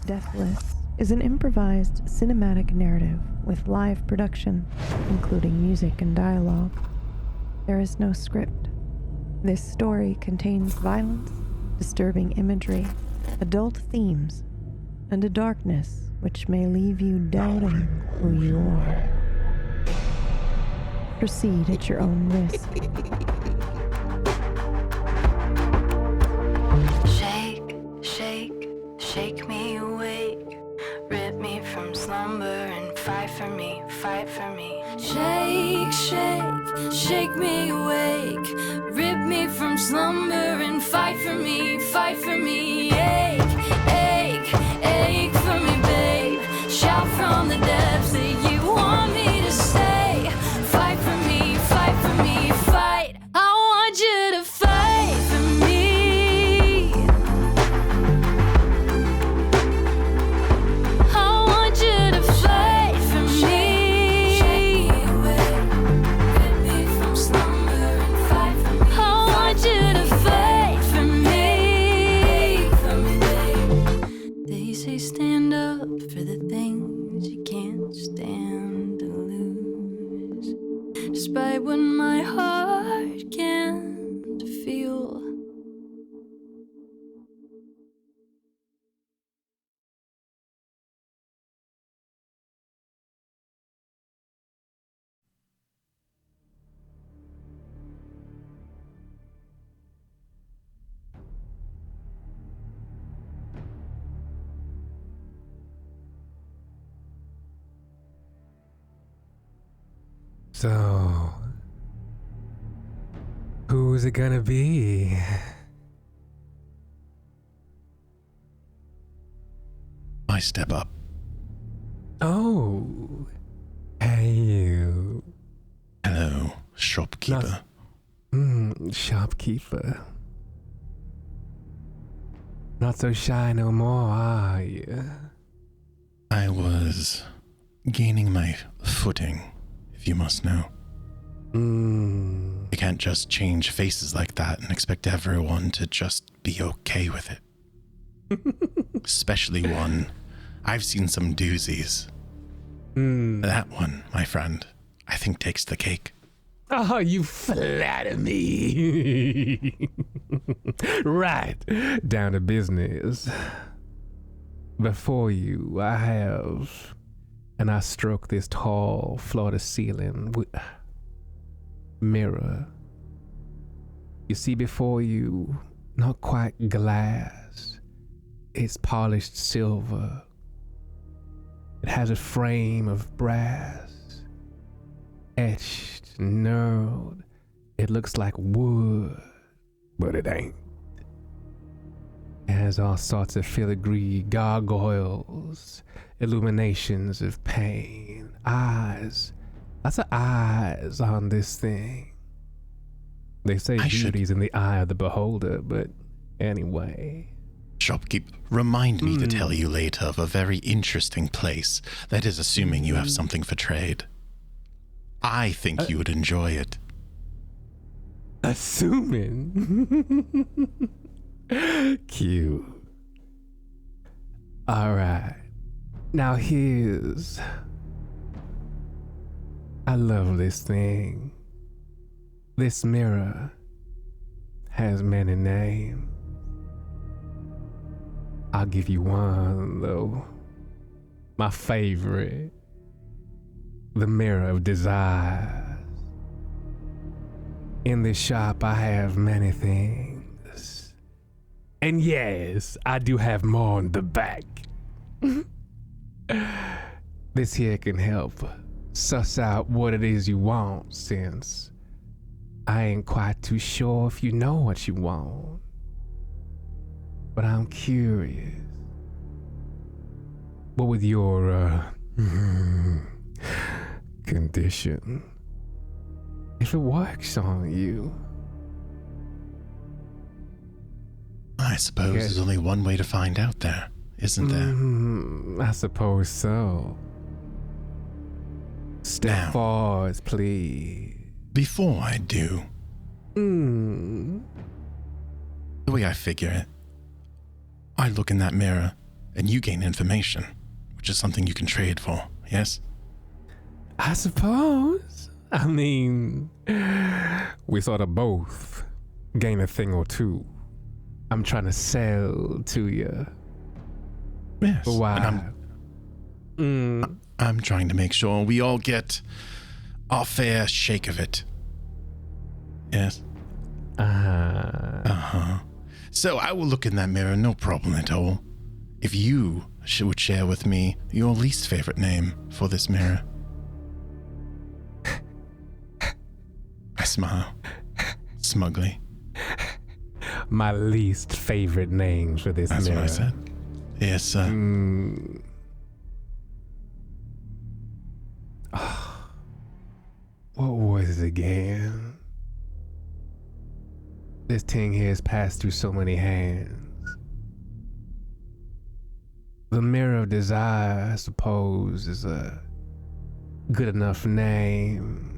Deathless is an improvised cinematic narrative with live production, including music and dialogue. There is no script. This story contains violence, disturbing imagery, adult themes, and a darkness which may leave you doubting who you are. Proceed at your own risk. Shake, shake, shake me awake. Rip me from slumber and fight for me, fight for me. Shake, shake, shake me awake. Rip me from slumber and fight for me, fight for me. Ache, ache, ache for me, babe. Shout from the depths that you want me to stay. Fight for me, fight for me, fight. I want you to fight for me. I want you to fight for me. Shake me away, rip me from slumber and fight for me. I want you to fight for me, babe. They say stand up for the things you can't stand to lose. Despite what my heart can't feel. So, who's it gonna be? I step up. Oh, hey you. Hello, shopkeeper. Shopkeeper. Not so shy no more, are you? I was gaining my footing, if you must know. You can't just change faces like that and expect everyone to just be okay with it. Especially one. I've seen some doozies. That one, my friend, I think takes the cake. Oh, you flatter me. Right, down to business. Before you, I have, and I stroke this tall floor-to-ceiling mirror. You see before you, not quite glass, it's polished silver. It has a frame of brass, etched, knurled. It looks like wood, but it ain't. It has all sorts of filigree gargoyles, illuminations of pain, eyes. Lots of eyes on this thing. They say beauty's in the eye of the beholder, but anyway. Shopkeep, remind me to tell you later of a very interesting place that is assuming you have something for trade. I think you would enjoy it. Assuming? Cute. Alright. Now here's... I love this thing. This mirror has many names. I'll give you one, though. My favorite. The mirror of desires. In this shop, I have many things. And yes, I do have more in the back. This here can help suss out what it is you want, since I ain't quite too sure if you know what you want. But I'm curious. But with your, condition, if it works on you. I suppose there's only one way to find out there, isn't there? I suppose so. Step forward, please. Before I do, the way I figure it, I look in that mirror and you gain information, which is something you can trade for, yes? I suppose. I mean, we sort of both gain a thing or two. I'm trying to sell to you. Yes. But why? And I'm trying to make sure we all get our fair shake of it. Yes. So I will look in that mirror, no problem at all. If you would share with me your least favorite name for this mirror. I smile smugly. My least favorite name for this That's mirror. what I said. Yes, sir. What was it again? This thing here has passed through so many hands. The Mirror of Desire, I suppose, is a good enough name.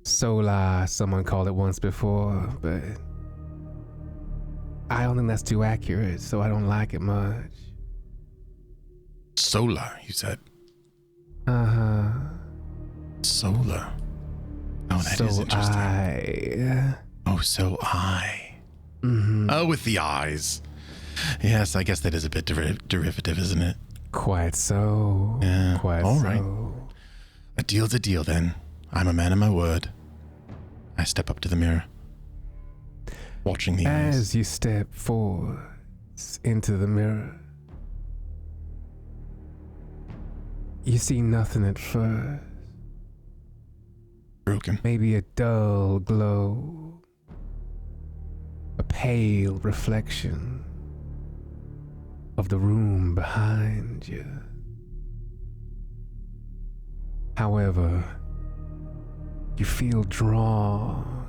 Solar, someone called it once before, but I don't think that's too accurate, so I don't like it much. Solar, you said. Solar. Oh, that is interesting. So I. Oh, with the eyes. Yes, I guess that is a bit derivative, isn't it? Quite so. Yeah. Quite all so. right. A deal's a deal, then. I'm a man of my word. I step up to the mirror, watching the eyes. As you step forward into the mirror, you see nothing at first. Broken. Maybe a dull glow, a pale reflection of the room behind you. However, you feel drawn,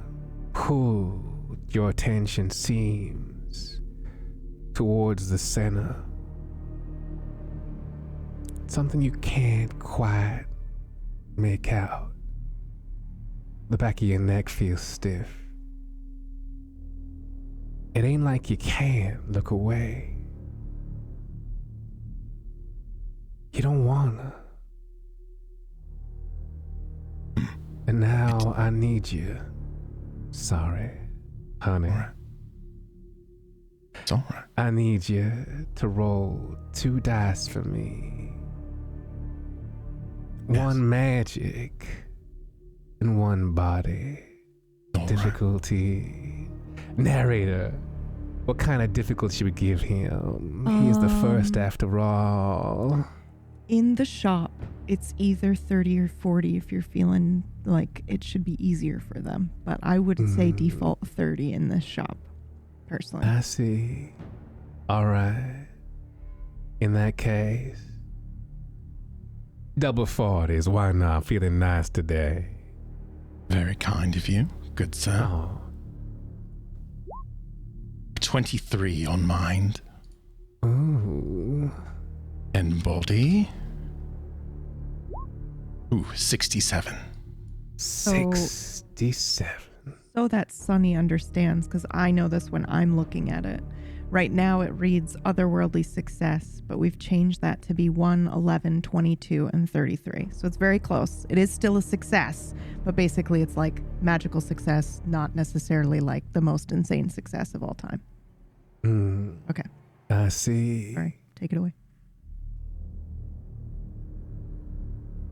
pulled, your attention seems towards the center. Something you can't quite make out. The back of your neck feels stiff. It ain't like you can't look away. You don't wanna. And now I need you. Sorry, honey. All right. It's all right. I need you to roll 2 dice for me. Yes. 1 magic and 1 body. All right. Difficulty. Narrator, what kind of difficulty should we give him? He's the first after all. In the shop, it's either 30 or 40 if you're feeling like it should be easier for them. But I would say default 30 in this shop, personally. I see. All right. In that case, double 40s. Why not? I'm feeling nice today. Very kind of you, good sir. Oh. 23 on mind. Ooh. And body. Ooh, 67. 67. So that Sunny understands, because I know this when I'm looking at it. Right now it reads otherworldly success, but we've changed that to be 1, 11, 22, and 33. So it's very close. It is still a success, but basically it's like magical success, not necessarily like the most insane success of all time. Okay. I see. All right. Take it away.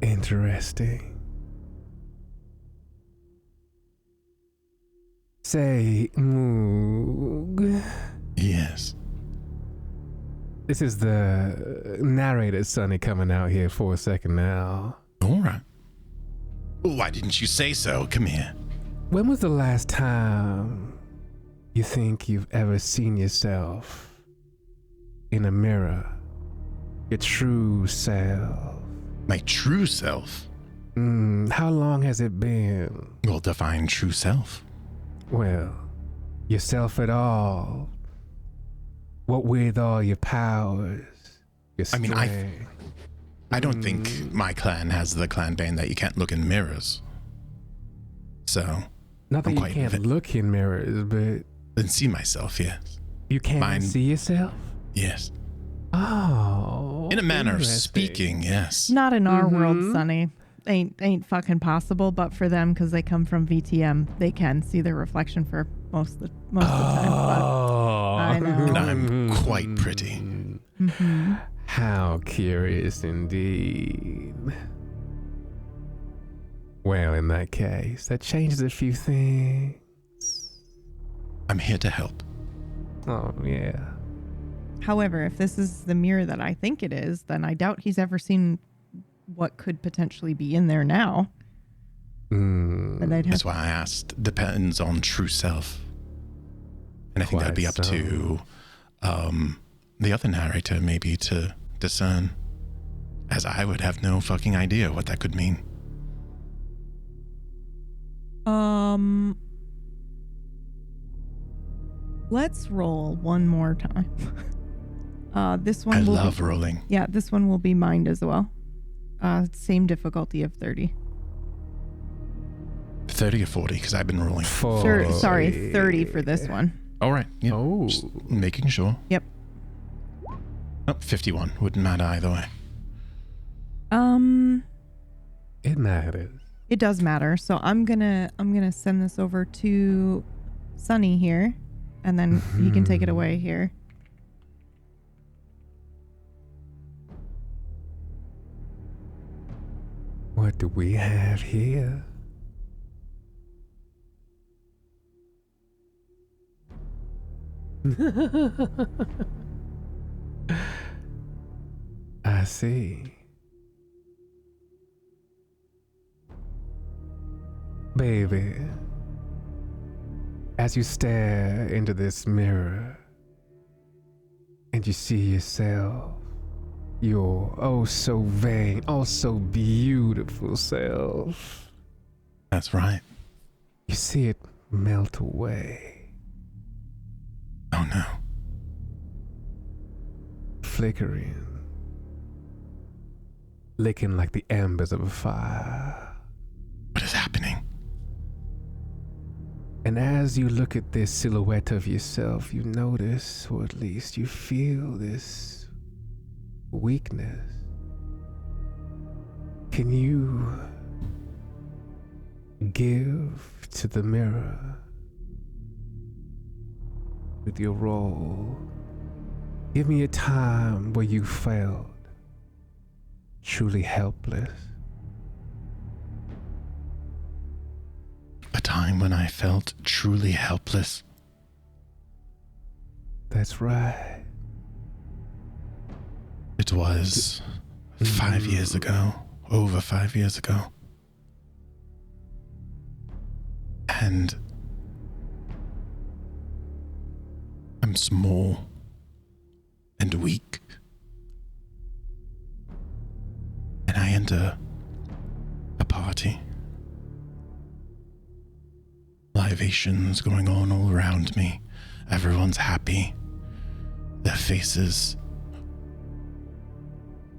Interesting. Say, Moog. Yes. This is the narrator, Sonny, coming out here for a second now. All right. Why didn't you say so? Come here. When was the last time you think you've ever seen yourself in a mirror? Your true self. My true self? How long has it been? Well, define true self. Well, yourself at all. What with all your powers, your strength. I mean, I don't think my clan has the clan bane that you can't look in mirrors. So, Not that I'm you quite can't look in mirrors, but and see myself, yes. You can't see yourself? Yes. Oh. In a manner of speaking, yes. Not in our world, Sonny. Ain't fucking possible, but for them, because they come from VTM, they can see their reflection for most of the time. But I know. And I'm quite pretty. Mm-hmm. How curious indeed. Well, in that case, that changes a few things. I'm here to help. Oh, yeah. However, if this is the mirror that I think it is, then I doubt he's ever seen what could potentially be in there now. But That's why I asked. Depends on true self. And I think that'd be up to the other narrator maybe to discern, as I would have no fucking idea what that could mean. Let's roll one more time. This one I love rolling. Yeah, this one will be mined as well. Same difficulty of 30. 30 or 40, because I've been rolling. 30 for this one. All right. Yep. Oh. Just making sure. Yep. Oh, 51. Wouldn't matter either way. It matters. It does matter. So I'm gonna send this over to Sonny here, and then he can take it away here. What do we have here? I see. Baby, as you stare into this mirror and you see yourself, your oh so vain, oh so beautiful self. That's right. You see it melt away. Oh no. Flickering. Licking like the embers of a fire. What is happening? And as you look at this silhouette of yourself, you notice, or at least you feel this weakness. Can you give to the mirror with your role? Give me a time where you felt truly helpless. A time when I felt truly helpless. That's right. It was 5 years ago, over 5 years ago. And I'm small and weak. And I enter a party. Libations going on all around me. Everyone's happy. Their faces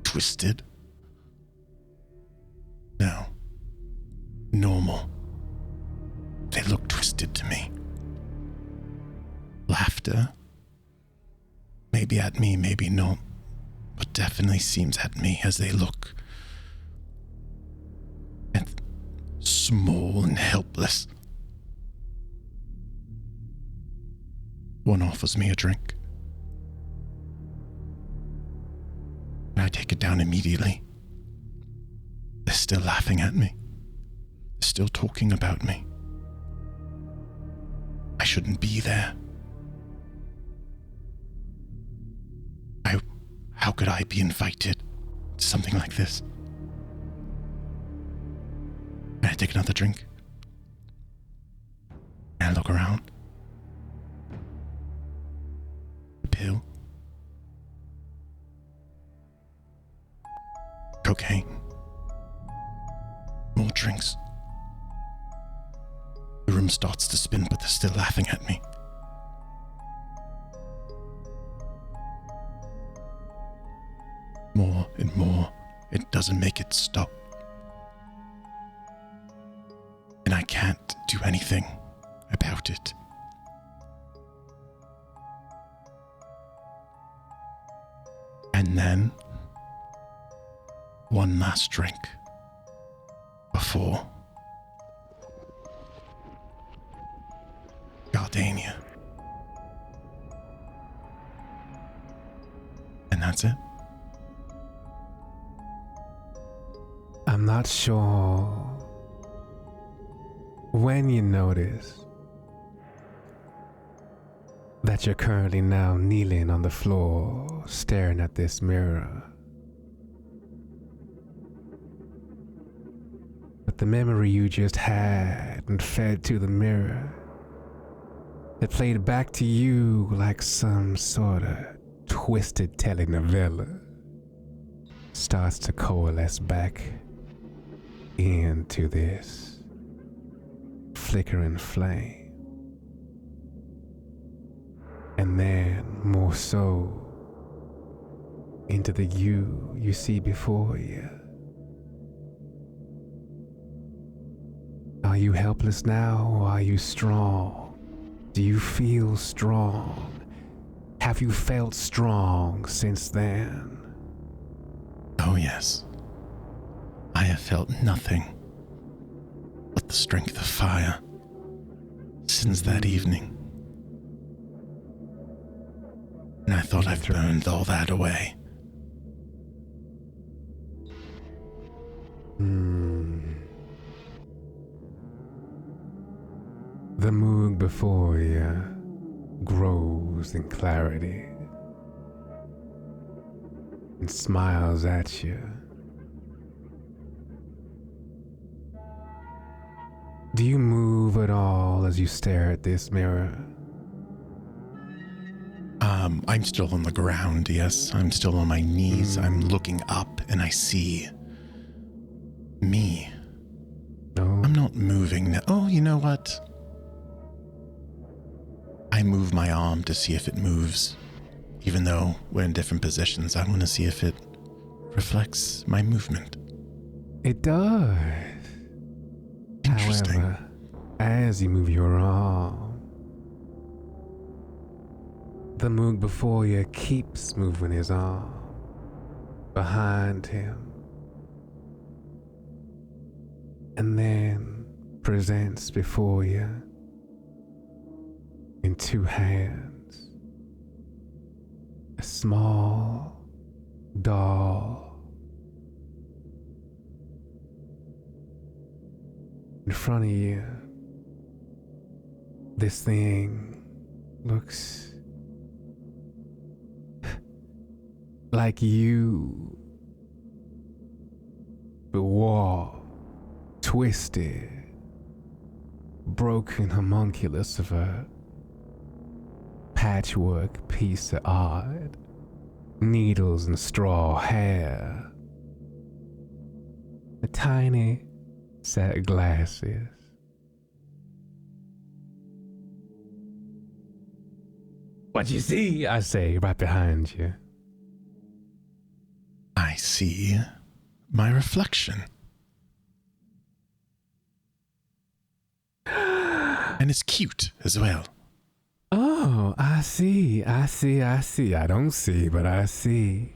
twisted. No. Normal. They look twisted to me. Laughter. Maybe at me, maybe not. But definitely seems at me as they look. And small and helpless. One offers me a drink. And I take it down immediately. They're still laughing at me. They're still talking about me. I shouldn't be there. How could I be invited to something like this? And I take another drink. And I look around. Pill. Cocaine. More drinks. The room starts to spin, but they're still laughing at me. More and more. It doesn't make it stop. And I can't do anything about it. And then, one last drink before Gardania. And that's it. I'm not sure when you notice that you're currently now kneeling on the floor, staring at this mirror. But the memory you just had and fed to the mirror, it played back to you like some sort of twisted telenovela, starts to coalesce back into this flickering flame. And then, more so, into the you see before you. Are you helpless now, or are you strong? Do you feel strong? Have you felt strong since then? Oh yes. I have felt nothing but the strength of fire since that evening. And I thought I've burned all that away. The mood before you grows in clarity and smiles at you. Do you move at all as you stare at this mirror? I'm still on the ground, yes. I'm still on my knees. I'm looking up and I see me. No. I'm not moving now. Oh, you know what? I move my arm to see if it moves. Even though we're in different positions, I want to see if it reflects my movement. It does. Interesting. However, as you move your arm, the Moog before you keeps moving his arm behind him, and then presents before you in two hands a small doll. In front of you, this thing looks like you, but warped, twisted, broken homunculus of a patchwork piece of art, needles and straw hair, a tiny set of glasses. What you see, I say, right behind you. I see my reflection. And it's cute as well. Oh, I see. I don't see, but I see.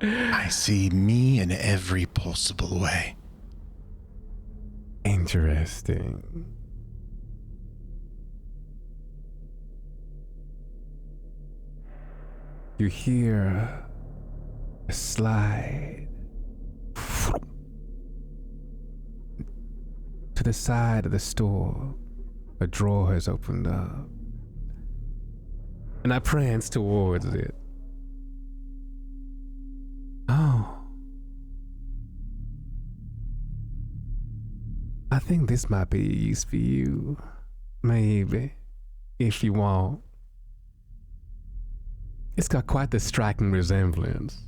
I see me in every possible way. Interesting. You hear a slide to the side of the store. A drawer has opened up, and I prance towards it. Oh, I think this might be a use for you. Maybe, if you want. It's got quite the striking resemblance.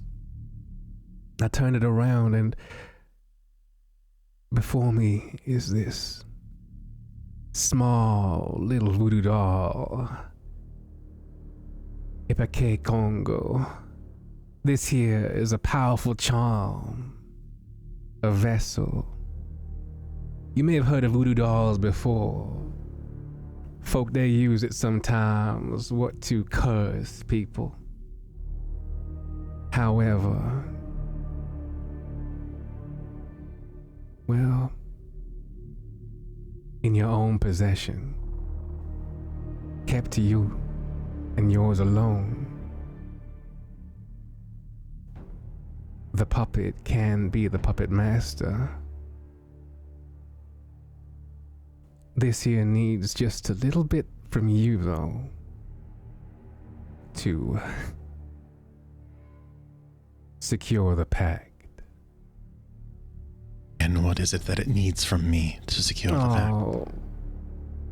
I turn it around and before me is this small little voodoo doll. Ipake Congo. This here is a powerful charm, a vessel. You may have heard of voodoo dolls before. Folk, they use it sometimes, what, to curse people. However, well, in your own possession, kept to you and yours alone, the puppet can be the puppet master. This here needs just a little bit from you, though, to secure the pact. And what is it that it needs from me to secure the pact?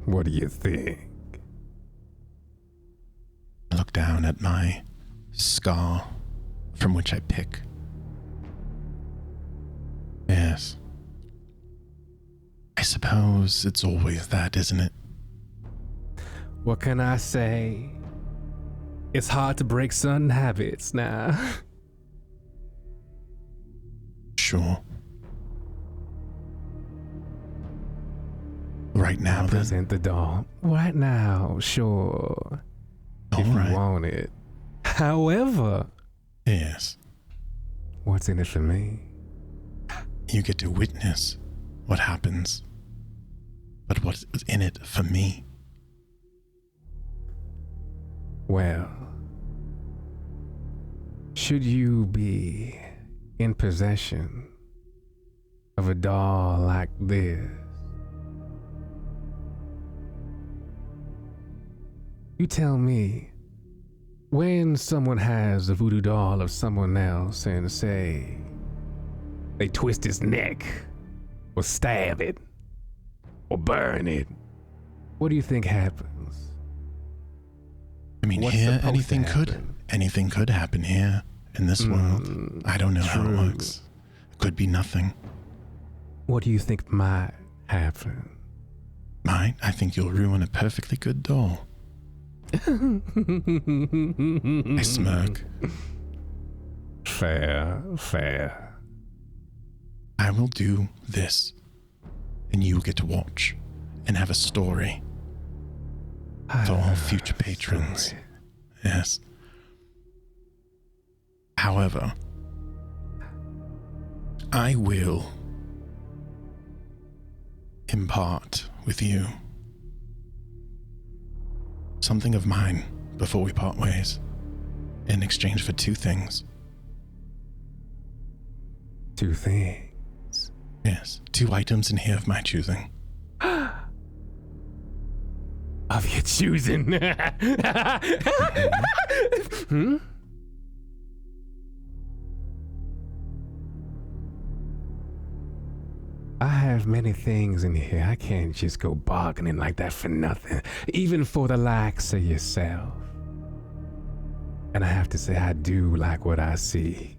What do you think? I look down at my scar from which I pick. Yes. I suppose it's always that, isn't it? What can I say? It's hard to break certain habits now. Sure. Right now, I'll present the doll. Right now, sure. If you want it. However. Yes. What's in it for me? You get to witness what happens. But what's in it for me? Well, should you be in possession of a doll like this, you tell me, when someone has a voodoo doll of someone else and say they twist his neck or stab it or burn it, what do you think happens? I mean, What's here supposed to anything could happen here in this world. I don't know how it works. It could be nothing. What do you think might happen? Might? I think you'll ruin a perfectly good doll. I smirk. Fair. I will do this, and you get to watch and have a story for all future patrons. Yes. However, I will impart with you something of mine before we part ways, in exchange for two things. Two things? Yes, two items in here of my choosing. Of your choosing? Hmm? I have many things in here. I can't just go bargaining like that for nothing, even for the likes of yourself. And I have to say, I do like what I see.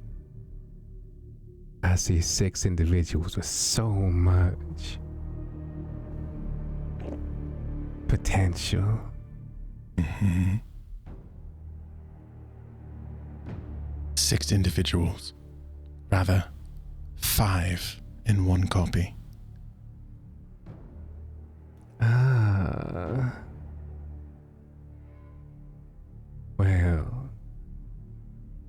I see 6 individuals with so much potential. Mm-hmm. 6 individuals. Rather, 5 in one copy. Well,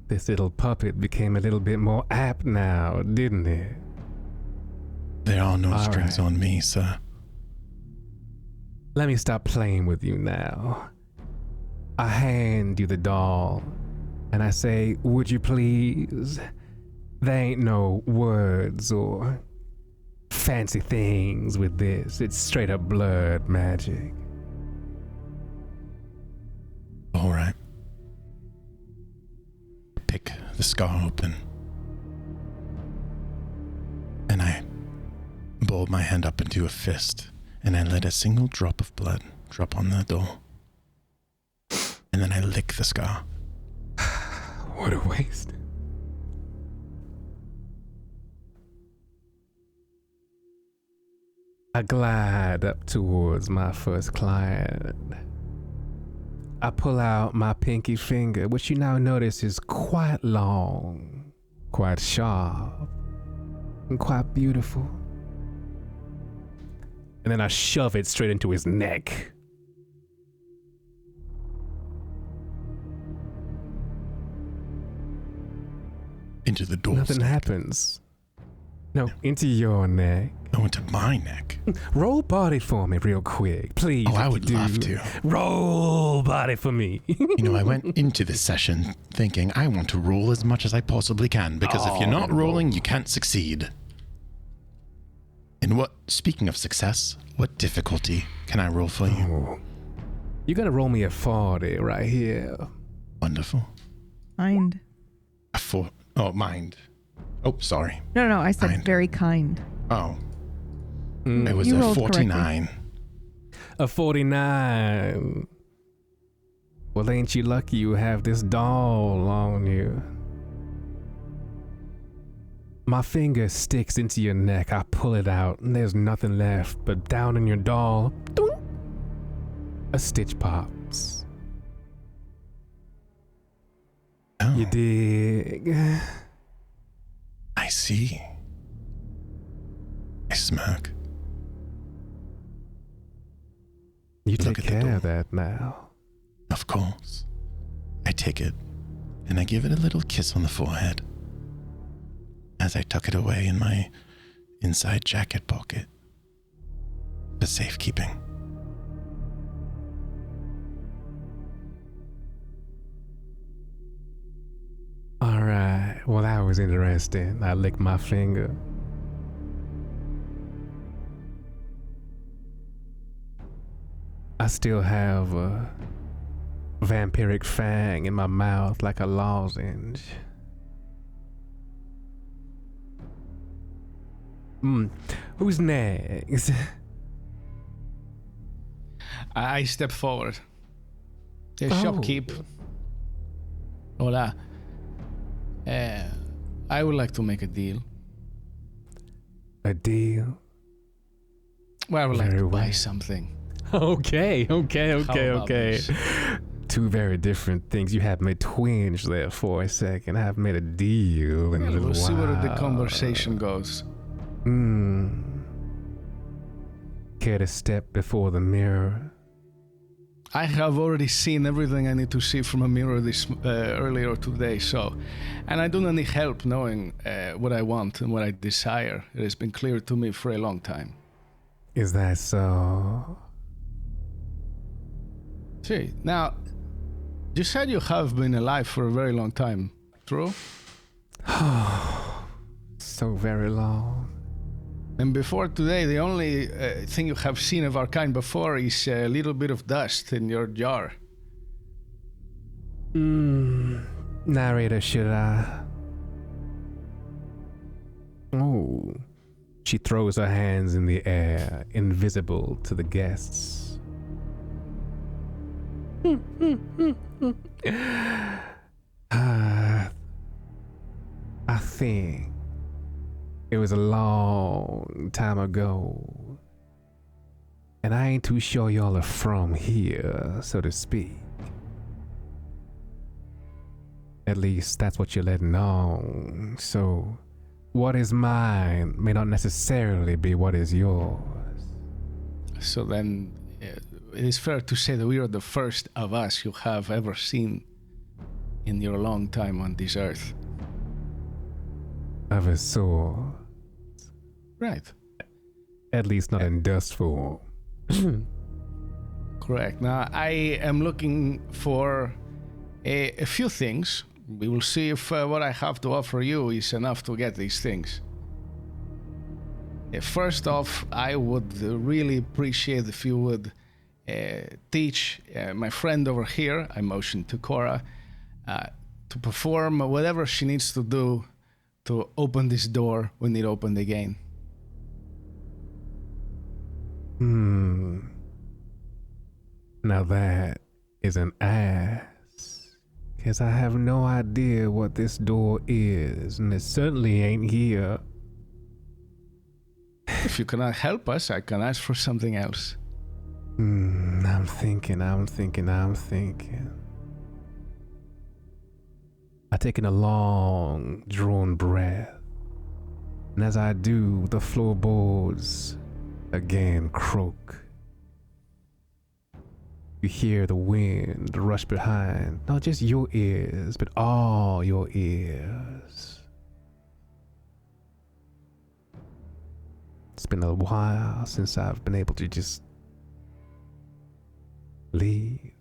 this little puppet became a little bit more apt now, didn't it? There are no strings on me, sir. Let me stop playing with you now. I hand you the doll, and I say, would you please? There ain't no words or fancy things with this. It's straight up blood magic. All right. Pick the scar open. And I ball my hand up into a fist, and I let a single drop of blood drop on the door. And then I lick the scar. What a waste. I glide up towards my first client. I pull out my pinky finger, which you now notice is quite long, quite sharp, and quite beautiful. And then I shove it straight into his neck. Into the door. Nothing happens. No, into your neck. Oh, into my neck. Roll body for me real quick, please. Oh, I would love to. Roll body for me. I went into this session thinking I want to roll as much as I possibly can, because if you're not rolling, you can't succeed. And speaking of success, what difficulty can I roll for you? Oh. You gotta roll me a 40 right here. Wonderful. Mind. Mind. Oh, sorry. No, I said Mind. very kind. Oh. It was You a rolled 49. correctly. A 49. Well, ain't you lucky you have this doll on you? My finger sticks into your neck. I pull it out, and there's nothing left but down in your doll. Doink, a stitch pops. Oh, You dig? I see. I smirk. You Look take at the care of door. that now. Of course. I take it, and I give it a little kiss on the forehead as I tuck it away in my inside jacket pocket for safekeeping. All right. Well, that was interesting. I lick my finger. I still have a vampiric fang in my mouth like a lozenge. Who's next? I step forward. The shopkeeper. Hola. I would like to make a deal. A deal? Well, I would like Very to buy well. something. Okay. How about this? Two very different things. You have me twinge there for a second. I have made a deal in a little We'll see where the while. conversation goes. Care to step before the mirror? I have already seen everything I need to see from a mirror this earlier today, and I do not need help knowing what I want and what I desire. It has been clear to me for a long time. Is that so? See, now, you said you have been alive for a very long time, true? So very long. And before today, the only thing you have seen of our kind before is a little bit of dust in your jar. Narrator, should I? Oh. She throws her hands in the air, invisible to the guests. I think it was a long time ago, and I ain't too sure y'all are from here, so to speak. At least that's what you're letting on. So what is mine may not necessarily be what is yours. So then, it is fair to say that we are the first of us you have ever seen in your long time on this earth. Of a sort. Right. At least not in dust form. Correct. Now, I am looking for a few things. We will see if what I have to offer you is enough to get these things. First off, I would really appreciate if you would teach my friend over here, I motion to Cora, to perform whatever she needs to do to open this door when it opened again. Now that is an ass. Because I have no idea what this door is, and it certainly ain't here. If you cannot help us, I can ask for something else. I'm thinking. I've taken a long, drawn breath, and as I do, the floorboards again croak. You hear the wind rush behind, not just your ears, but all your ears. been a while since I've been able to just leave.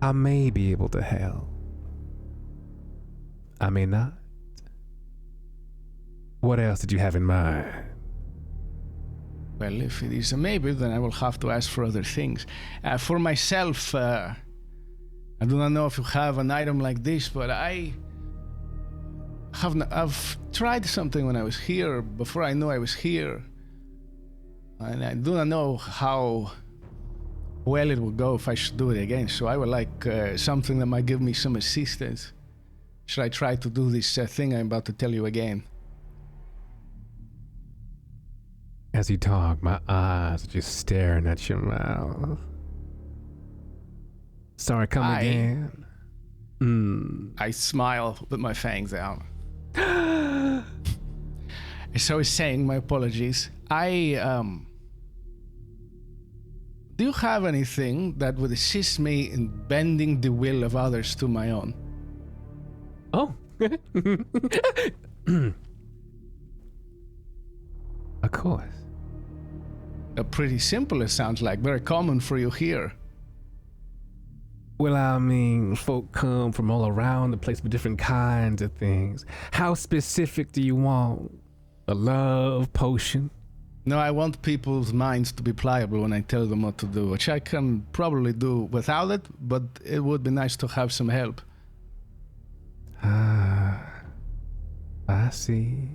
I may be able to help. I may not. What else did you have in mind? Well, if it is a maybe, then I will have to ask for other things. For myself, I do not know if you have an item like this, but I've tried something when I was here, before I knew I was here. And I do not know how well it will go if I should do it again. So I would like something that might give me some assistance. Should I try to do this thing I'm about to tell you again? As you talk, my eyes are just staring at your mouth. Sorry, come again. I smile with my fangs out. So I was saying, my apologies. Do you have anything that would assist me in bending the will of others to my own? Oh. Of course. Pretty simple, it sounds like. Very common for you here. Well, I mean, folk come from all around the place with different kinds of things. How specific do you want? A love potion? No, I want people's minds to be pliable when I tell them what to do, which I can probably do without it, but it would be nice to have some help. I see.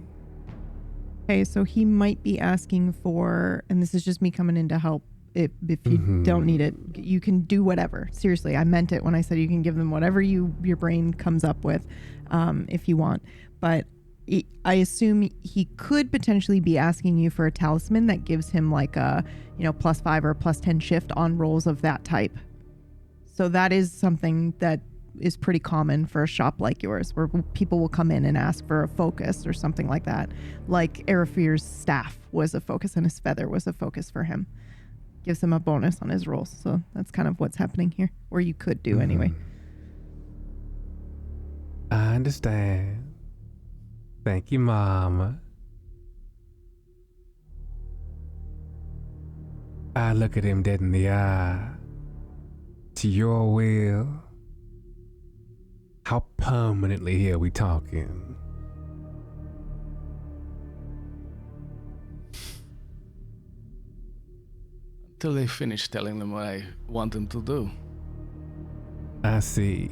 Okay, so he might be asking for, and this is just me coming in to help. If you don't need it, you can do whatever. Seriously, I meant it when I said you can give them whatever your brain comes up with, if you want. But I assume he could potentially be asking you for a talisman that gives him like a, +5 or +10 shift on rolls of that type. So that is something that is pretty common for a shop like yours, where people will come in and ask for a focus or something like that. Like Arafir's staff was a focus and his feather was a focus for him. Gives him a bonus on his rolls. So that's kind of what's happening here, or you could do anyway. I understand. Thank you, Mama. I look at him dead in the eye. To your will, how permanently here we talking? Until they finish telling them what I want them to do. I see.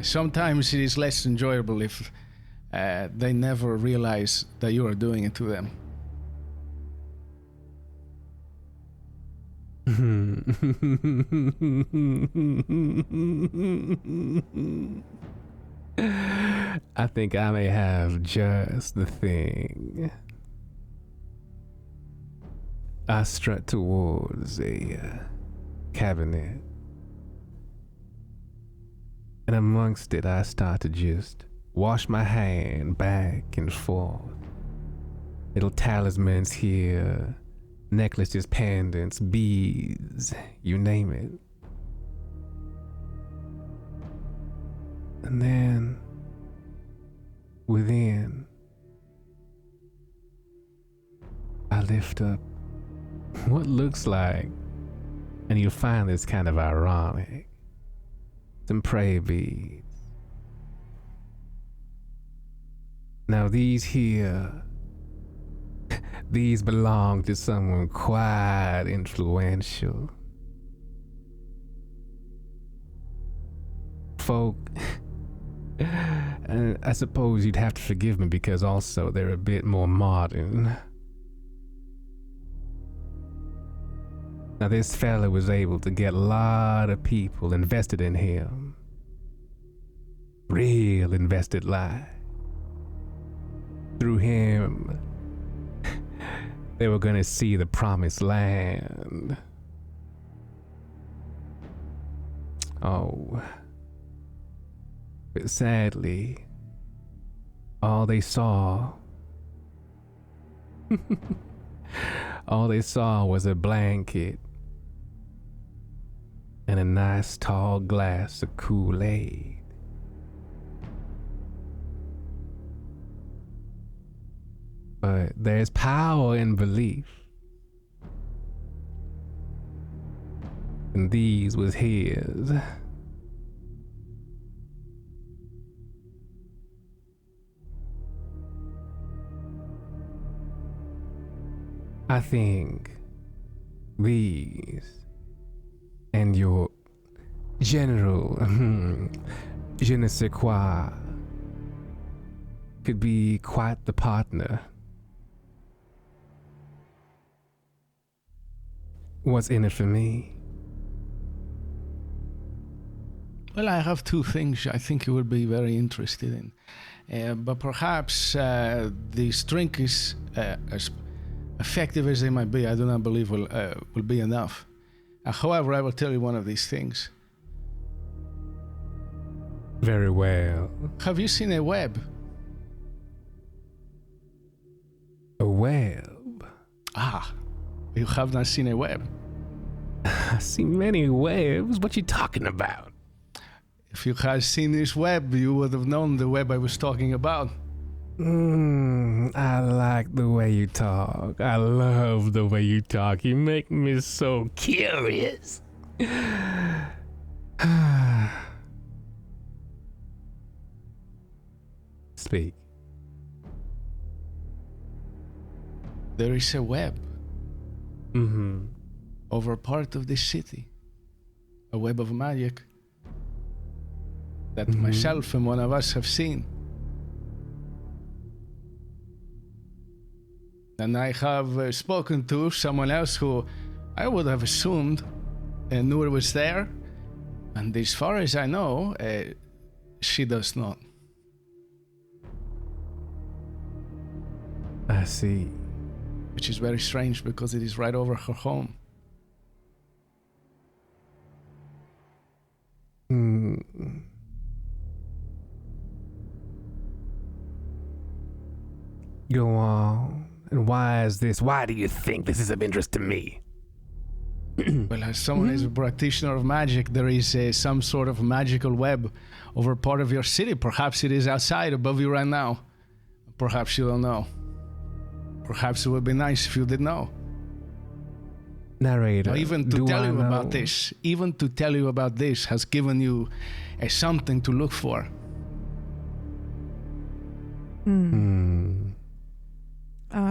Sometimes it is less enjoyable if they never realize that you are doing it to them. I think I may have just the thing. I strut towards a cabinet, and amongst it I start to just wash my hand back and forth. Little talismans here, necklaces, pendants, beads, you name it. And then, within, I lift up what looks like, and you'll find this kind of ironic, some prayer beads. Now these here, these belong to someone quite influential. Folk, and I suppose you'd have to forgive me because also they're a bit more modern. Now this fella was able to get a lot of people invested in him. Real invested life. Through him, they were gonna see the promised land. Oh. But sadly, all they saw was a blanket and a nice tall glass of Kool-Aid. But there's power in belief. And these was his. I think these and your general je ne sais quoi could be quite the partner. What's in it for me? Well, I have two things I think you would be very interested in. But perhaps this drink is as effective as they might be. I do not believe will be enough. However, I will tell you one of these things. Very well. Have you seen a web? A web? Ah, you have not seen a web. I see many webs. What you talking about? If you had seen this web, you would have known the web I was talking about. I like the way you talk. I love the way you talk. You make me so curious. Speak. There is a web over part of this city. A web of magic that myself and one of us have seen. And I have spoken to someone else who I would have assumed knew it was there. And as far as I know, she does not. I see. Which is very strange because it is right over her home. Go on. And why is this? Why do you think this is of interest to me? Well, as someone is a practitioner of magic, there is some sort of magical web over part of your city. Perhaps it is outside above you right now. Perhaps you don't know. Perhaps it would be nice if you did know. Narrator, even to tell you about this, even to tell you about this has given you something to look for.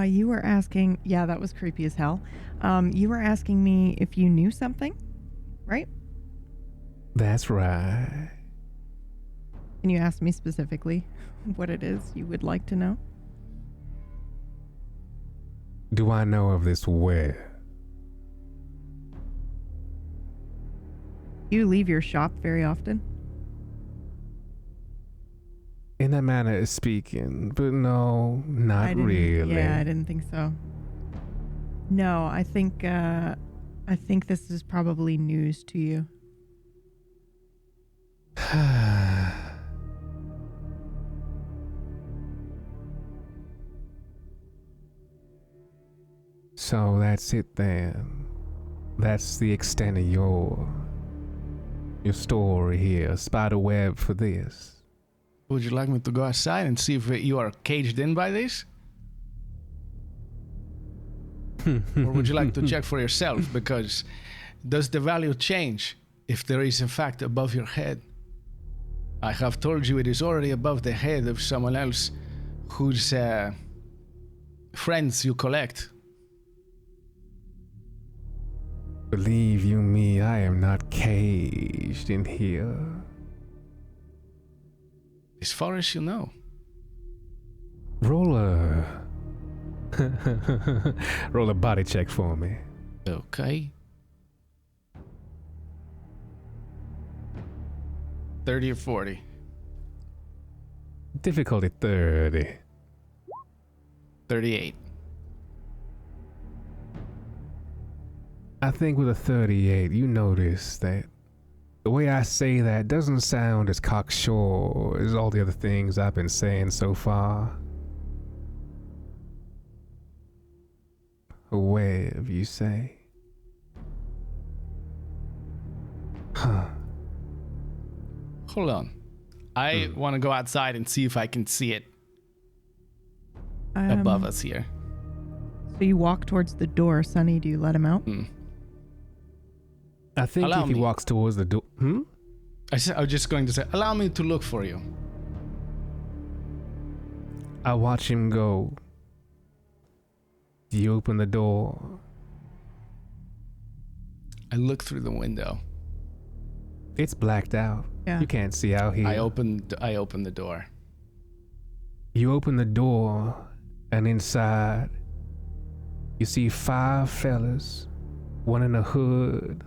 You were asking, yeah, that was creepy as hell. You were asking me if you knew something, right? That's right. Can you ask me specifically what it is you would like to know? Do I know of this web? You leave your shop very often? In that manner of speaking, but no, not really. Yeah, I didn't think so. No, I think this is probably news to you. So that's it then. That's the extent of your story here. Spider web for this. Would you like me to go outside and see if you are caged in by this? Or would you like to check for yourself? Because does the value change if there is in fact above your head? I have told you it is already above the head of someone else whose friends you collect. Believe you me, I am not caged in here. As far as you know. Roll a body check for me. Okay. 30 or 40? Difficulty 30. 38. I think with a 38, you notice that the way I say that doesn't sound as cocksure as all the other things I've been saying so far. A web, you say? Huh. Hold on. I want to go outside and see if I can see it. above us here. So you walk towards the door. Sonny, do you let him out? I think Allow if he me. walks towards the door... I was just going to say, allow me to look for you. I watch him go. You open the door. I look through the window. It's blacked out. Yeah. You can't see out here. I open the door. You open the door, and inside, you see 5 fellas. One in a hood,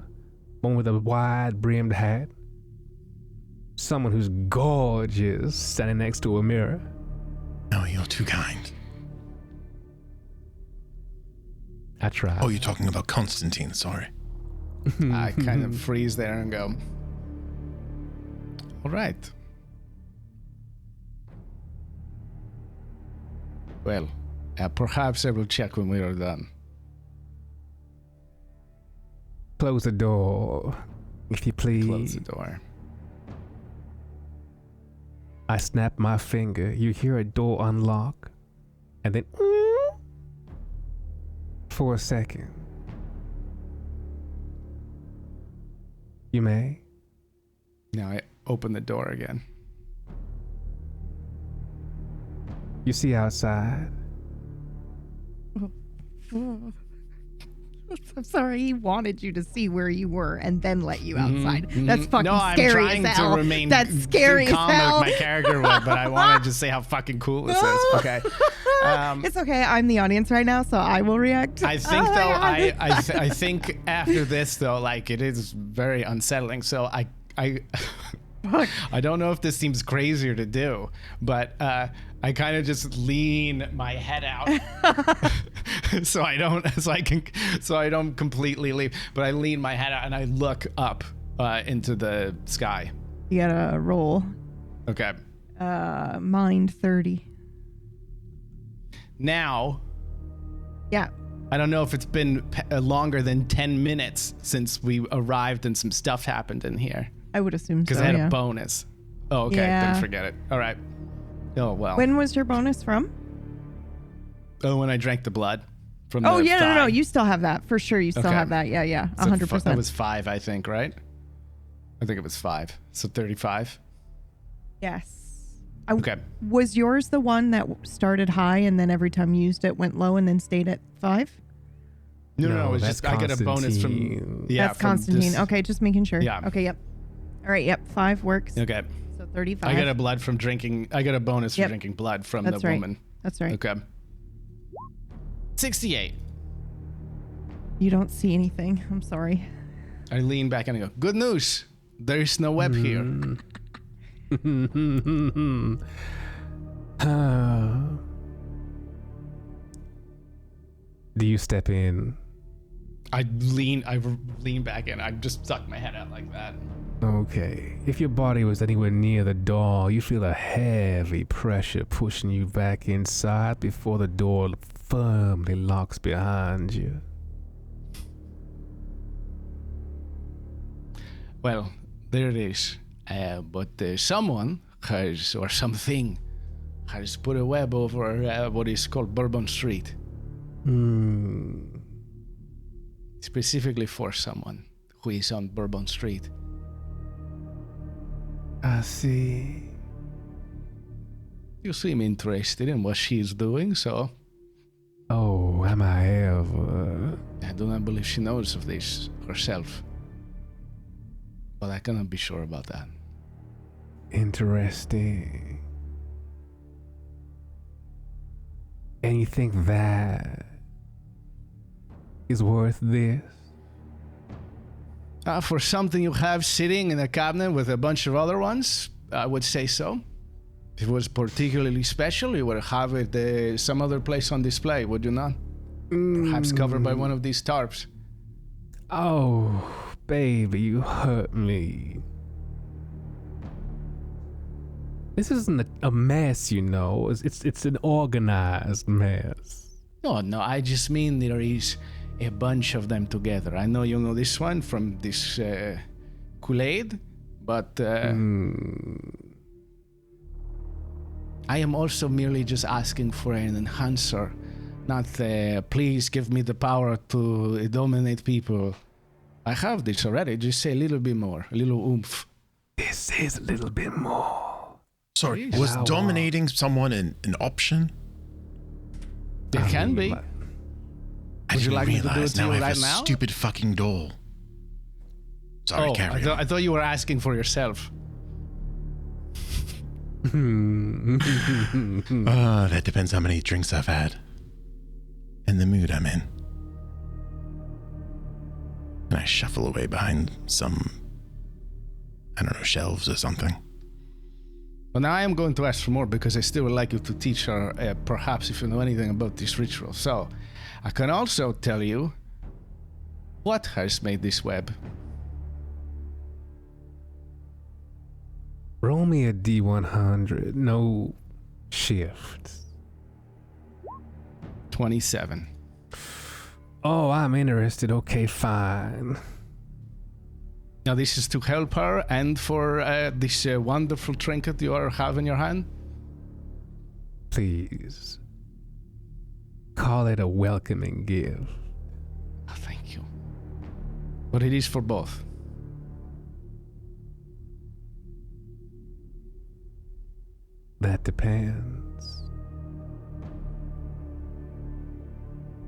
one with a wide-brimmed hat. Someone who's gorgeous standing next to a mirror. Oh, you're too kind. I tried. Oh, you're talking about Constantine, sorry. I kind of freeze there and go, all right. Well, perhaps I will check when we are done. Close the door, if you please. Close the door. I snap my finger. You hear a door unlock, and then for a second. You may. Now I open the door again. You see outside. I'm sorry, he wanted you to see where you were and then let you outside. That's fucking No, I'm scary trying as hell. to remain That's scary as calm hell. like my character would, but I wanted to say how fucking cool this is. Okay. It's okay. I'm the audience right now, so I will react. I think Oh my though, God. I think after this though, like it is very unsettling. So I don't know if this seems crazier to do, but I kind of just lean my head out so I don't completely leave, but I lean my head out and I look up into the sky. You gotta roll. Okay. Mind 30. Now, Yeah. I don't know if it's been longer than 10 minutes since we arrived and some stuff happened in here. I would assume so. Because I had yeah. a bonus. Oh, okay. Yeah. Then forget it. All right. Oh, well. When was your bonus from? When I drank the blood from Oh, the yeah, thigh. no. You still have that. For sure, you still Okay. have that. Yeah. So 100%. That was 5, I think, right? I think it was 5. So 35. Yes. Okay. Was yours the one that started high and then every time you used it went low and then stayed at 5? No, it was that's just I got a bonus from Constantine. That's from Constantine. this- Okay, just making sure. Yeah. Okay, yep. All right, yep. 5 works. Okay. So 35. I got a blood from drinking. I got a bonus for Yep. drinking blood from That's the right. woman. That's right. Okay. 68. You don't see anything. I'm sorry. I lean back and I go, good news. There's no web here. Do you step in? I lean back in. I just stuck my head out like that. Okay. If your body was anywhere near the door, you feel a heavy pressure pushing you back inside before the door firmly locks behind you. Well, there it is. But someone has, or something, has put a web over what is called Bourbon Street. Specifically for someone who is on Bourbon Street. I see. You seem interested in what she is doing, so Oh, am I ever? I do not believe she knows of this herself. But I cannot be sure about that. Interesting. And you think that is worth this? For something you have sitting in a cabinet with a bunch of other ones, I would say so. If it was particularly special, you would have it some other place on display, would you not? Perhaps covered by one of these tarps. Oh, baby, you hurt me. This isn't a mess, you know. It's an organized mess. No, I just mean there is a bunch of them together. I know you know this one from this Kool-Aid, but I I am also merely just asking for an enhancer, not please give me the power to dominate people. I have this already. Just say a little bit more, a little oomph. This is a little bit more. Sorry, was dominating someone an option? It can be. Would you like me to do it to you right now? Stupid fucking doll. Sorry, carry on. I thought you were asking for yourself. That depends how many drinks I've had. And the mood I'm in. And I shuffle away behind some, I don't know, shelves or something. Well, now I am going to ask for more because I still would like you to teach her, perhaps if you know anything about this ritual. So, I can also tell you what has made this web. Roll me a D100. No shifts. 27. Oh, I'm interested. Okay, fine. Now, this is to help her and for this wonderful trinket you have in your hand? Please. Call it a welcoming gift. Oh, thank you. But it is for both. That depends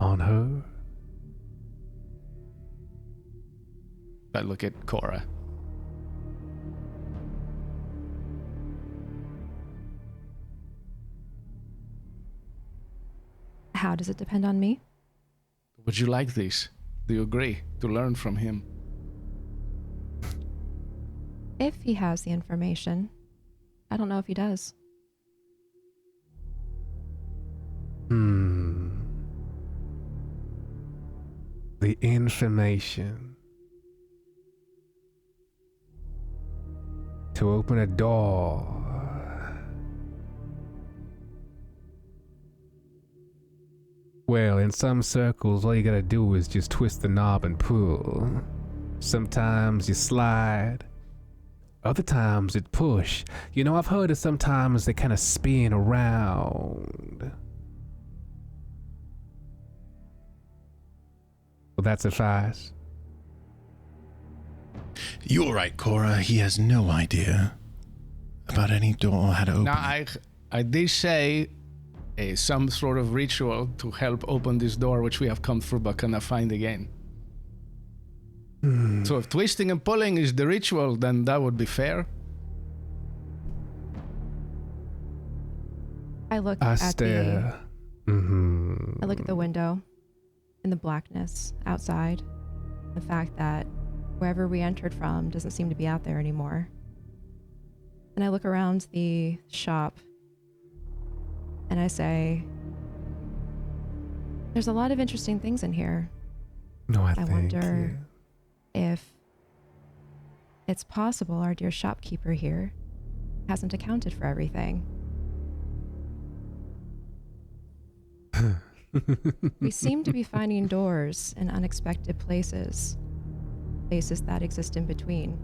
on her. I look at Cora. How does it depend on me? Would you like this? Do you agree to learn from him? If he has the information. I don't know if he does. The information. To open a door. Well, in some circles, all you gotta do is just twist the knob and pull. Sometimes you slide. Other times it push. You know, I've heard of sometimes they kind of spin around. Will that suffice? You're right, Cora. He has no idea about any door or how to open Now, it. I did say some sort of ritual to help open this door, which we have come through but cannot find again. So if twisting and pulling is the ritual, then that would be fair. I look I at stare. I look at the window in the blackness outside. The fact that wherever we entered from doesn't seem to be out there anymore. And I look around the shop and I say, there's a lot of interesting things in here. No, I I wonder if it's possible our dear shopkeeper here hasn't accounted for everything. We seem to be finding doors in unexpected places, spaces that exist in between.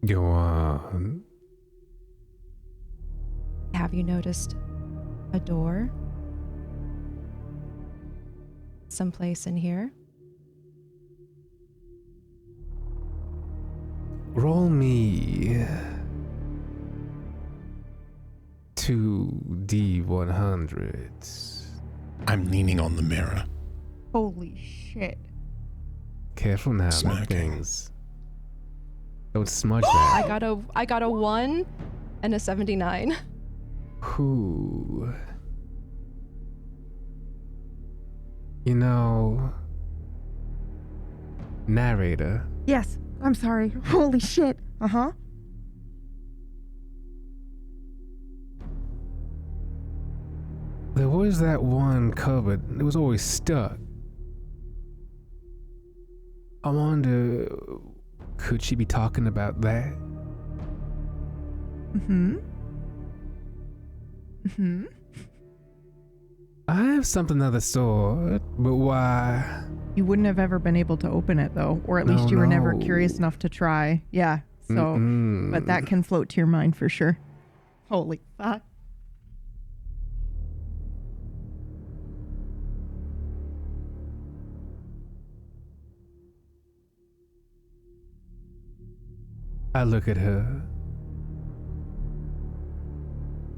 Go on. Have you noticed a door someplace in here? Roll me 2 D100s. I'm leaning on the mirror. Holy shit. Careful now, Smacking. things. Don't smudge that. I got a 1 and a 79. Who? You know, narrator. Yes, I'm sorry. Holy shit. Uh-huh. There was that one cupboard. It was always stuck. I wonder, could she be talking about that? I have something of the sort, but why? You wouldn't have ever been able to open it, though. Or at least you were never curious enough to try. Yeah, so, but that can float to your mind for sure. Holy fuck. I look at her.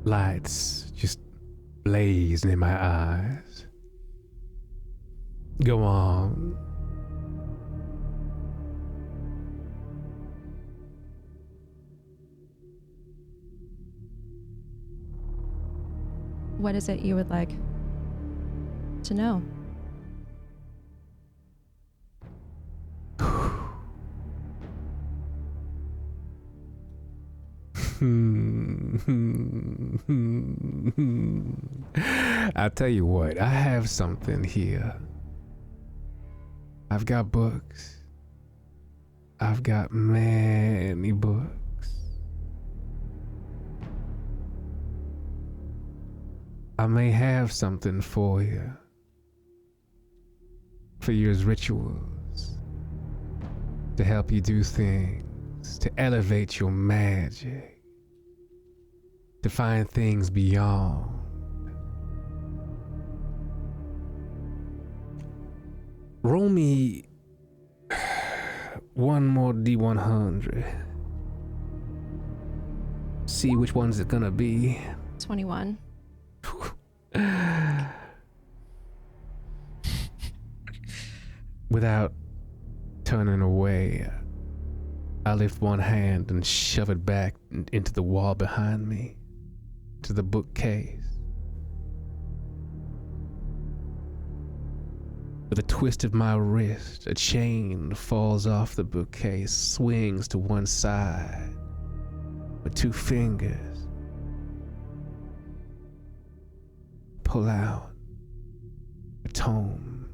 Lights just blazing in my eyes. Go on. What is it you would like to know? I'll tell you what, I have something here. I've got books. I've got many books. I may have something for you. For your rituals. To help you do things. To elevate your magic. To find things beyond. Roll me one more D100. See which one's it gonna be. 21. Without turning away, I lift one hand and shove it back into the wall behind me, to the bookcase. With a twist of my wrist, a chain falls off the bookcase, swings to one side. With 2 fingers, pull out a tome.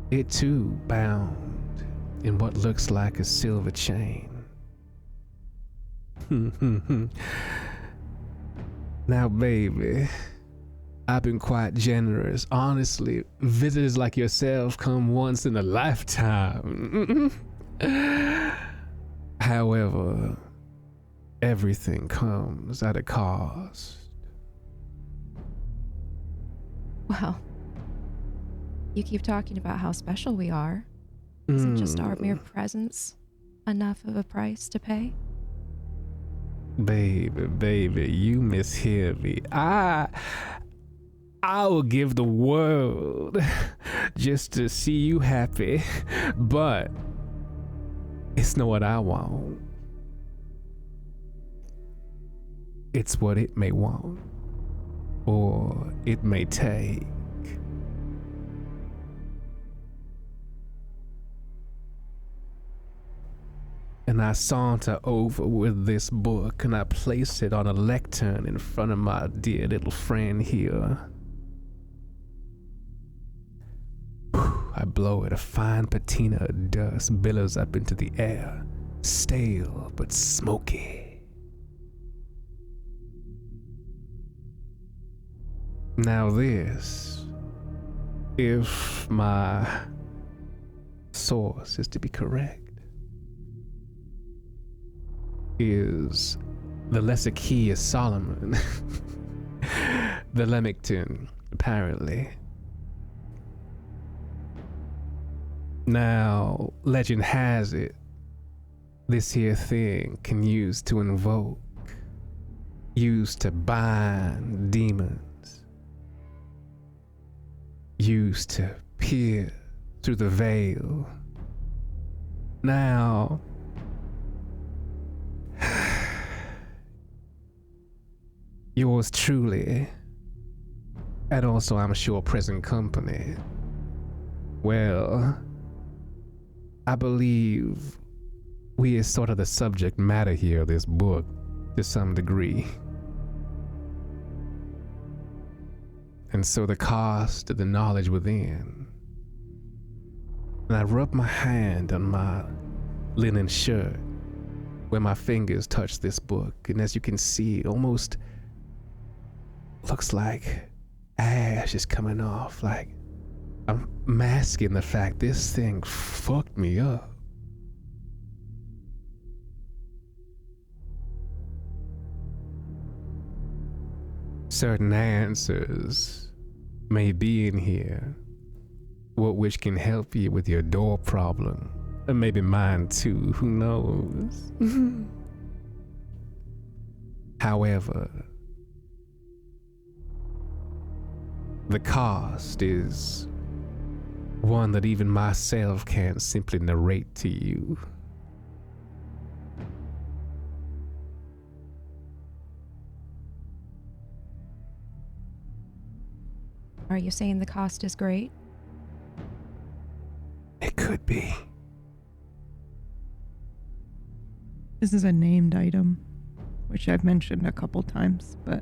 It too bound in what looks like a silver chain. Now, baby, I've been quite generous. Honestly, visitors like yourself come once in a lifetime. However, everything comes at a cost. Well, you keep talking about how special we are. Isn't just our mere presence enough of a price to pay? Baby, you mishear me. I will give the world just to see you happy, but it's not what I want. It's what it may want, or it may take. And I saunter over with this book and I place it on a lectern in front of my dear little friend here. I blow it, a fine patina of dust billows up into the air, stale but smoky. Now this, if my source is to be correct, is the lesser key of Solomon. The Leamington, apparently. Now, legend has it, this here thing can use to invoke, used to bind demons, used to peer through the veil. Now, yours truly, and also I'm sure present company. Well, I believe we is sort of the subject matter here of this book to some degree. And so the cost of the knowledge within. And I rub my hand on my linen shirt where my fingers touch this book, and as you can see, it almost looks like ash is coming off, like I'm masking the fact this thing fucked me up. certain answers may be in here, which can help you with your door problem. And maybe mine too, who knows? However, the cost is one that even myself can't simply narrate to you. Are you saying the cost is great? It could be. This is a named item, which I've mentioned a couple times, but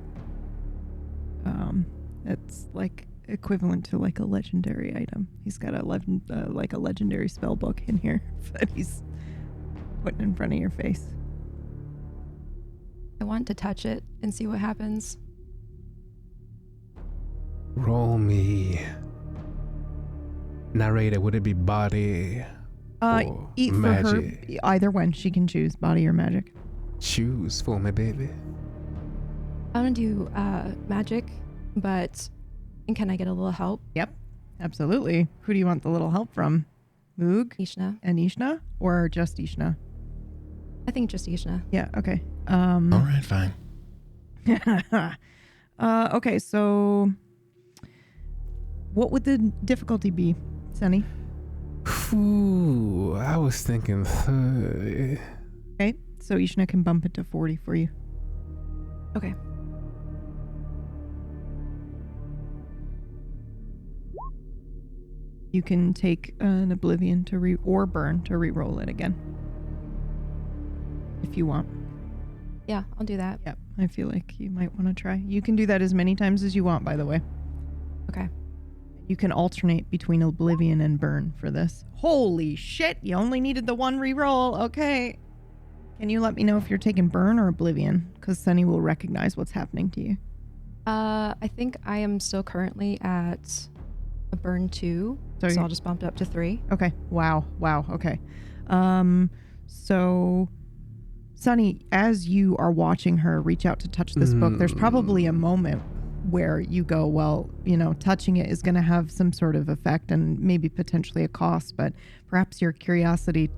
it's like equivalent to like a legendary item. He's got a like a legendary spell book in here that he's putting in front of your face. I want to touch it and see what happens. Roll me. Narrator, would it be body or Eat magic? for her. Either one, she can choose body or magic. Choose for me, baby. I want to do magic, but can I get a little help? Yep, absolutely. Who do you want the little help from? Moog Ishna. and Ishna, or just Ishna? I think just Ishna. Yeah. Okay. All right, fine. Okay. So, what would the difficulty be, Sunny? Ooh, I was thinking 30. Okay. So Ishna can bump it to 40 for you. Okay. You can take an oblivion to or burn to re-roll it again, if you want. Yeah, I'll do that. Yep. I feel like you might want to try. You can do that as many times as you want, by the way. Okay. You can alternate between oblivion and burn for this. Holy shit! You only needed the one re-roll. Okay. Can you let me know if you're taking burn or oblivion? Because Sunny will recognize what's happening to you. I think I am still currently at a burn 2, so I'll just bump it up to 3. Okay. Wow. Okay. So, Sunny, as you are watching her reach out to touch this book, there's probably a moment where you go, well, you know, touching it is going to have some sort of effect and maybe potentially a cost, but perhaps your curiosity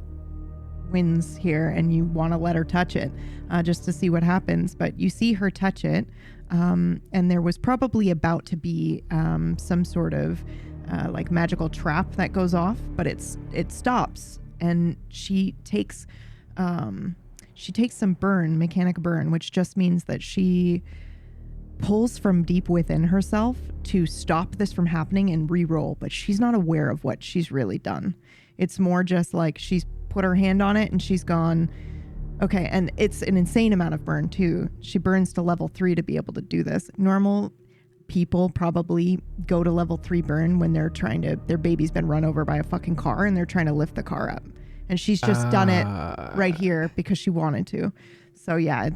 wins here and you want to let her touch it just to see what happens. But you see her touch it, and there was probably about to be some sort of like magical trap that goes off, but it stops, and she takes some burn, mechanic burn, which just means that she pulls from deep within herself to stop this from happening and re-roll, but she's not aware of what she's really done. It's more just like she's put her hand on it and she's gone, okay, and it's an insane amount of burn too. She burns to level 3 to be able to do this. Normal people probably go to level 3 burn when their baby's been run over by a fucking car and they're trying to lift the car up. And she's just done it right here because she wanted to. So yeah,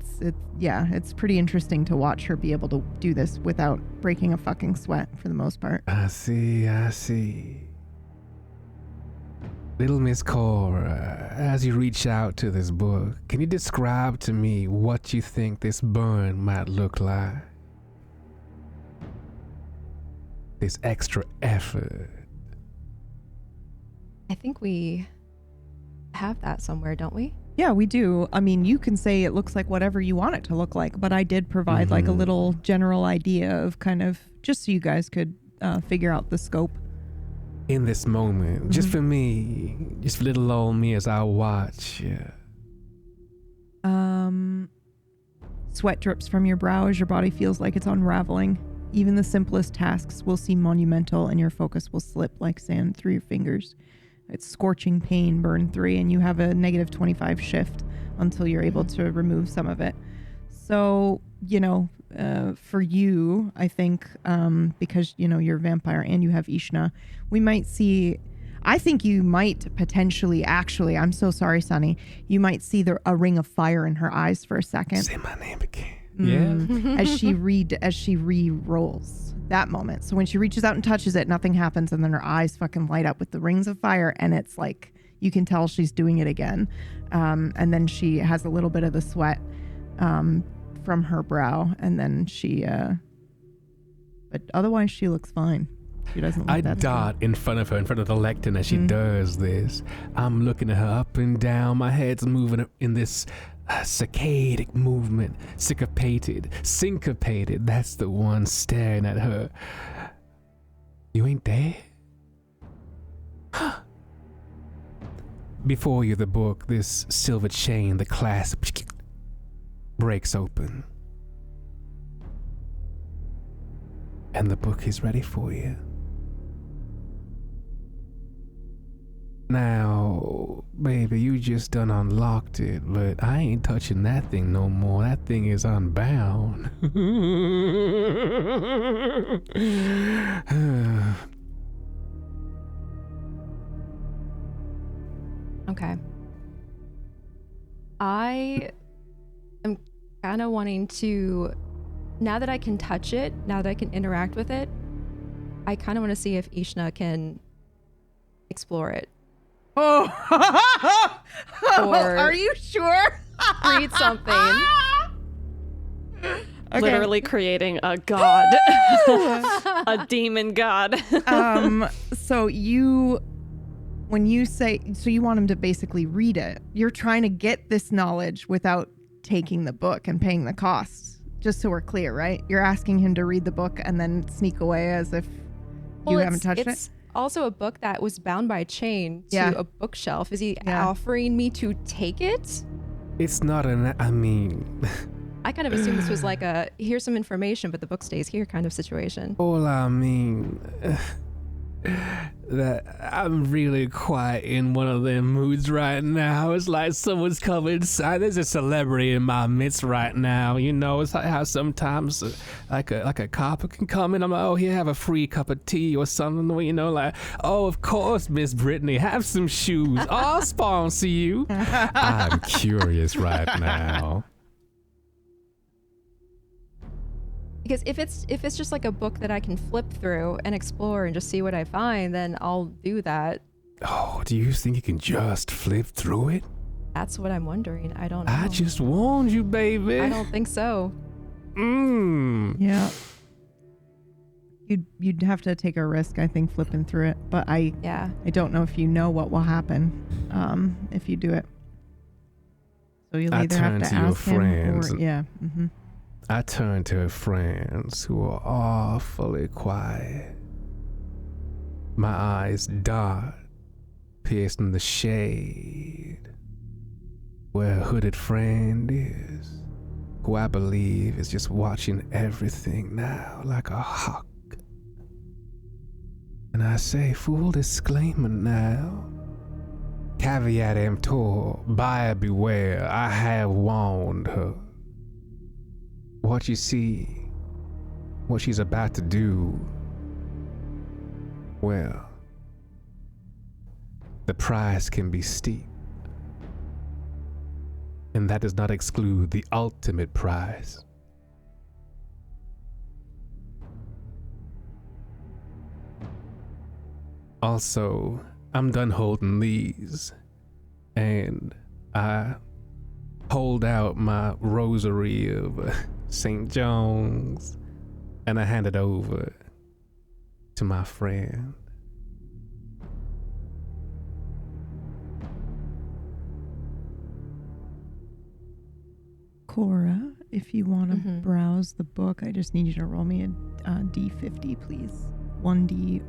it's pretty interesting to watch her be able to do this without breaking a fucking sweat for the most part. I see. Little Miss Cora, as you reach out to this book, can you describe to me what you think this burn might look like? This extra effort. I think we have that somewhere, don't we? Yeah, we do. I mean, you can say it looks like whatever you want it to look like, but I did provide like a little general idea of kind of just so you guys could figure out the scope. In this moment, just for me, just for little old me as I watch. Yeah. Sweat drips from your brow as your body feels like it's unraveling. Even the simplest tasks will seem monumental and your focus will slip like sand through your fingers. It's scorching pain, burn 3, and you have a negative 25 shift until you're able to remove some of it. So, you know, for you, I think, because, you know, you're a vampire and you have Ishna, we might see, I think you might potentially, actually, I'm so sorry, Sunny, you might see a ring of fire in her eyes for a second. Say my name again. Yeah. as she re-rolls that moment. So when she reaches out and touches it, nothing happens, and then her eyes fucking light up with the rings of fire, and it's like you can tell she's doing it again. And then she has a little bit of the sweat from her brow, and then she But otherwise, she looks fine. She doesn't look I that dart in front of her, in front of the lectern as she does this. I'm looking at her up and down. My head's moving in this saccadic movement. Syncopated. That's the one staring at her. You ain't there? Before you, the book, this silver chain, the clasp breaks open. And the book is ready for you. Now, baby, you just done unlocked it, but I ain't touching that thing no more. That thing is unbound. Okay. I am kind of wanting to, now that I can touch it, now that I can interact with it, I kind of want to see if Ishna can explore it. Oh, Or are you sure? read something. Okay. Literally creating a god, a demon god. So when you say, so you want him to basically read it, you're trying to get this knowledge without taking the book and paying the costs. Just so we're clear, right? You're asking him to read the book and then sneak away as if you haven't touched it? It's also a book that was bound by a chain to Yeah. a bookshelf. Is he Yeah. offering me to take it? It's not I mean... I kind of assumed this was like a, here's some information, but the book stays here kind of situation. All I mean... that I'm really quite in one of them moods right now. It's like someone's coming inside. There's a celebrity in my midst right now. You know, it's like how sometimes like a copper can come in. I'm like, oh, here, have a free cup of tea or something. You know, like, oh, of course, Miss Brittany, have some shoes. I'll sponsor you. I'm curious right now. Because if it's just like a book that I can flip through and explore and just see what I find, then I'll do that. Oh, do you think you can just flip through it? That's what I'm wondering. I don't know. I just warned you, baby. I don't think so. Yeah. You'd have to take a risk, I think, flipping through it. But I don't know if you know what will happen if you do it. So you'll either have to ask him or I turn to her friends who are awfully quiet. My eyes dart, piercing the shade where her hooded friend is, who I believe is just watching everything now like a hawk. And I say, full disclaimer now, caveat emptor, buyer beware, I have warned her. What you see, what she's about to do, well, the price can be steep. And that does not exclude the ultimate prize. Also, I'm done holding these, and I hold out my rosary of St. John's, and I hand it over to my friend. Cora, if you want to browse the book, I just need you to roll me a D50, please. 1D50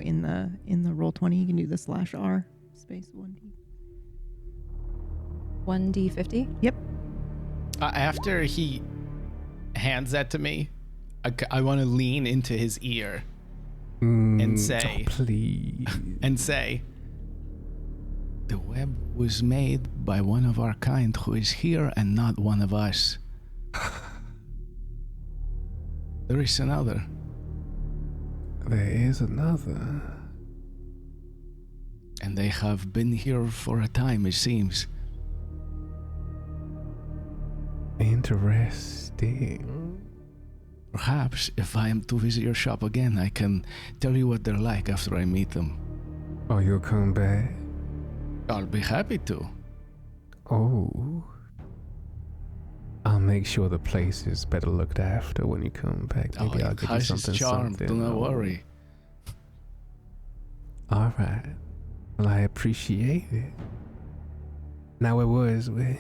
in the Roll20. You can do the /R space 1D. 1D50? Yep. After he hands that to me, I want to lean into his ear and say, please. and say, the web was made by one of our kind who is here and not one of us. There is another. There is another. And they have been here for a time, it seems. Interesting. Perhaps if I am to visit your shop again, I can tell you what they're like after I meet them. Oh, you'll come back? I'll be happy to. Oh. I'll make sure the place is better looked after when you come back. Maybe I'll give you something. Charmed. Do not worry. All right. Well, I appreciate it. Now, where was we?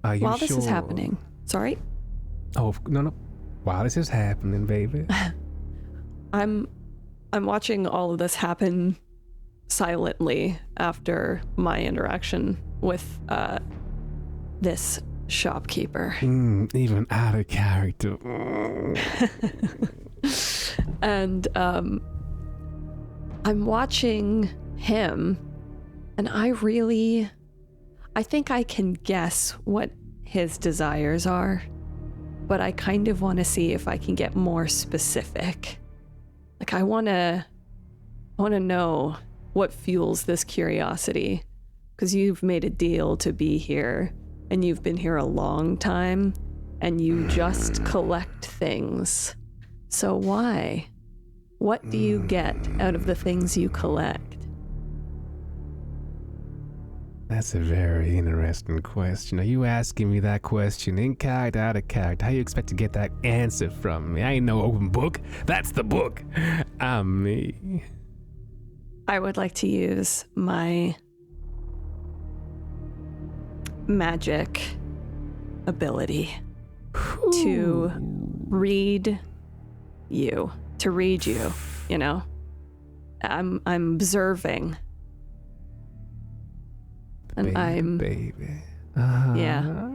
Are you While sure? this is happening, sorry. Oh no! While this is happening, baby. I'm watching all of this happen silently after my interaction with this shopkeeper. Even out of character. And I'm watching him, and I think I can guess what his desires are, but I kind of want to see if I can get more specific. Like, I want to know what fuels this curiosity, because you've made a deal to be here, and you've been here a long time, and you just collect things. So why? What do you get out of the things you collect? That's a very interesting question. Are you asking me that question in character, out of character? How you expect to get that answer from me? I ain't no open book. That's the book. I'm me. I would like to use my magic ability to read you. To read you, you know? I'm observing. And baby. Yeah.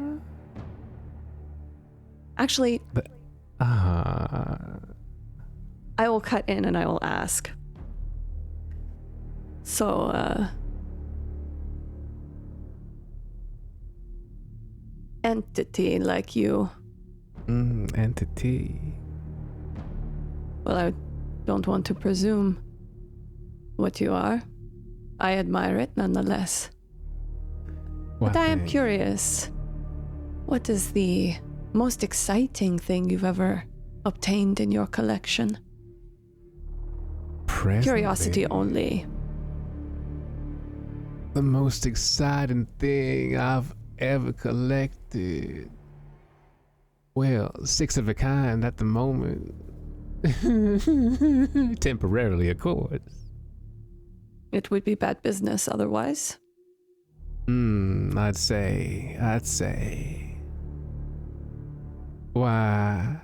Actually, I will cut in and I will ask. So, entity like you. Entity. Well, I don't want to presume what you are. I admire it nonetheless. But I am curious. What is the most exciting thing you've ever obtained in your collection? Presently, Curiosity only. The most exciting thing I've ever collected. Well, 6 of a kind at the moment. Temporarily, of course. It would be bad business otherwise. I'd say. Why?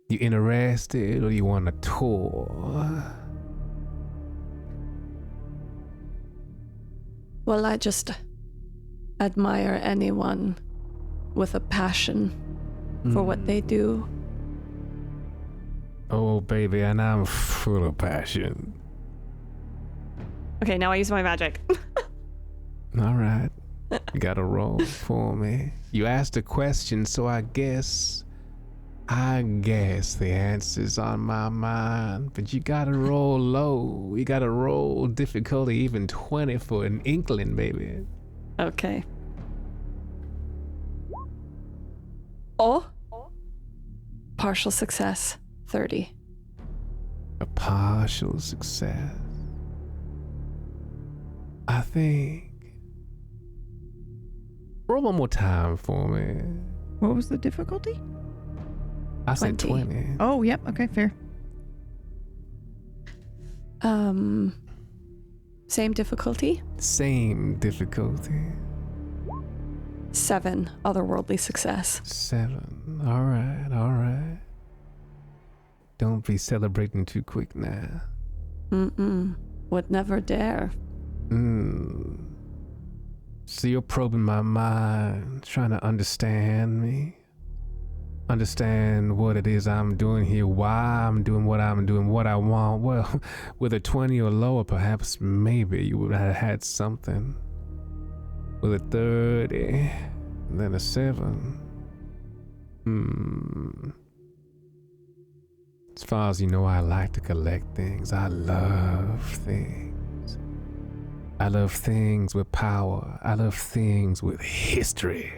You interested or you want a tour? Well, I just admire anyone with a passion for what they do. Oh, baby, and I'm full of passion. Okay, now I use my magic. All right. You gotta roll for me. You asked a question, so I guess the answer's on my mind. But you gotta roll low. You gotta roll difficulty even 20 for an inkling, baby. Okay. Oh. Partial success. 30. A partial success. I think. Roll one more time for me. What was the difficulty? I said 20. Oh, yep. Okay, fair. Same difficulty? Same difficulty. 7. Otherworldly success. 7. All right. Don't be celebrating too quick now. Would never dare. So you're probing my mind, trying to understand me. Understand what it is I'm doing here, why I'm doing, what I want. Well, with a 20 or lower, perhaps, maybe you would have had something. With a 30, and then a 7. As far as you know, I like to collect things. I love things. I love things with power. I love things with history.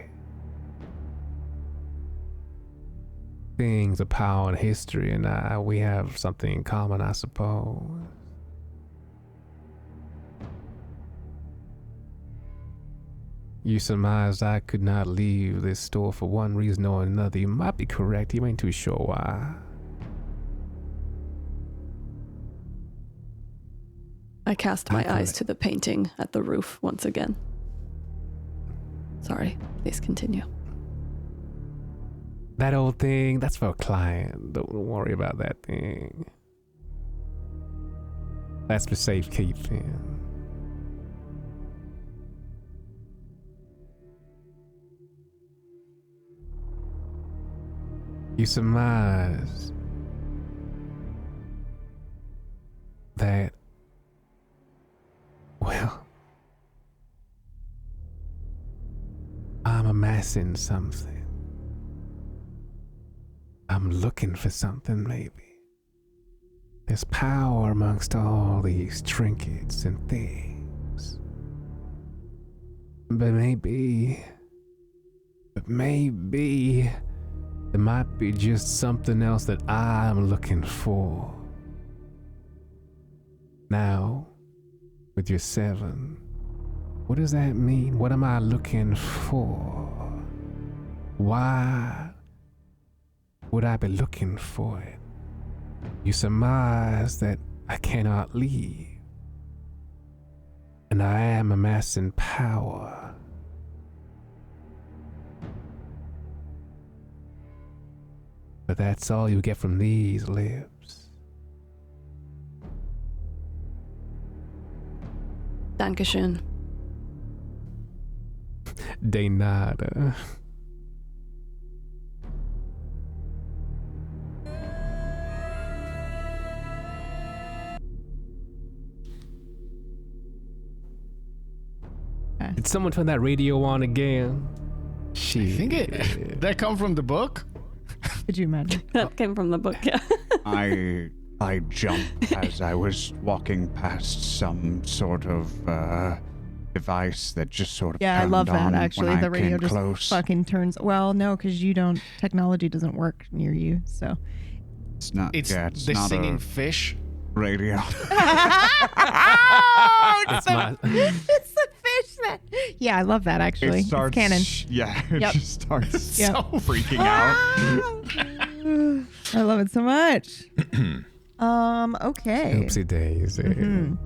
Things of power and history, and we have something in common, I suppose. You surmised I could not leave this store for one reason or another. You might be correct. You ain't too sure why. I cast my eyes to the painting at the roof once again. Sorry, please continue. That old thing, that's for a client. Don't worry about that thing. That's for safekeeping. You surmise that, well, I'm amassing something. I'm looking for something, maybe. There's power amongst all these trinkets and things. But maybe there might be just something else that I'm looking for. Now, with your 7, what does that mean? What am I looking for? Why would I be looking for it? You surmise that I cannot leave, and I am amassing power. But that's all you get from these lips. Dankeschön. De nada. Did someone turn that radio on again? Shit. That come from the book? Could you imagine? That came from the book, yeah. I jumped as I was walking past some sort of device that just sort of Yeah, I love turned that on actually. when I The radio came just close. fucking turns. Well, no, because you don't. Technology doesn't work near you, so. It's not. It's it's the not singing a fish. radio. It's my. It's the fish that. Yeah, I love that actually. It starts. It's canon. Yeah, it Yep. just starts Yep. freaking out. I love it so much. Okay. Oopsie daisy.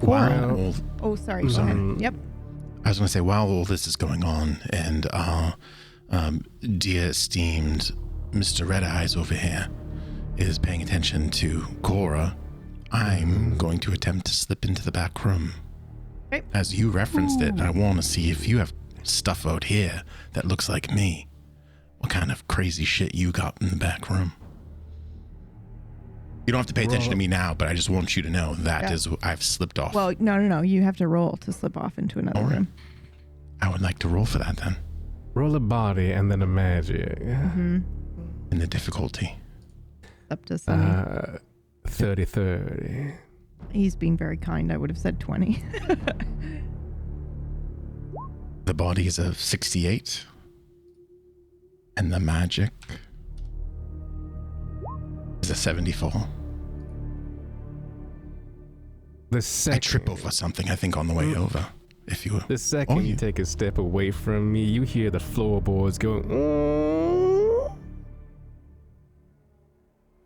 Wow. Oh, sorry. Go ahead. Yep. I was going to say, while all this is going on, and dear esteemed Mr. Red Eyes over here is paying attention to Cora, I'm going to attempt to slip into the back room. Okay. As you referenced it, I want to see if you have stuff out here that looks like me. What kind of crazy shit you got in the back room? You don't have to pay attention to me now, but I just want you to know that is I've slipped off. Well, no. You have to roll to slip off into another room. I would like to roll for that then. Roll a body and then a magic. In the difficulty. Up to Sunny. 30-30. He's being very kind. I would have said 20. The body is a 68. And the magic is a 74. The second, I trip over something, I think, on the way over. If you will. The second you take a step away from me, you hear the floorboards going.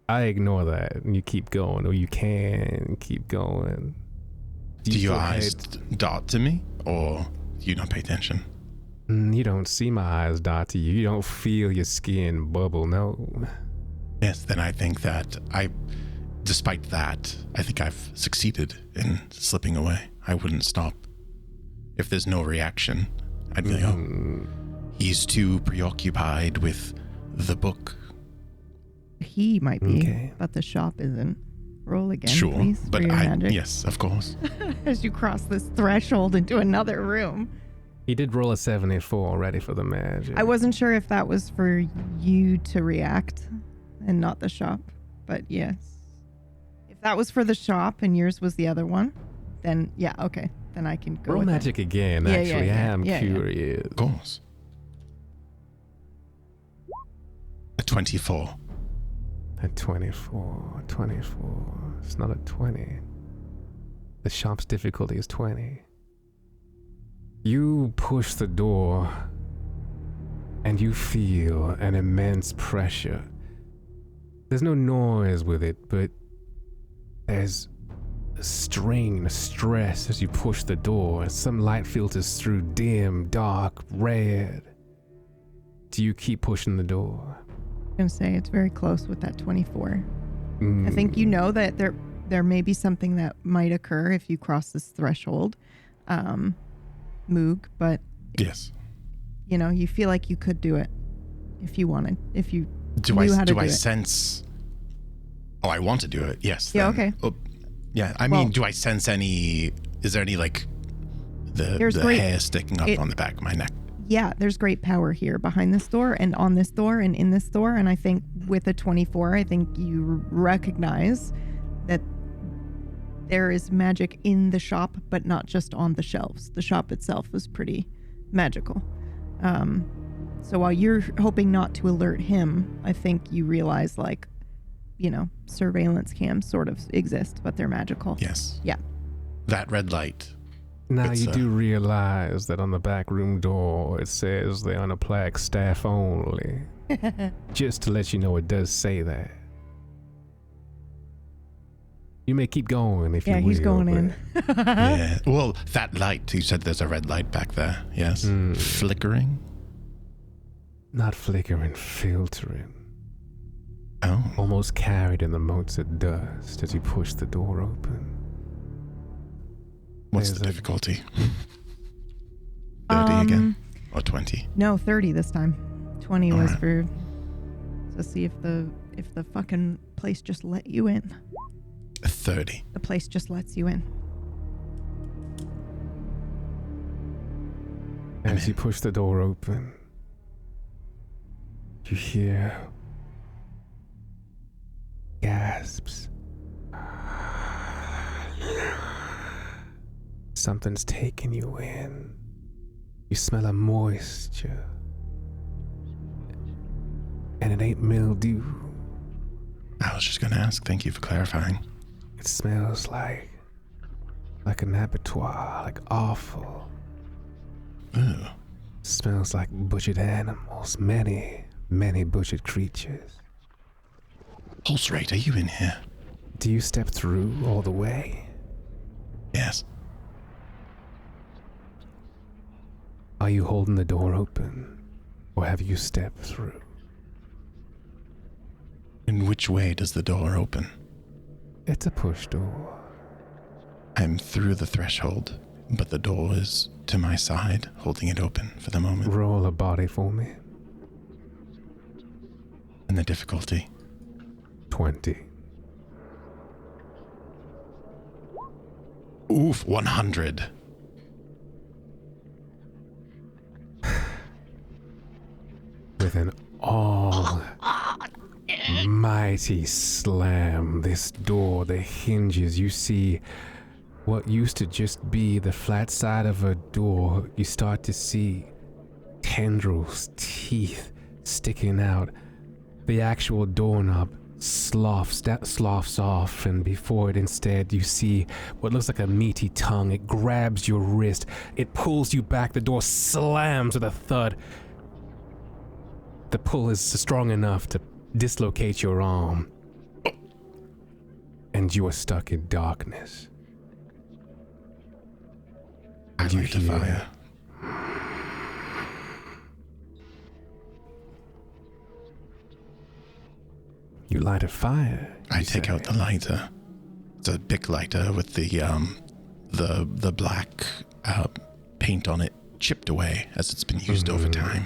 I ignore that, and you keep going, or you can keep going. Do your eyes dart to me, or do you not pay attention? You don't see my eyes dart to you. You don't feel your skin bubble, no. Yes, then I think that despite that, I think I've succeeded in slipping away. I wouldn't stop. If there's no reaction, I'd be like, oh, he's too preoccupied with the book. He might be, Okay. but the shop isn't. Roll again, Sure, please, but for your magic. yes, of course. As you cross this threshold into another room. He did roll a 74 already for the magic. I wasn't sure if that was for you to react and not the shop, but yes. If that was for the shop and yours was the other one, then yeah, okay. Then I can go roll with magic again, Yeah, actually. yeah, I am yeah, curious. Of course. A 24. A 24. It's not a 20. The shop's difficulty is 20. You push the door and you feel an immense pressure. There's no noise with it, but there's a strain, a stress as you push the door, and some light filters through, dim, dark, red. Do you keep pushing the door? I'm going to say it's very close with that 24. I think you know that there may be something that might occur if you cross this threshold, Moog, but yes, you know, you feel like you could do it if you wanted, if you do. I sense? Oh, I want to do it. Yes. Yeah. Then. Okay. Oh, yeah. I mean, do I sense any? Is there any like the hair sticking up on the back of my neck? Yeah, there's great power here behind this door and on this door and in this door. And I think with a 24, I think you recognize that there is magic in the shop, but not just on the shelves. The shop itself is pretty magical. So while you're hoping not to alert him, I think you realize, like, you know, surveillance cams sort of exist, but they're magical. Yes. Yeah. That red light. Now you do realize that on the back room door it says they're on a plaque staff only. Just to let you know, it does say that. You may keep going if you will. Yeah, he's going in. Yeah. Well, that light, you said there's a red light back there. Yes. Flickering? Not flickering, filtering. Oh. Almost carried in the motes of dust as you push the door open. What's the difficulty? 30 again? Or 20? No, 30 this time. 20 was for to see if the fucking place just let you in. 30. The place just lets you in. As you push the door open, you hear gasps. Something's taking you in. You smell a moisture. And it ain't mildew. I was just going to ask. Thank you for clarifying. It smells like an abattoir, like awful. Ooh. Smells like butchered animals, many, many butchered creatures. Pulse rate, are you in here? Do you step through all the way? Yes. Are you holding the door open, or have you stepped through? In which way does the door open? It's a push door. I'm through the threshold, but the door is to my side, holding it open for the moment. Roll a body for me. And the difficulty? 20. Oof, 100. With an almighty slam, this door, the hinges, you see what used to just be the flat side of a door. You start to see tendrils, teeth sticking out. The actual doorknob sloughs off, and before it instead you see what looks like a meaty tongue. It grabs your wrist, it pulls you back, the door slams with a thud. The pull is strong enough to dislocate your arm, and you are stuck in darkness. I light the fire. You light a fire. I take out the lighter. It's a big lighter with the black paint on it chipped away as it's been used over time.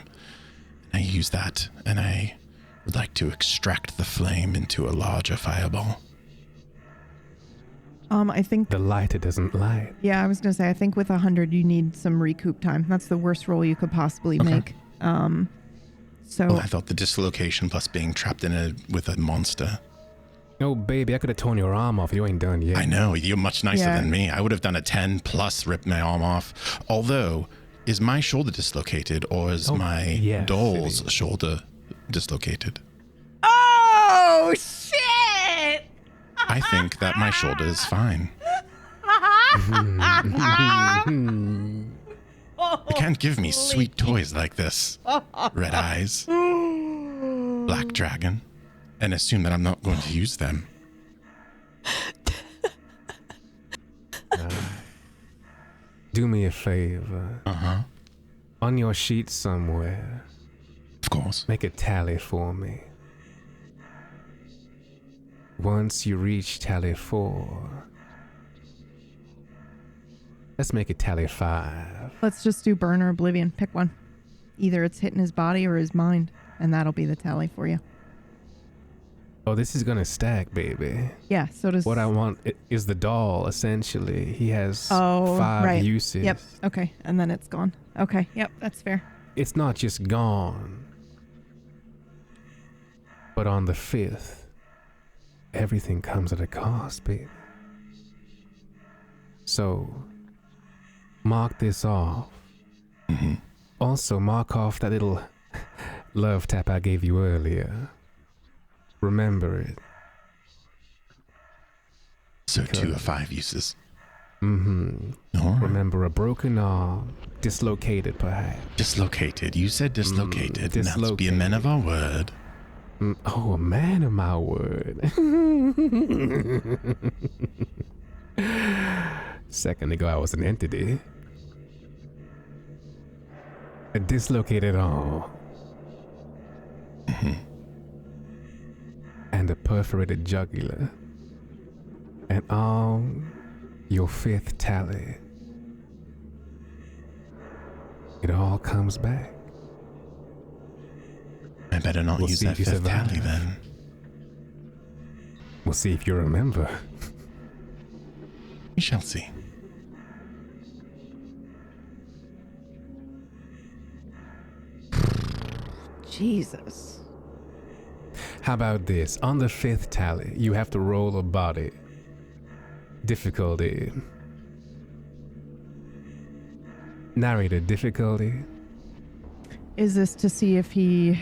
I use that, and I would like to extract the flame into a larger fireball. I think the lighter doesn't light. Yeah, I was gonna say I think with 100 you need some recoup time. That's the worst roll you could possibly make. So I thought the dislocation plus being trapped with a monster. Oh baby, I could have torn your arm off. You ain't done yet. I know, you're much nicer than me. I would have done a 10 plus ripped my arm off. Although, is my shoulder dislocated or is my doll's shoulder dislocated? Oh shit! I think that my shoulder is fine. You can't give me sweet toys like this. Red eyes, black dragon, and assume that I'm not going to use them. Do me a favor. Uh-huh. On your sheet somewhere, Of course. make a tally for me. Once you reach tally 4, let's make it tally 5. Let's just do burn or oblivion. Pick one. Either it's hitting his body or his mind, and that'll be the tally for you. Oh, this is gonna stack, baby. Yeah, so does... What I want is the doll, essentially. He has 5 uses. Yep, okay, and then it's gone. Okay, yep, that's fair. It's not just gone, but on the 5th, everything comes at a cost, baby. So, mark this off. Mm-hmm. Also, mark off that little love tap I gave you earlier. Remember it. So 2 of 5 uses. Mm-hmm. All right. Remember a broken arm, dislocated perhaps. Dislocated. You said dislocated. Now let's be a dislocated. man of our word. Oh, a man of my word. Second ago, I was an entity. A dislocated arm. And a perforated jugular. And on your 5th tally, it all comes back. I better not We'll use see that if you 5th survive. tally then. We'll see if you remember. We shall see. Jesus. How about this? On the 5th tally, you have to roll a body. Difficulty. Narrator difficulty. Is this to see if he...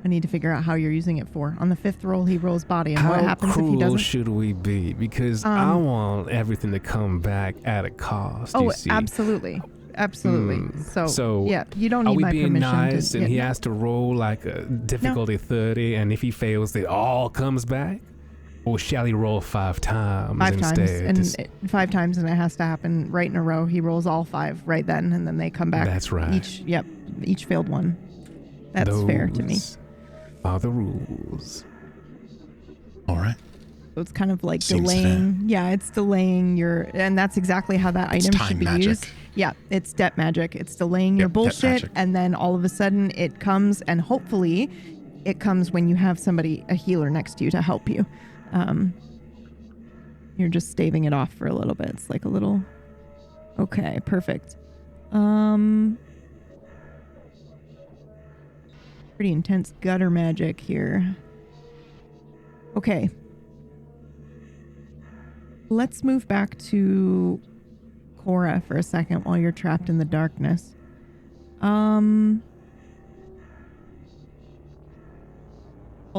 I need to figure out how you're using it for. On the 5th roll, he rolls body, and what happens if he How cruel doesn't? should we be? Because I want everything to come back at a cost. Oh, you see. absolutely. Absolutely. So, yeah, you don't are need we my being permission nice to... and he yeah, has to roll like a difficulty 30, and if he fails, it all comes back? Or shall he roll 5 times 5 instead? times, and 5 times, and it has to happen right in a row. He rolls all 5 right then, and then they come back. That's right. Each failed one. That's fair to me. Those are the rules. All right. So it's kind of like Seems delaying. Yeah, it's delaying your, and that's exactly how that It's item time should be magic. used. Yeah, it's debt magic. It's delaying your Yep, debt bullshit, magic. and then all of a sudden it comes, and hopefully it comes when you have somebody, a healer next to you to help you. You're just staving it off for a little bit. It's like a little, okay, perfect. Pretty intense gutter magic here. Okay. Let's move back to Cora for a second while you're trapped in the darkness. Hold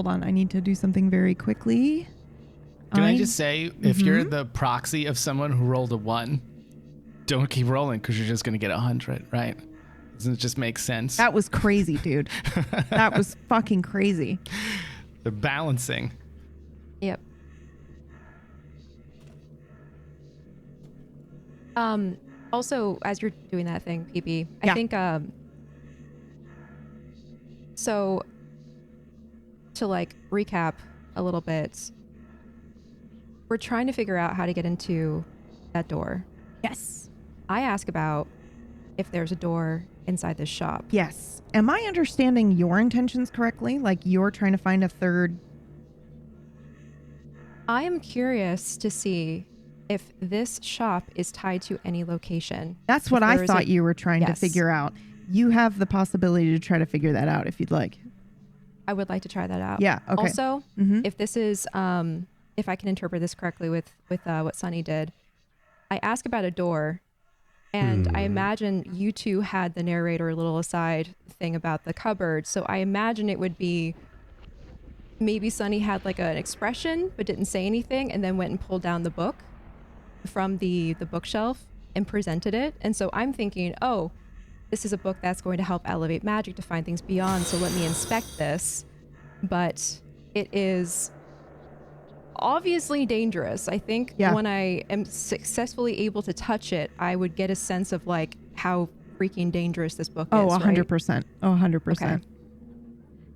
on, I need to do something very quickly. Can I just say, if you're the proxy of someone who rolled a 1, don't keep rolling because you're just going to get 100, right? Doesn't it just make sense? That was crazy, dude. That was fucking crazy. They're balancing. Yep. Also, as you're doing that thing, PP, Yeah. I think so to like recap a little bit, we're trying to figure out how to get into that door. Yes. I ask about if there's a door inside this shop. Yes. Am I understanding your intentions correctly? Like you're trying to find a third? I am curious to see if this shop is tied to any location. That's what If I there is thought a- you were trying to Yes. figure out. You have the possibility to try to figure that out if you'd like. I would like to try that out. Yeah, okay. Also, Mhm. if this is, if I can interpret this correctly with what Sunny did, I ask about a door, and I imagine you two had the narrator a little aside thing about the cupboard. So I imagine it would be maybe Sunny had like an expression but didn't say anything, and then went and pulled down the book from the bookshelf. and presented it. And so I'm thinking, oh, this is a book that's going to help elevate magic to find things beyond. So let me inspect this. But it is obviously dangerous. I think when I am successfully able to touch it, I would get a sense of like how freaking dangerous this book is. 100%. Right? Oh, 100%. Okay.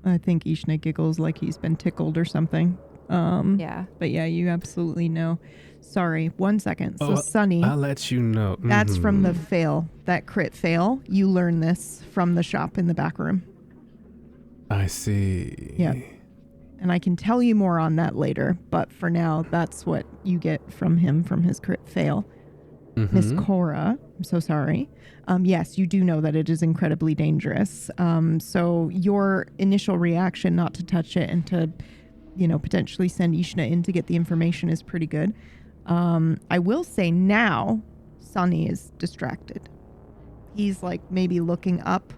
I think Ishna giggles like he's been tickled or something. Yeah. But yeah, you absolutely know. Sorry, 1 second. So Sunny, I'll let you know. that's from the fail, that crit fail. You learn this from the shop in the back room. I see. Yeah. And I can tell you more on that later, but for now, that's what you get from him from his crit fail. Miss Cora, I'm so sorry. Yes, you do know that it is incredibly dangerous. So your initial reaction not to touch it and to, potentially send Ishna in to get the information is pretty good. I will say now, Sunny is distracted. He's like maybe looking up.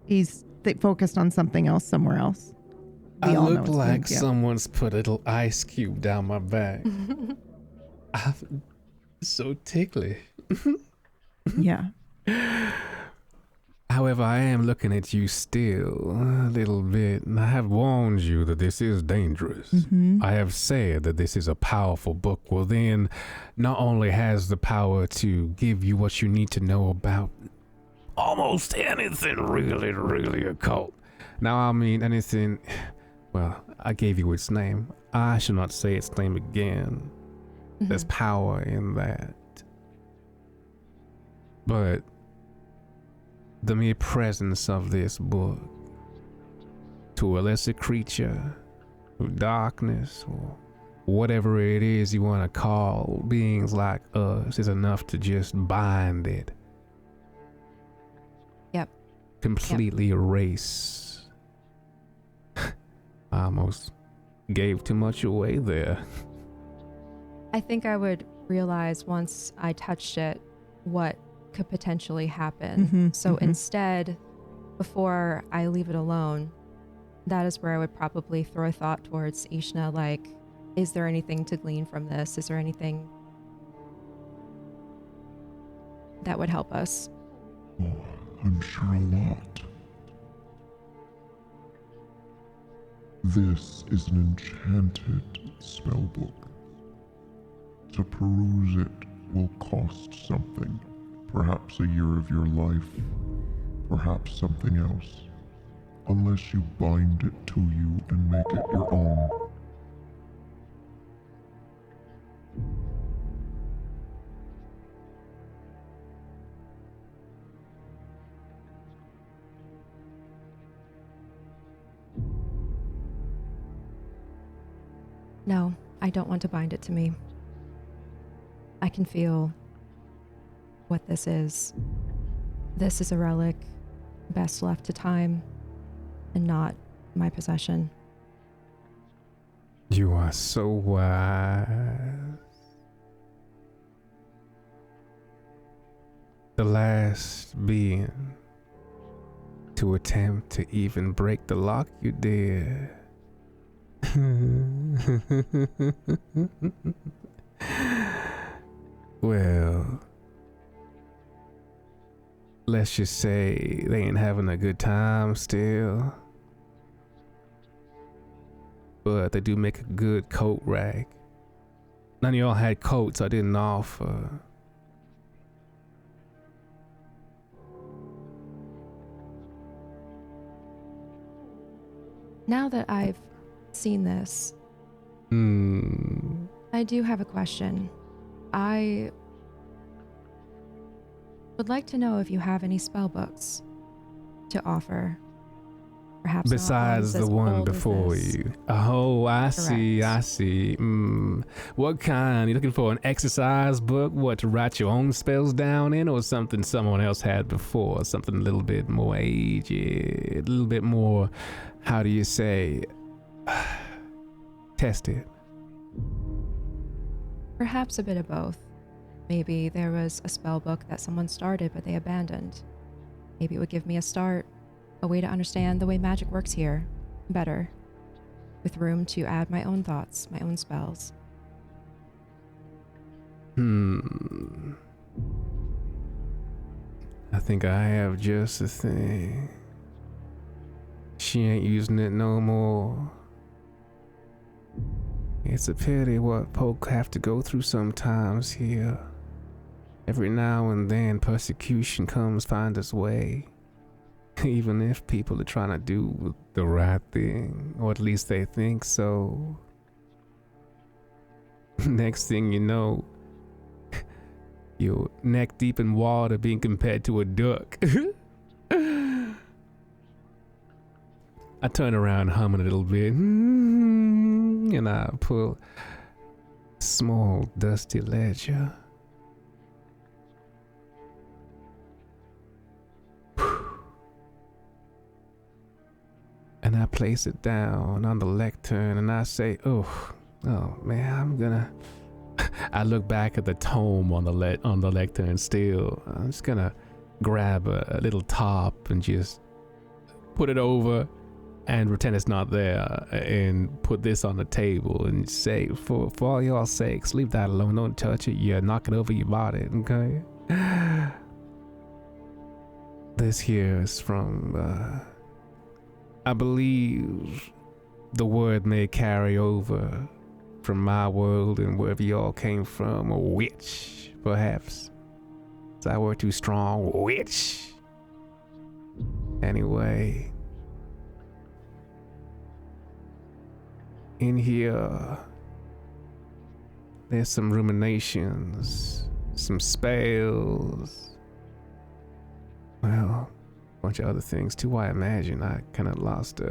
He's focused on something else somewhere else. I look like someone's put a little ice cube down my back. I'm so ticklish. Yeah. However, I am looking at you still a little bit, and I have warned you that this is dangerous. I have said that this is a powerful book. Well, then, not only has the power to give you what you need to know about almost anything really occult. Now, I mean anything. Well, I gave you its name. I shall not say its name again. There's power in that. But the mere presence of this book to a lesser creature, or darkness, or whatever it is you want to call beings like us, is enough to just bind it. Yep. Completely erase. I almost gave too much away there. I think I would realize once I touched it what could potentially happen. Instead, before I leave it alone, that is where I would probably throw a thought towards Ishna, like, is there anything to glean from this? Is there anything that would help us? Oh, I'm sure a lot. This is an enchanted spellbook. To peruse it will cost something. Perhaps a year of your life. Perhaps something else. Unless you bind it to you and make it your own. No, I don't want to bind it to me. I can feel what this is. This is a relic best left to time and not my possession. You are so wise. The last being to attempt to even break the lock you did. Well, let's just say they ain't having a good time still. But they do make a good coat rack. None of y'all had coats I didn't offer. Now that I've seen this, I do have a question. I would like to know if you have any spell books to offer. Perhaps besides the one before you. Oh, I see. What kind? You looking for an exercise book? What, to write your own spells down in, or something someone else had before? Something a little bit more aged, a little bit more, how do you say, tested? Perhaps a bit of both. Maybe there was a spell book that someone started but they abandoned. Maybe it would give me a start, a way to understand the way magic works here better, with room to add my own thoughts, my own spells. I think I have just the thing. She ain't using it no more. It's a pity what folk have to go through sometimes here. Every now and then persecution comes find its way. Even if people are trying to do the right thing, or at least they think so. Next thing you know, you're neck deep in water being compared to a duck. I turn around humming a little bit, and I pull a small dusty ledger. And I place it down on the lectern, and I say, oh man, I'm gonna... I look back at the tome on the lectern still. I'm just gonna grab a little top and just put it over and pretend it's not there, and put this on the table and say, for all y'all sakes, leave that alone, don't touch it, you're knocking over your body, okay? This here is from, I believe the word may carry over from my world and wherever y'all came from, a witch, perhaps. Is that word too strong? Witch. Anyway, in here, there's some ruminations, some spells, well, a bunch of other things too. I imagine I kind of lost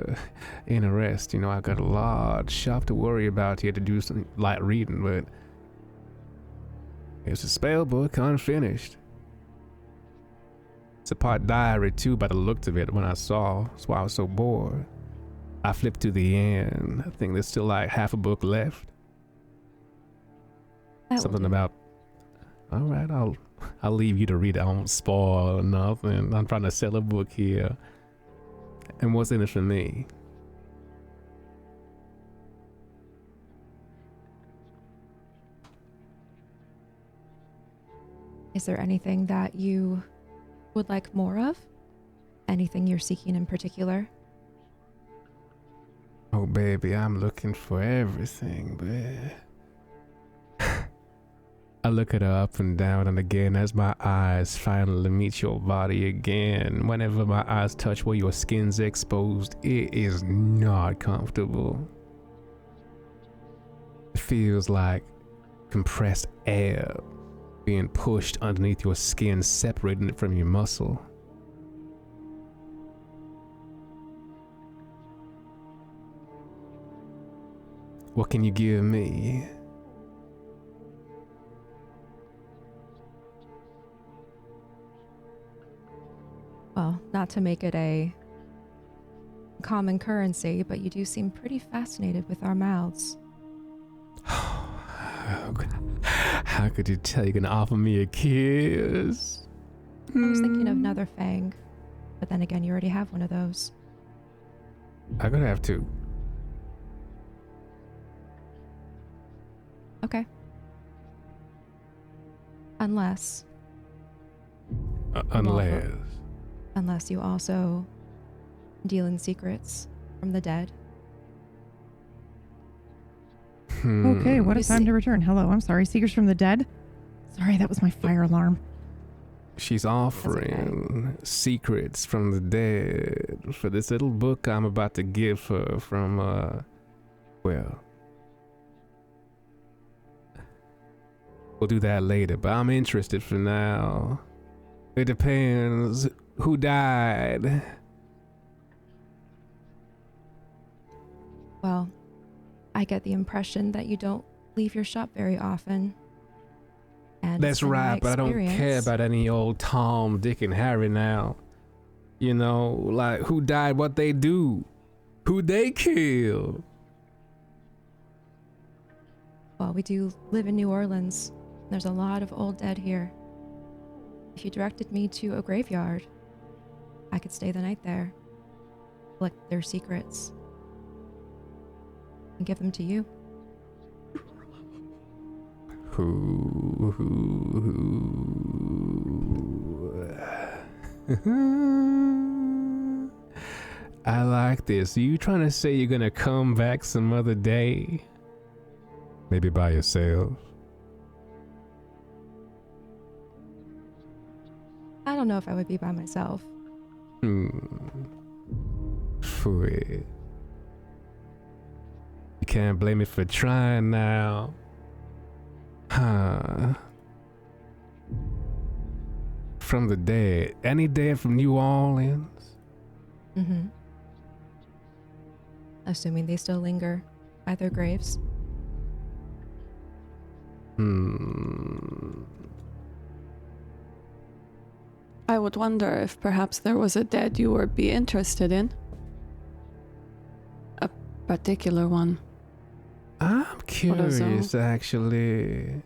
interest. You know, I got a large shop to worry about here to do some light reading, but it's a spell book unfinished. It's a part diary too, by the looks of it. When I saw, that's why I was so bored. I flipped to the end. I think there's still like half a book left. Something about. All right, I'll leave you to read it. I won't spoil nothing. I'm trying to sell a book here. And what's in it for me? Is there anything that you would like more of? Anything you're seeking in particular? Oh, baby, I'm looking for everything, but I look at her up and down and again as my eyes finally meet your body again. Whenever my eyes touch where your skin's exposed, it is not comfortable. It feels like compressed air being pushed underneath your skin, separating it from your muscle. What can you give me? Well, not to make it a common currency, but you do seem pretty fascinated with our mouths. How could you tell you're gonna offer me a kiss? I was thinking of another fang, but then again, you already have one of those. I'm gonna have two. Okay. Unless you also deal in secrets from the dead. Okay, what a time to return. Hello, I'm sorry. Seekers from the dead? Sorry, that was my fire alarm. She's offering secrets from the dead for this little book I'm about to give her from, well, we'll do that later, but I'm interested for now. It depends. Who died? Well, I get the impression that you don't leave your shop very often. And that's right, but I don't care about any old Tom, Dick, and Harry now. You know, like who died, what they do, who they kill. Well, we do live in New Orleans. There's a lot of old dead here. If you directed me to a graveyard, I could stay the night there, collect their secrets, and give them to you. Who? I like this. Are you trying to say you're gonna come back some other day? Maybe by yourself? I don't know if I would be by myself. Sweet. You can't blame me for trying now. Huh. From the dead. Any dead from New Orleans? Mm-hmm. Assuming they still linger at their graves. I would wonder if perhaps there was a dead you would be interested in. A particular one. I'm curious, actually.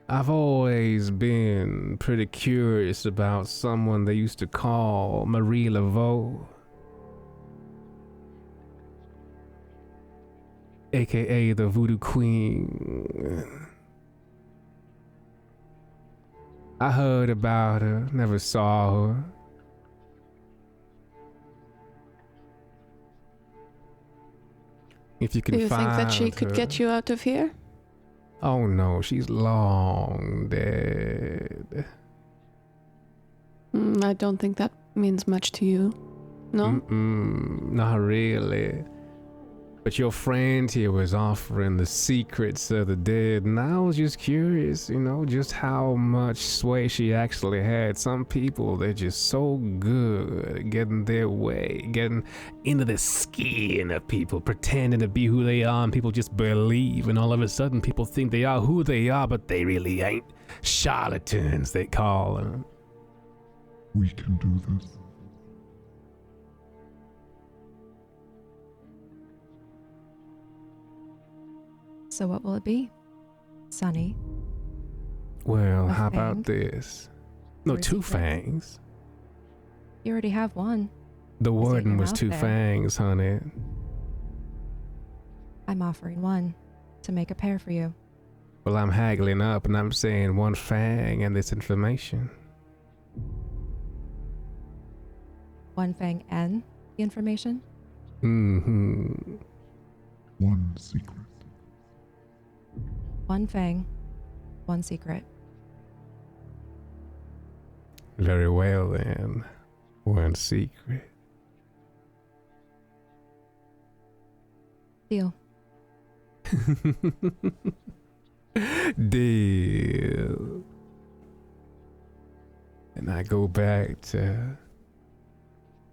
I've always been pretty curious about someone they used to call Marie Laveau, aka the Voodoo Queen. I heard about her, never saw her. If you can Do you find think that she could her. get you out of here? Oh no, she's long dead. I don't think that means much to you. No? Not really. But your friend here was offering the secrets of the dead, and I was just curious, just how much sway she actually had. Some people, they're just so good at getting their way, getting into the skin of people, pretending to be who they are, and people just believe, and all of a sudden people think they are who they are, but they really ain't. Charlatans, they call them. We can do this. So what will it be? Sunny. Well, A how fang? about this? No, Or two secret? fangs. You already have one. The I see warden your was mouth two there. fangs, honey. I'm offering one to make a pair for you. Well, I'm haggling up and I'm saying one fang and this information. One fang and the information? One secret. One fang, one secret. Very well then. One secret. Deal. Deal. And I go back to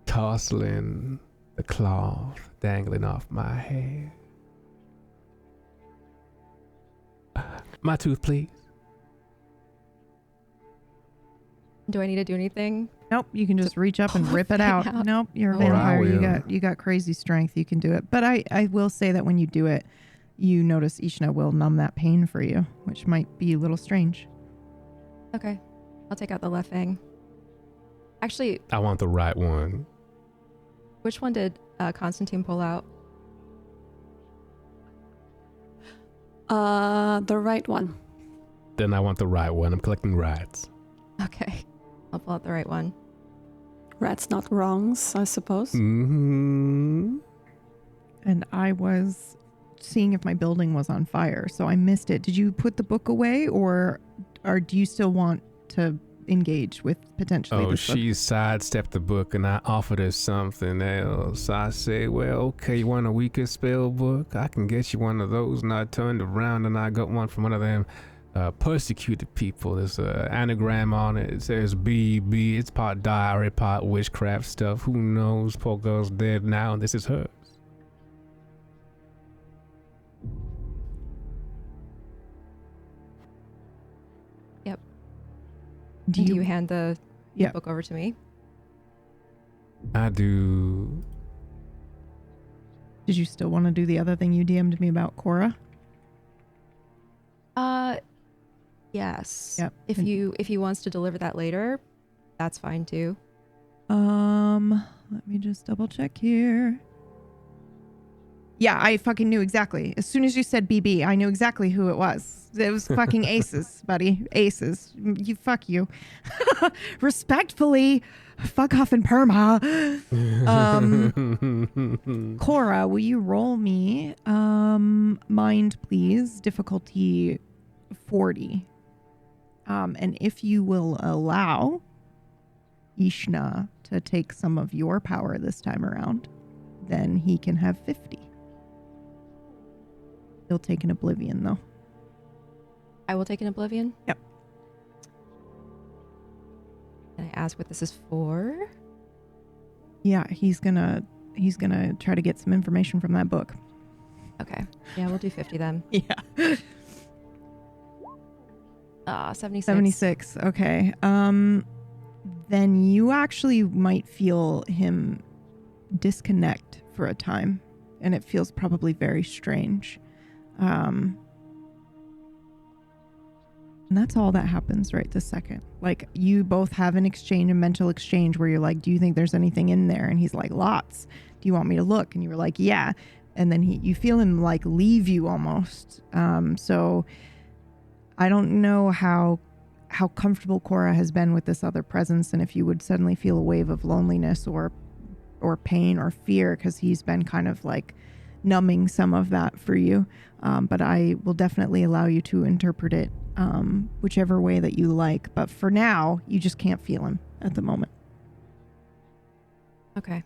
tousling the cloth dangling off my head. My tooth, please. Do I need to do anything? Nope, you can just reach up and rip it out. out. Nope, you're a Oh, wow. vampire. You got crazy strength. You can do it. But I will say that when you do it, you notice Ishna will numb that pain for you, which might be a little strange. Okay. I'll take out the left fang. Actually, I want the right one. which one did Constantine pull out? The right one. Then I want the right one. I'm collecting rats. Okay. I'll pull out the right one. Rats, not wrongs, I suppose. And I was seeing if my building was on fire, so I missed it. Did you put the book away, or do you still want to engage with potentially this book? She sidestepped the book and I offered her something else. I say, well, okay, you want a weaker spell book? I can get you one of those. And I turned around and I got one from one of them persecuted people. There's an anagram on it. It says BB. It's part diary, part witchcraft stuff. Who knows? Poor girl's dead now and this is hers. Yep. Do Do you hand the Yeah. book over to me? I do. Did you still want to do the other thing you DM'd me about Cora? Yes. Yep. If he wants to deliver that later, that's fine too. Let me just double check here. Yeah, I fucking knew exactly. As soon as you said BB, I knew exactly who it was. It was fucking Aces, buddy. Aces. Fuck you. Respectfully, fuck off and perma. Cora, will you roll me mind, please? Difficulty 40. And if you will allow Ishna to take some of your power this time around, then he can have 50. He'll take an oblivion, though. I will take an oblivion? Yep. Can I ask what this is for? Yeah, he's gonna try to get some information from that book. Okay. Yeah, we'll do 50 then. Yeah. 76. 76. Okay. Then you actually might feel him disconnect for a time, and it feels probably very strange. And that's all that happens right this second. Like, you both have an exchange, a mental exchange, where you're like, do you think there's anything in there? And he's like, lots. Do you want me to look? And you were like, yeah. And then you feel him like leave you almost. So I don't know how comfortable Cora has been with this other presence, and if you would suddenly feel a wave of loneliness or pain or fear, because he's been kind of like numbing some of that for you. But I will definitely allow you to interpret it whichever way that you like. But for now, you just can't feel him at the moment. Okay.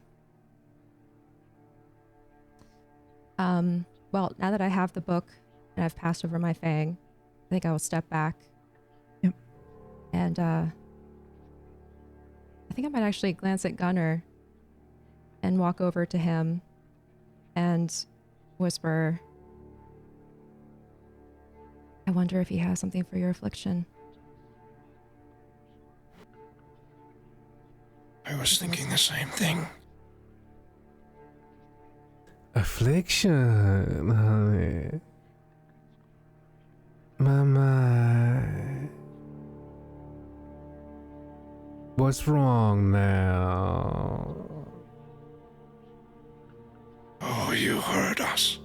Well, now that I have the book and I've passed over my fang, I think I will step back. Yep. And I think I might actually glance at Gunnar and walk over to him and whisper, I wonder if he has something for your affliction. I was thinking the same thing. Affliction, honey. My. What's wrong now? Oh, you heard us.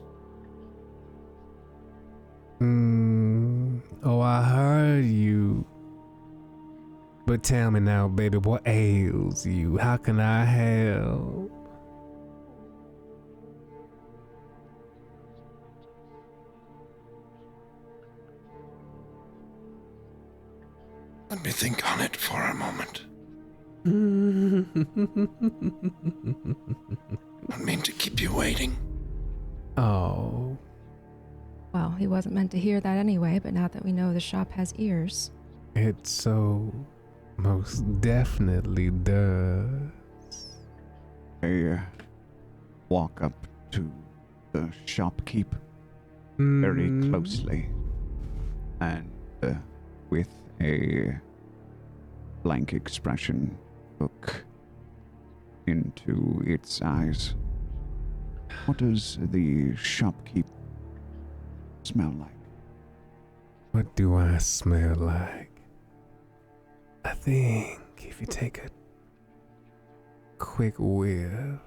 Oh, I heard you. But tell me now, baby, what ails you? How can I help? Let me think on it for a moment. I don't mean to keep you waiting. Oh. Well, he wasn't meant to hear that anyway, but now that we know the shop has ears. It so most definitely does. I walk up to the shopkeeper very closely and with a blank expression look into its eyes. What does the shopkeep smell like? What do I smell like? I think if you take a quick whiff,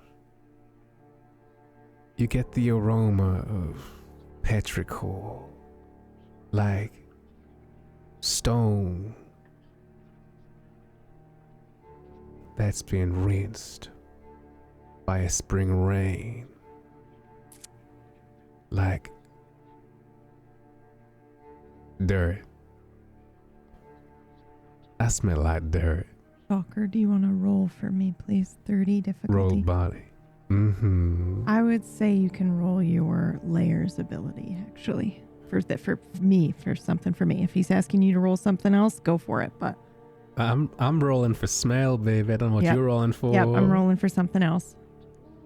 you get the aroma of petrichor, like stone that's been rinsed by a spring rain, like dirt. I smell like dirt. Stalker, do you want to roll for me, please? 30 difficulty. Roll body. I would say you can roll your layers ability, actually. For something for me. If he's asking you to roll something else, go for it. But I'm rolling for smell, baby. I don't know what you're rolling for. Yep, I'm rolling for something else.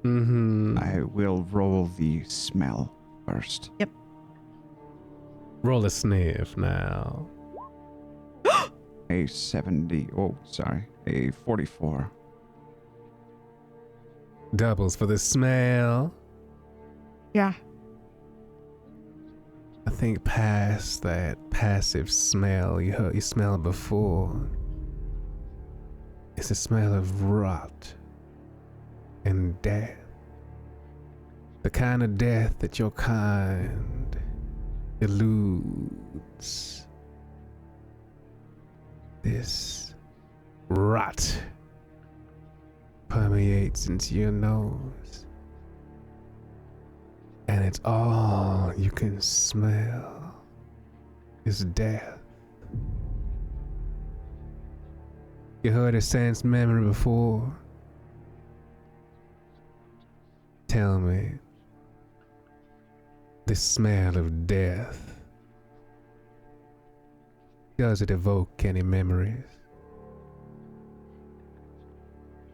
I will roll the smell first. Yep. Roll a sniff now. A 44. Doubles for the smell. Yeah. I think past that passive smell you smelled before, it's a smell of rot and death. The kind of death that your kind eludes. This rot permeates into your nose, and it's all you can smell is death. You heard a sense memory before? Tell me, this smell of death, does it evoke any memories?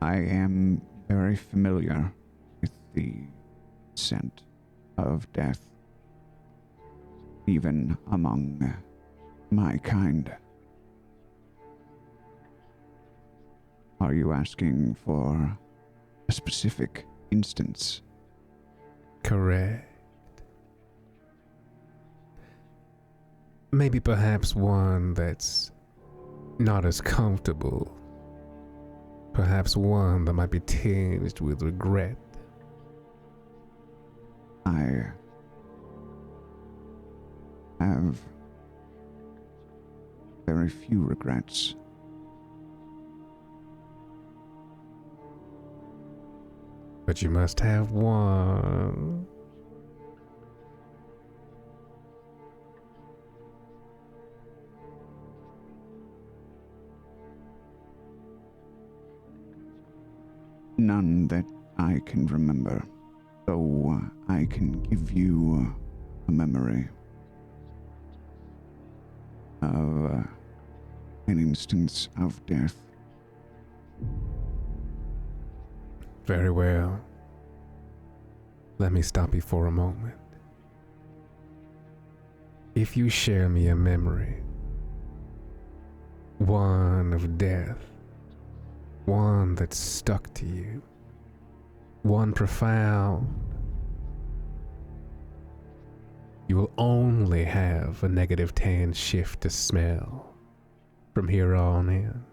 I am very familiar with the scent of death, even among my kind. Are you asking for a specific instance? Correct. Maybe perhaps one that's not as comfortable. Perhaps one that might be tinged with regret. I have very few regrets. But you must have one. None that I can remember, though I can give you a memory of an instance of death. Very well. Let me stop you for a moment. If you share me a memory, one of death, one that's stuck to you, one profound, you will only have a negative 10 shift to smell from here on in.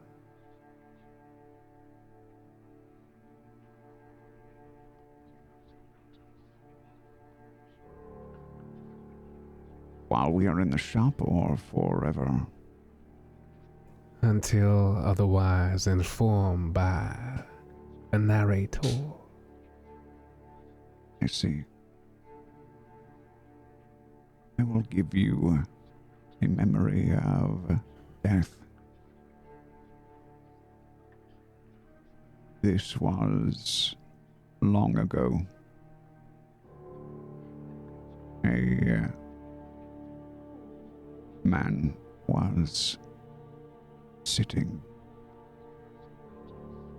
While we are in the shop or forever? Until otherwise informed by a narrator. I see. I will give you a memory of death. This was long ago. A man was sitting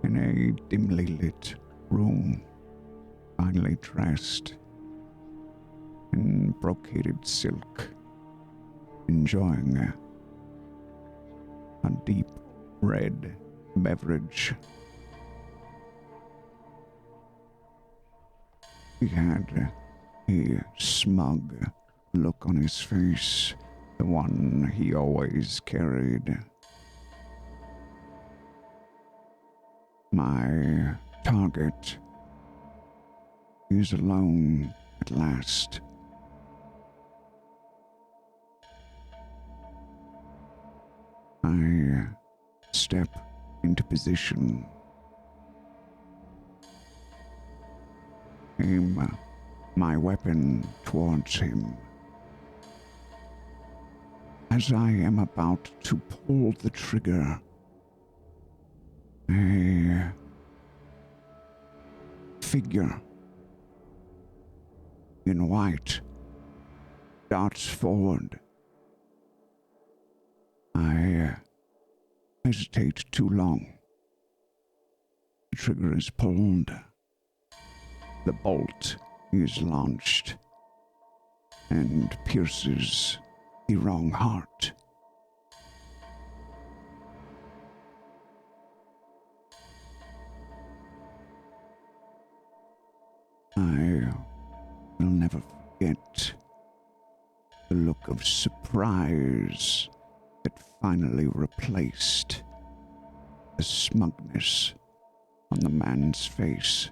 in a dimly lit room, finely dressed in brocaded silk, enjoying a deep red beverage. He had a smug look on his face, the one he always carried. My target is alone at last. I step into position, aim my weapon towards him. As I am about to pull the trigger, a figure in white darts forward. I hesitate too long. The trigger is pulled. The bolt is launched and pierces the wrong heart. I will never forget the look of surprise that finally replaced the smugness on the man's face.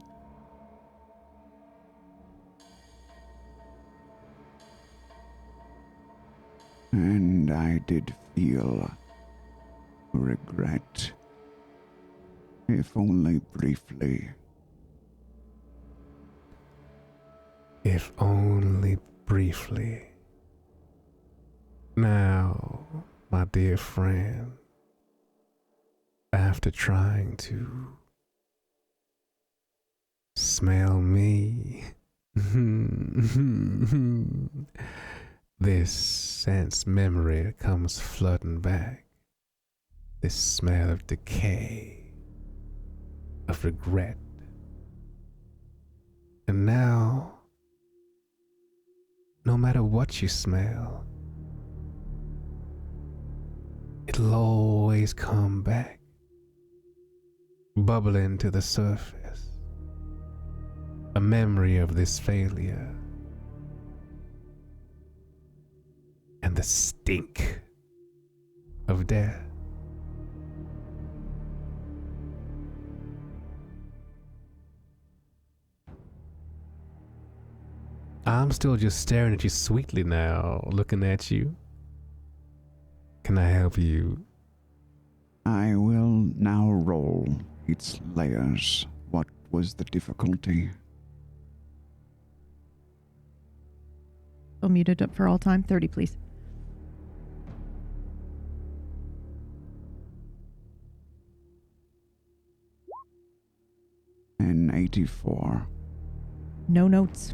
And I did feel regret, if only briefly. If only briefly. Now, my dear friend, after trying to smell me, this sense memory comes flooding back. This smell of decay, of regret. And now, no matter what you smell, it'll always come back, bubbling to the surface. A memory of this failure and the stink of death. I'm still just staring at you sweetly now, looking at you. Can I help you? I will now roll its layers. What was the difficulty? I'll mute it up for all time. 30, please. An 84. No notes.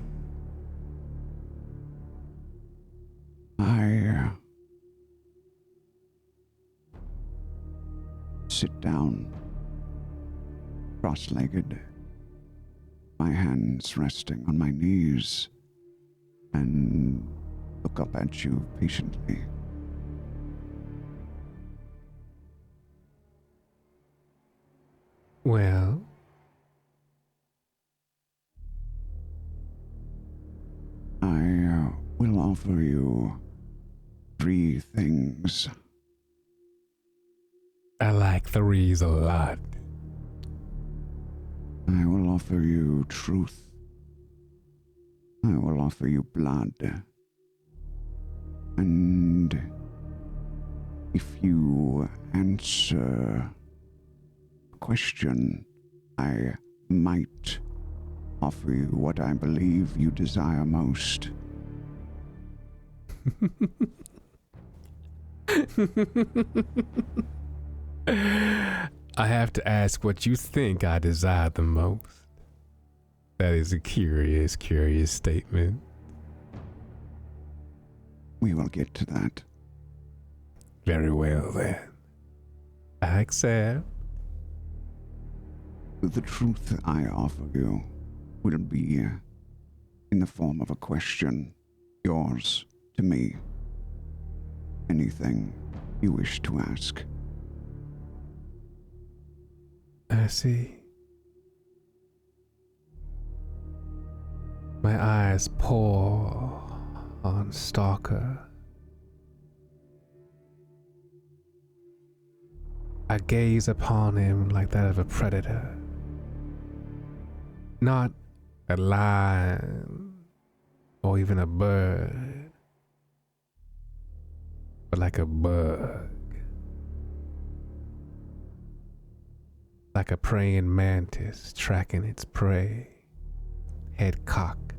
I sit down, cross-legged, my hands resting on my knees, and look up at you patiently. Well, I will offer you 3 things. I like threes a lot. I will offer you truth. I will offer you blood. And if you answer a question, I might offer you what I believe you desire most. I have to ask what you think I desire the most. That is a curious statement. We will get to that. Very well then. I accept. The truth I offer you will be in the form of a question, yours to me. Anything you wish to ask. I see. My eyes pour on Stalker. I gaze upon him like that of a predator. Not a lion or even a bird, but like a bug. Like a praying mantis tracking its prey, head cocked,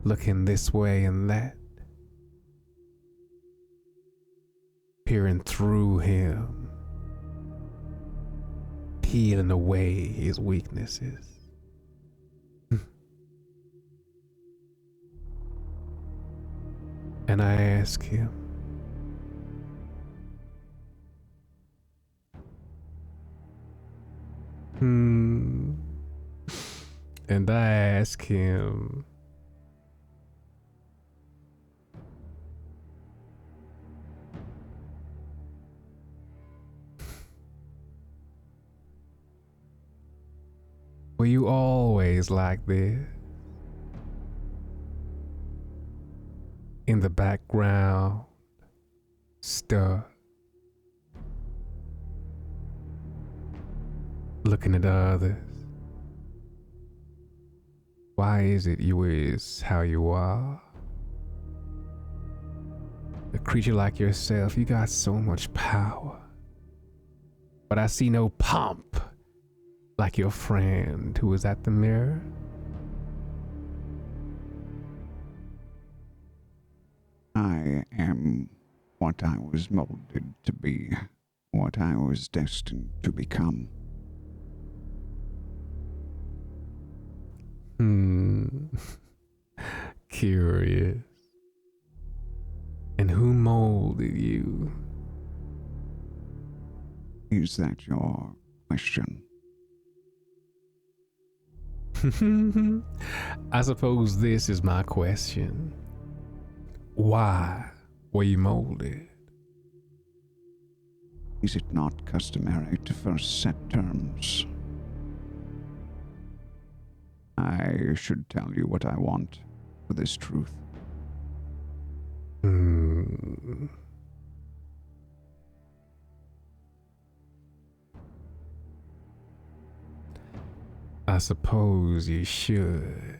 looking this way and that, peering through him, peeling away his weaknesses. And I ask him, and I ask him, were you always like this? In the background, stuck, looking at others. Why is it you is how you are? A creature like yourself, you got so much power. But I see no pomp like your friend who was at the mirror. I am what I was molded to be, what I was destined to become. Curious. And who molded you? Is that your question? I suppose this is my question. Why were you molded? Is it not customary to first set terms? I should tell you what I want for this truth. I suppose you should.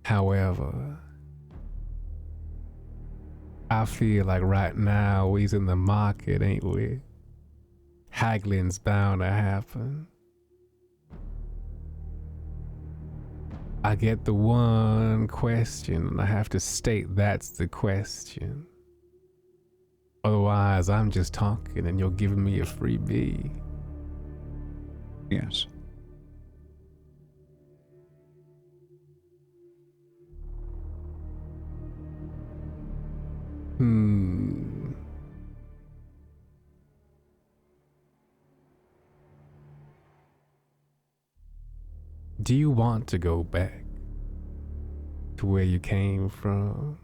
However, I feel like right now we's in the market, ain't we? Haggling's bound to happen. I get the one question and I have to state that's the question. Otherwise, I'm just talking and you're giving me a freebie. Yes. Do you want to go back to where you came from?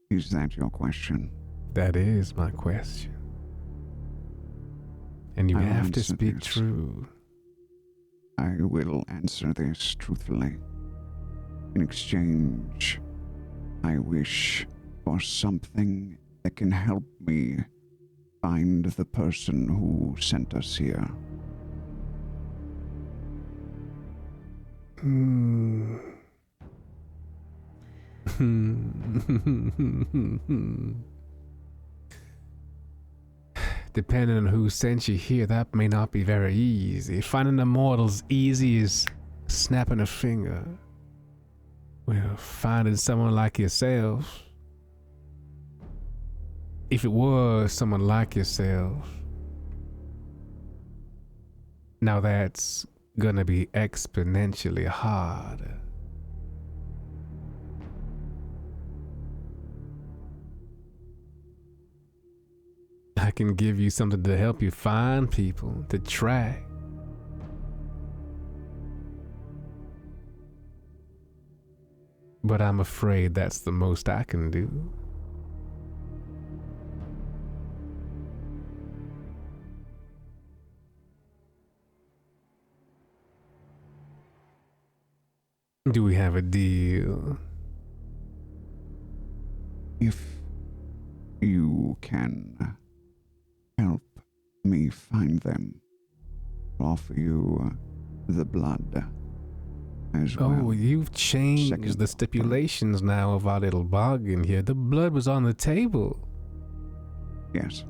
Is that your question? That is my question. And you I'll have to answer speak this. true. I will answer this truthfully. In exchange, I wish for something that can help me find the person who sent us here. Depending on who sent you here, that may not be very easy. Finding a mortal's easy as snapping a finger. Well, finding someone like yourself, if it was someone like yourself, now that's gonna be exponentially harder. I can give you something to help you find people to track. But I'm afraid that's the most I can do. Do we have a deal? If you can help me find them, I'll offer you the blood as well. Oh, you've changed Second the stipulations now of our little bargain here. The blood was on the table. Yes.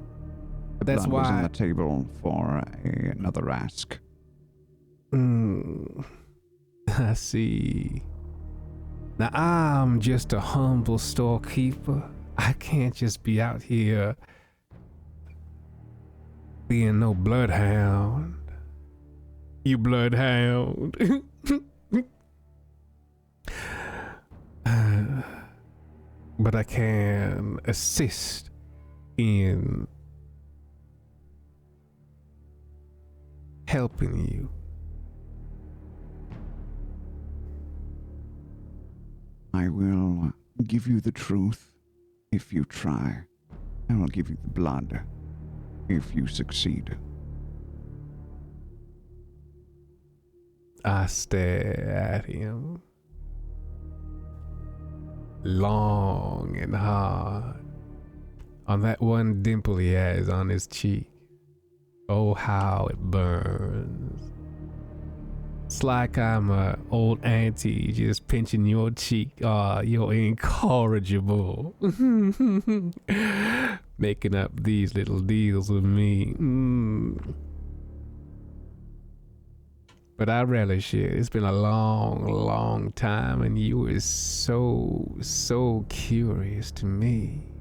The That's blood was on why- the table for another ask. I see. Now I'm just a humble storekeeper. I can't just be out here being no bloodhound. You bloodhound. But I can assist in helping you. I will give you the truth if you try. I will give you the blood if you succeed. I stare at him long and hard on that one dimple he has on his cheek. Oh, how it burns. It's like I'm a old auntie just pinching your cheek. You're incorrigible. Making up these little deals with me. But I relish it. It's been a long, long time, and you were so curious to me.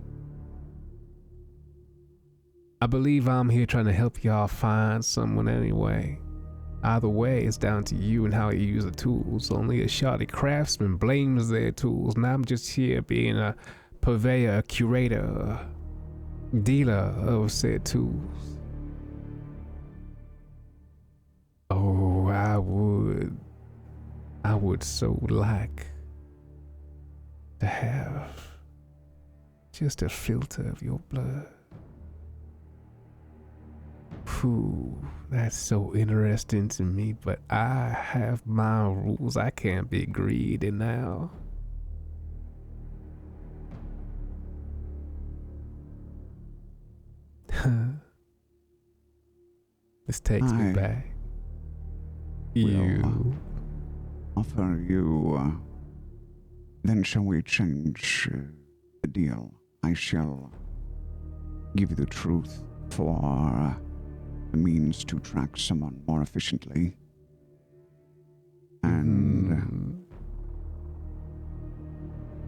I believe I'm here trying to help y'all find someone anyway. Either way, it's down to you and how you use the tools. Only a shoddy craftsman blames their tools, and I'm just here being a purveyor, a curator, a dealer of said tools. Oh, I would so like to have just a filter of your blood. Whew, that's so interesting to me, but I have my rules. I can't be greedy now. This takes me back. You offer you. Then shall we change the deal? I shall give you the truth for the means to track someone more efficiently. And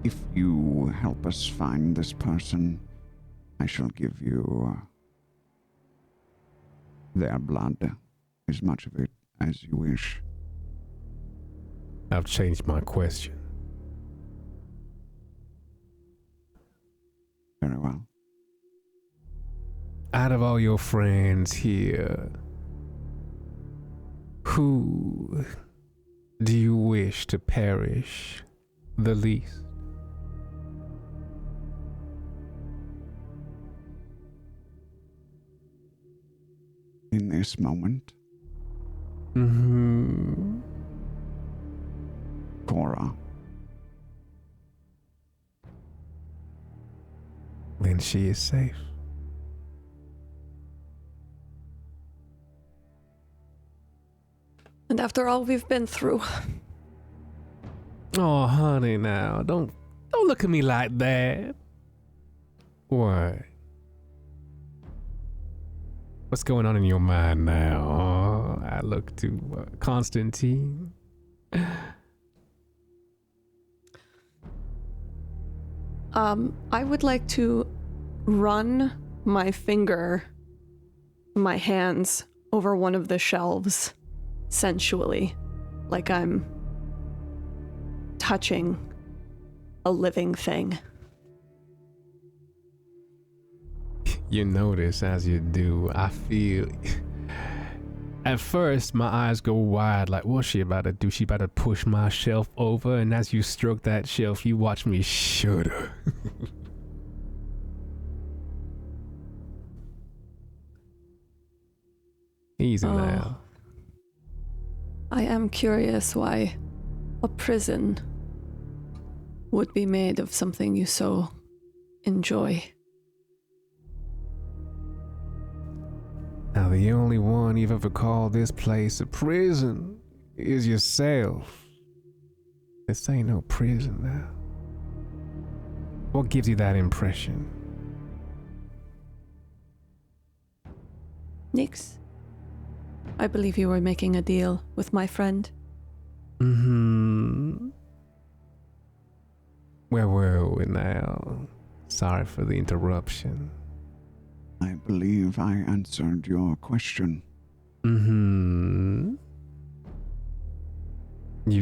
if you help us find this person, I shall give you their blood, as much of it as you wish. I've changed my question. Very well. Out of all your friends here, who do you wish to perish the least? In this moment? Cora. Then she is safe. And after all we've been through. Oh, honey, now don't look at me like that. What? What's going on in your mind now? I look to Constantine. I would like to run my hands over one of the shelves sensually, like I'm touching a living thing. You notice as you do, I feel... At first, my eyes go wide, like, what's she about to do? She about to push my shelf over, and as you stroke that shelf, you watch me shudder. Easy now. I am curious why a prison would be made of something you so enjoy. Now, the only one you've ever called this place a prison is yourself. This ain't no prison now. What gives you that impression? Nix, I believe you were making a deal with my friend. Where were we now? Sorry for the interruption. I believe I answered your question. You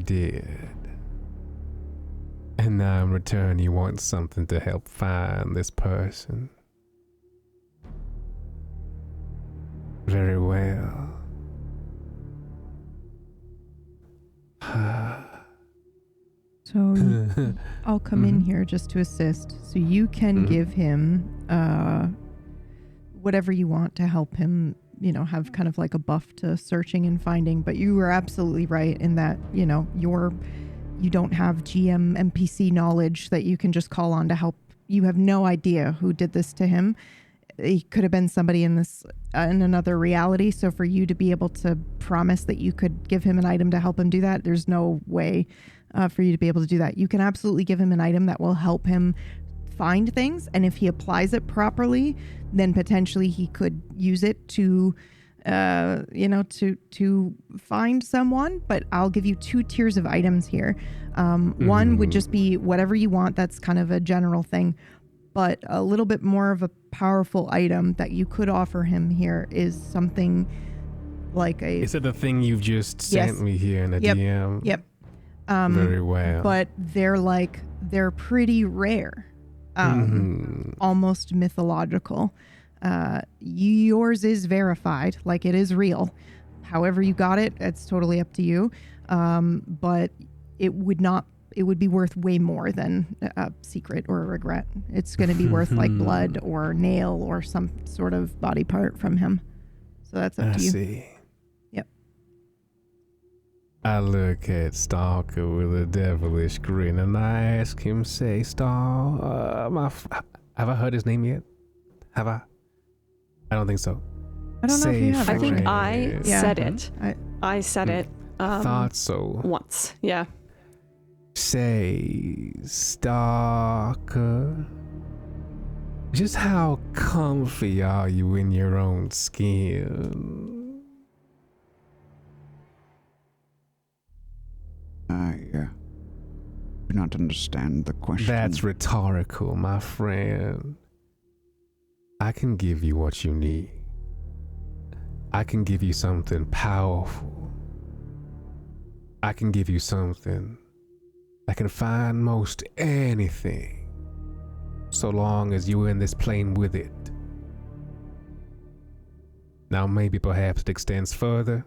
did. And now in return you want something to help find this person. Very well. So I'll come in here just to assist. So you can give him whatever you want to help him, have kind of like a buff to searching and finding. But you were absolutely right in that, you don't have GM NPC knowledge that you can just call on to help. You have no idea who did this to him. he could have been somebody in this in another reality. So for you to be able to promise that you could give him an item to help him do that, there's no way for you to be able to do that. You can absolutely give him an item that will help him find things, and if he applies it properly, then potentially he could use it to to find someone. But I'll give you 2 tiers of items here. One would just be whatever you want. That's kind of a general thing. But a little bit more of a powerful item that you could offer him here is something like a... Is it the thing you've just sent me here in a DM? Yep. Very well. But they're pretty rare. Almost mythological. Yours is verified, like it is real. However you got it, it's totally up to you. But it would be worth way more than a secret or a regret. It's going to be worth like blood or nail or some sort of body part from him. So that's up to you. I see. Yep. I look at Stalker with a devilish grin and I ask him, say, Star, have I heard his name yet? Have I? I don't think so. I don't know if you have. I think I said it. I said it. Thought so. Once, yeah. Say, Stalker, just how comfy are you in your own skin? I do not understand the question. That's rhetorical, my friend. I can give you what you need. I can give you something powerful. I can give you something that can find most anything, so long as you're in this plane with it. Now maybe perhaps it extends further.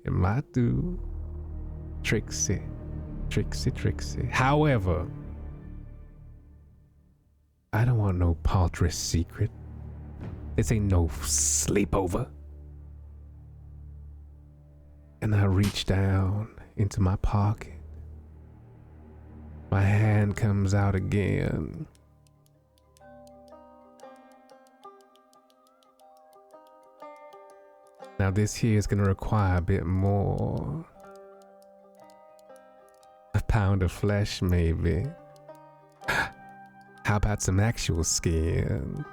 It might do. Tricksy. However, I don't want no paltry secret. This ain't no sleepover. And I reach down into my pocket. My hand comes out again. Now this here is gonna require a bit more. A pound of flesh, maybe. How about some actual skin?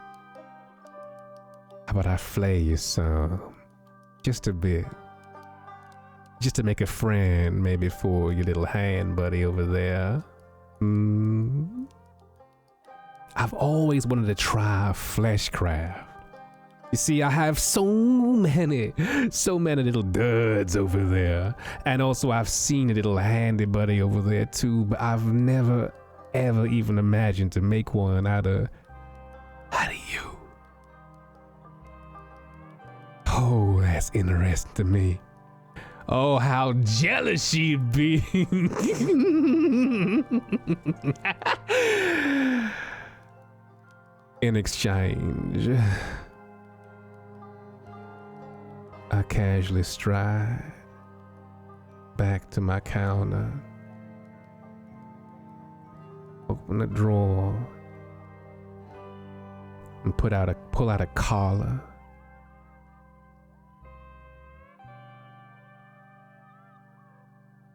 How about I flay you some? Just a bit. Just to make a friend, maybe for your little hand buddy over there. I've always wanted to try fleshcraft. You see, I have so many little duds over there. And also I've seen a little handy buddy over there too, but I've never, ever even imagined to make one out of you. Oh, that's interesting to me. Oh, how jealous she'd be. In exchange, I casually stride back to my counter, open the drawer, and pull out a collar.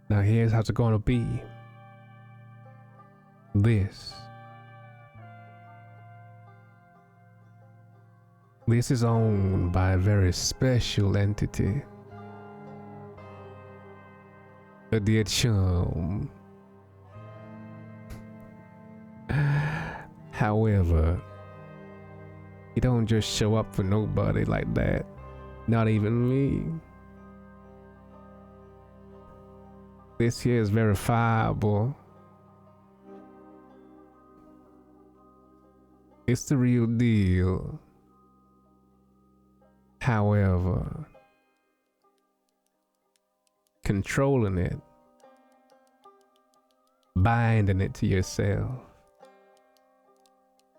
Now here's how it's gonna be. This is owned by a very special entity. A dear chum. However, he don't just show up for nobody like that. Not even me. This here is verifiable. It's the real deal. However, controlling it, binding it to yourself,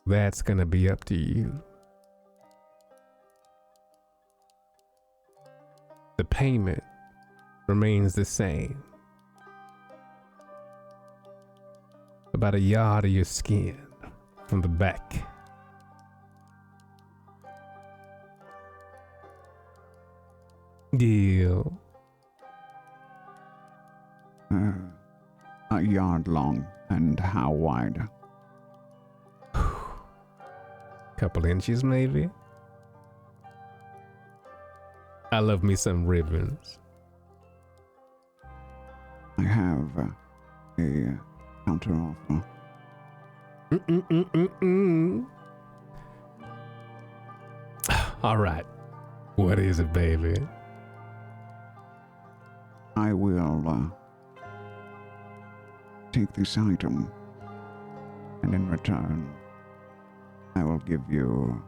that's gonna be up to you. The payment remains the same. About a yard of your skin from the back. Deal. A yard long, and how wide? Couple inches, maybe. I love me some ribbons. I have a counter offer. All right. What is it, baby? I will take this item, and in return, I will give you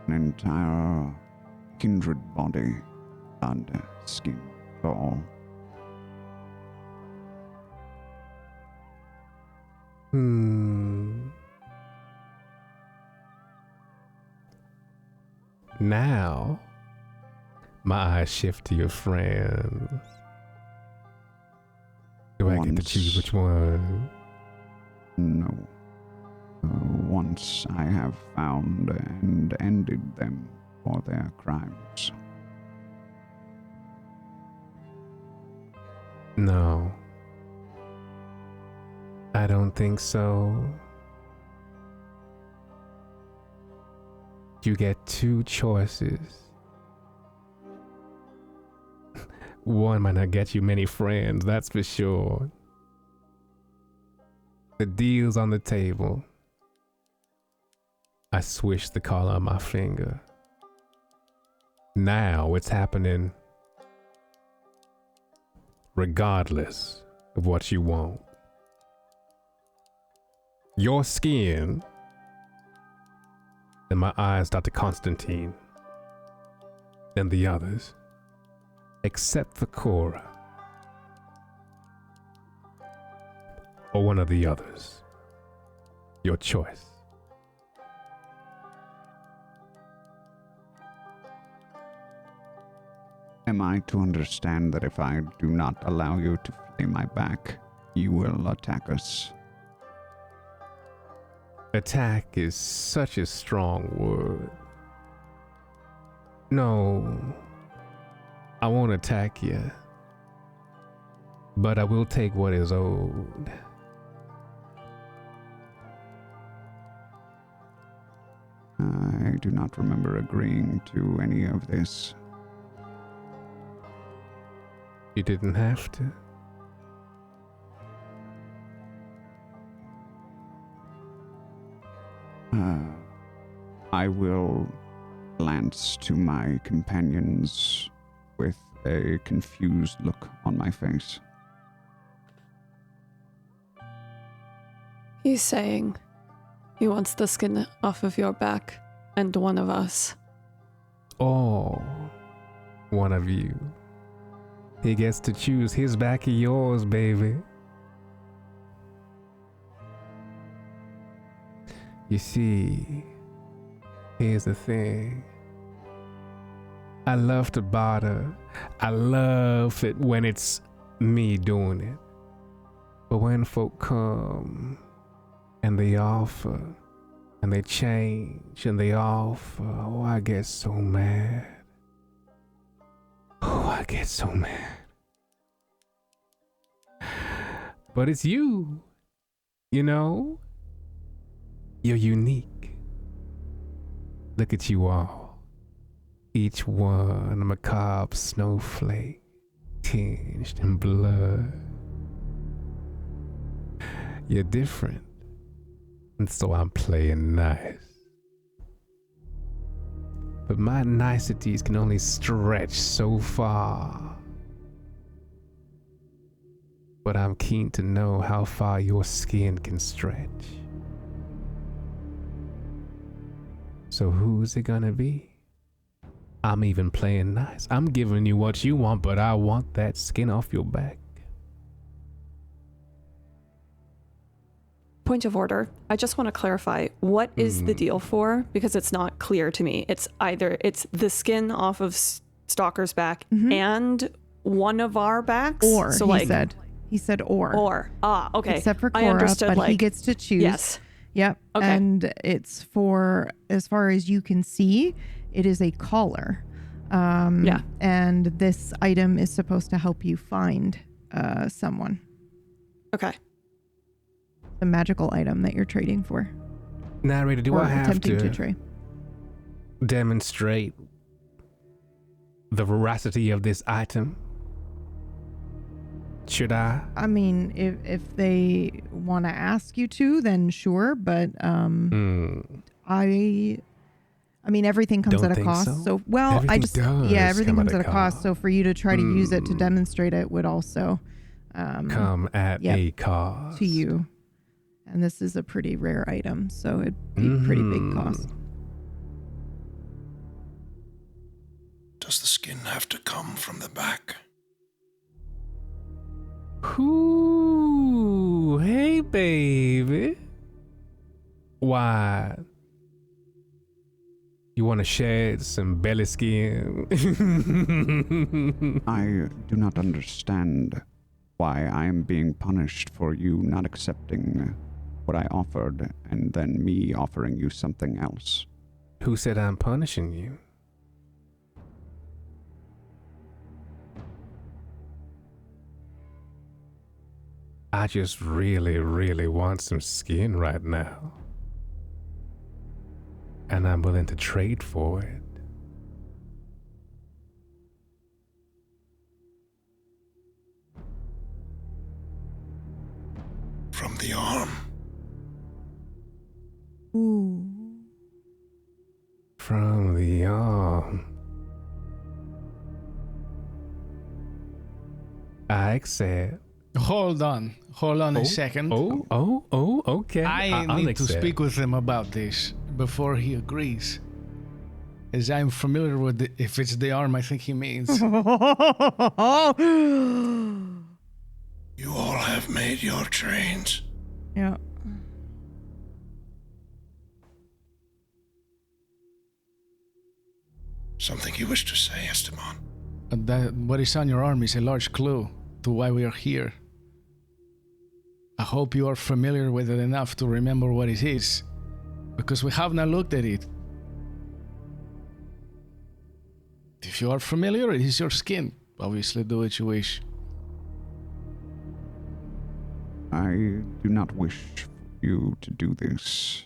an entire kindred body and skin for all. Now, my eyes shift to your friends. Do I get to choose which one? No. Once I have found and ended them for their crimes. No. I don't think so. You get two choices. One might not get you many friends, that's for sure. The deal's on the table. I swish the collar on my finger. Now it's happening regardless of what you want. Your skin. Then my eyes start to Constantine. Then the others. Except for Cora. Or one of the others. Your choice. Am I to understand that if I do not allow you to flay my back, you will attack us? Attack is such a strong word. No, I won't attack you, but I will take what is owed. I do not remember agreeing to any of this. You didn't have to. I will glance to my companions with a confused look on my face. He's saying he wants the skin off of your back and one of us. Oh, one of you. He gets to choose his back or yours, baby. You see, here's the thing. I love to barter. I love it when it's me doing it. But when folk come and they offer and they change and they offer, oh, I get so mad. Oh, I get so mad. But it's you, you know? You're unique. Look at you all. Each one a macabre snowflake, tinged in blood. You're different, and so I'm playing nice. But my niceties can only stretch so far. But I'm keen to know how far your skin can stretch. So who's it gonna be? I'm even playing nice. I'm giving you what you want, but I want that skin off your back. Point of order. I just want to clarify, what is the deal for? Because it's not clear to me. It's either it's the skin off of Stalker's back and one of our backs. Or, so he said or. Or. Okay. Except for Cora, I understood, but he gets to choose. Yes. Yep. Okay. And it's for, as far as you can see, it is a collar. Yeah. And this item is supposed to help you find someone. Okay. The magical item that you're trading for. Narrator, do or I have attempting to to trade. demonstrate the veracity of this item? Should I? I mean, if they want to ask you to, then sure. But I mean, everything comes Don't at a think cost. so? Well, Everything does everything come comes at a cost. So for you to try to use it to demonstrate it would also come at a cost to you. And this is a pretty rare item, so it'd be pretty big cost. Does the skin have to come from the back? Ooh, hey, baby. Why? You want to shed some belly skin? I do not understand why I am being punished for you not accepting what I offered and then me offering you something else. Who said I'm punishing you? I just really, really want some skin right now. And I'm willing to trade for it. From the arm. Ooh. From the arm. I accept. Hold on a second. Okay. I need to speak with him about this before he agrees. As I'm familiar with if it's the arm I think he means. You all have made your trains. Yeah. Something you wish to say, Esteban? That what is on your arm is a large clue to why we are here. I hope you are familiar with it enough to remember what it is, because we have not looked at it. If you are familiar, it is your skin. Obviously, do what you wish. I do not wish you to do this.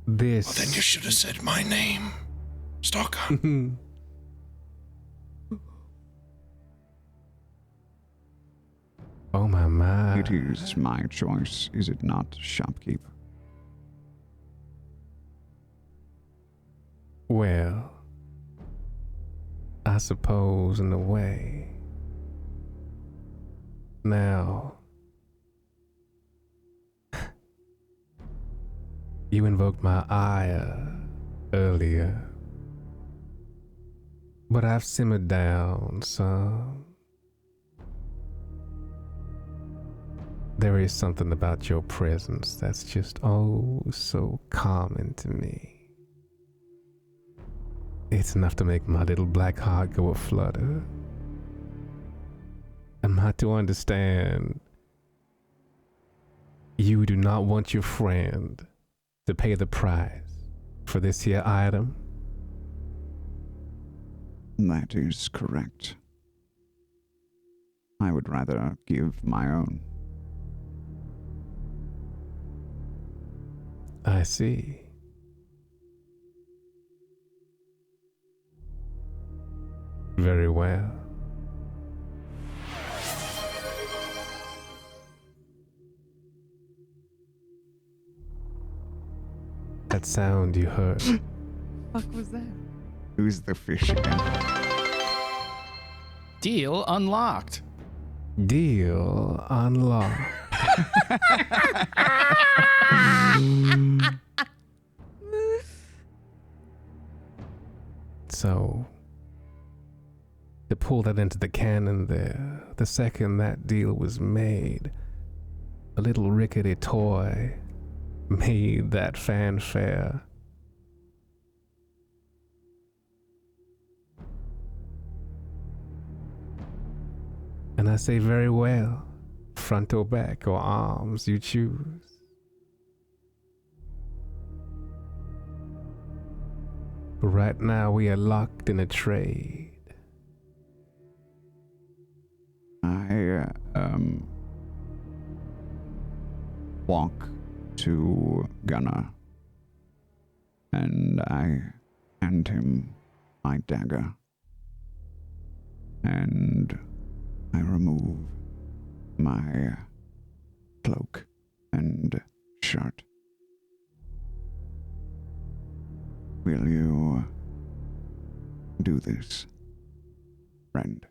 This. Well, then you should have said my name. Stalker. Oh my. It is my choice, is it not, shopkeeper? Well, I suppose in a way. Now, you invoked my ire earlier, but I've simmered down some. There is something about your presence that's just oh so calming to me. It's enough to make my little black heart go a-flutter. Am I to understand you do not want your friend to pay the price for this here item? That is correct. I would rather give my own. I see. Very well. That sound you heard. Fuck was that? Who's the fish again? Deal unlocked. Deal unlocked. So, to pull that into the canon there, the second that deal was made, a little rickety toy made that fanfare. And I say very well, front or back or arms, you choose. Right now we are locked in a trade. I walk to Gunnar and I hand him my dagger and I remove my cloak and shirt. Will you do this, friend?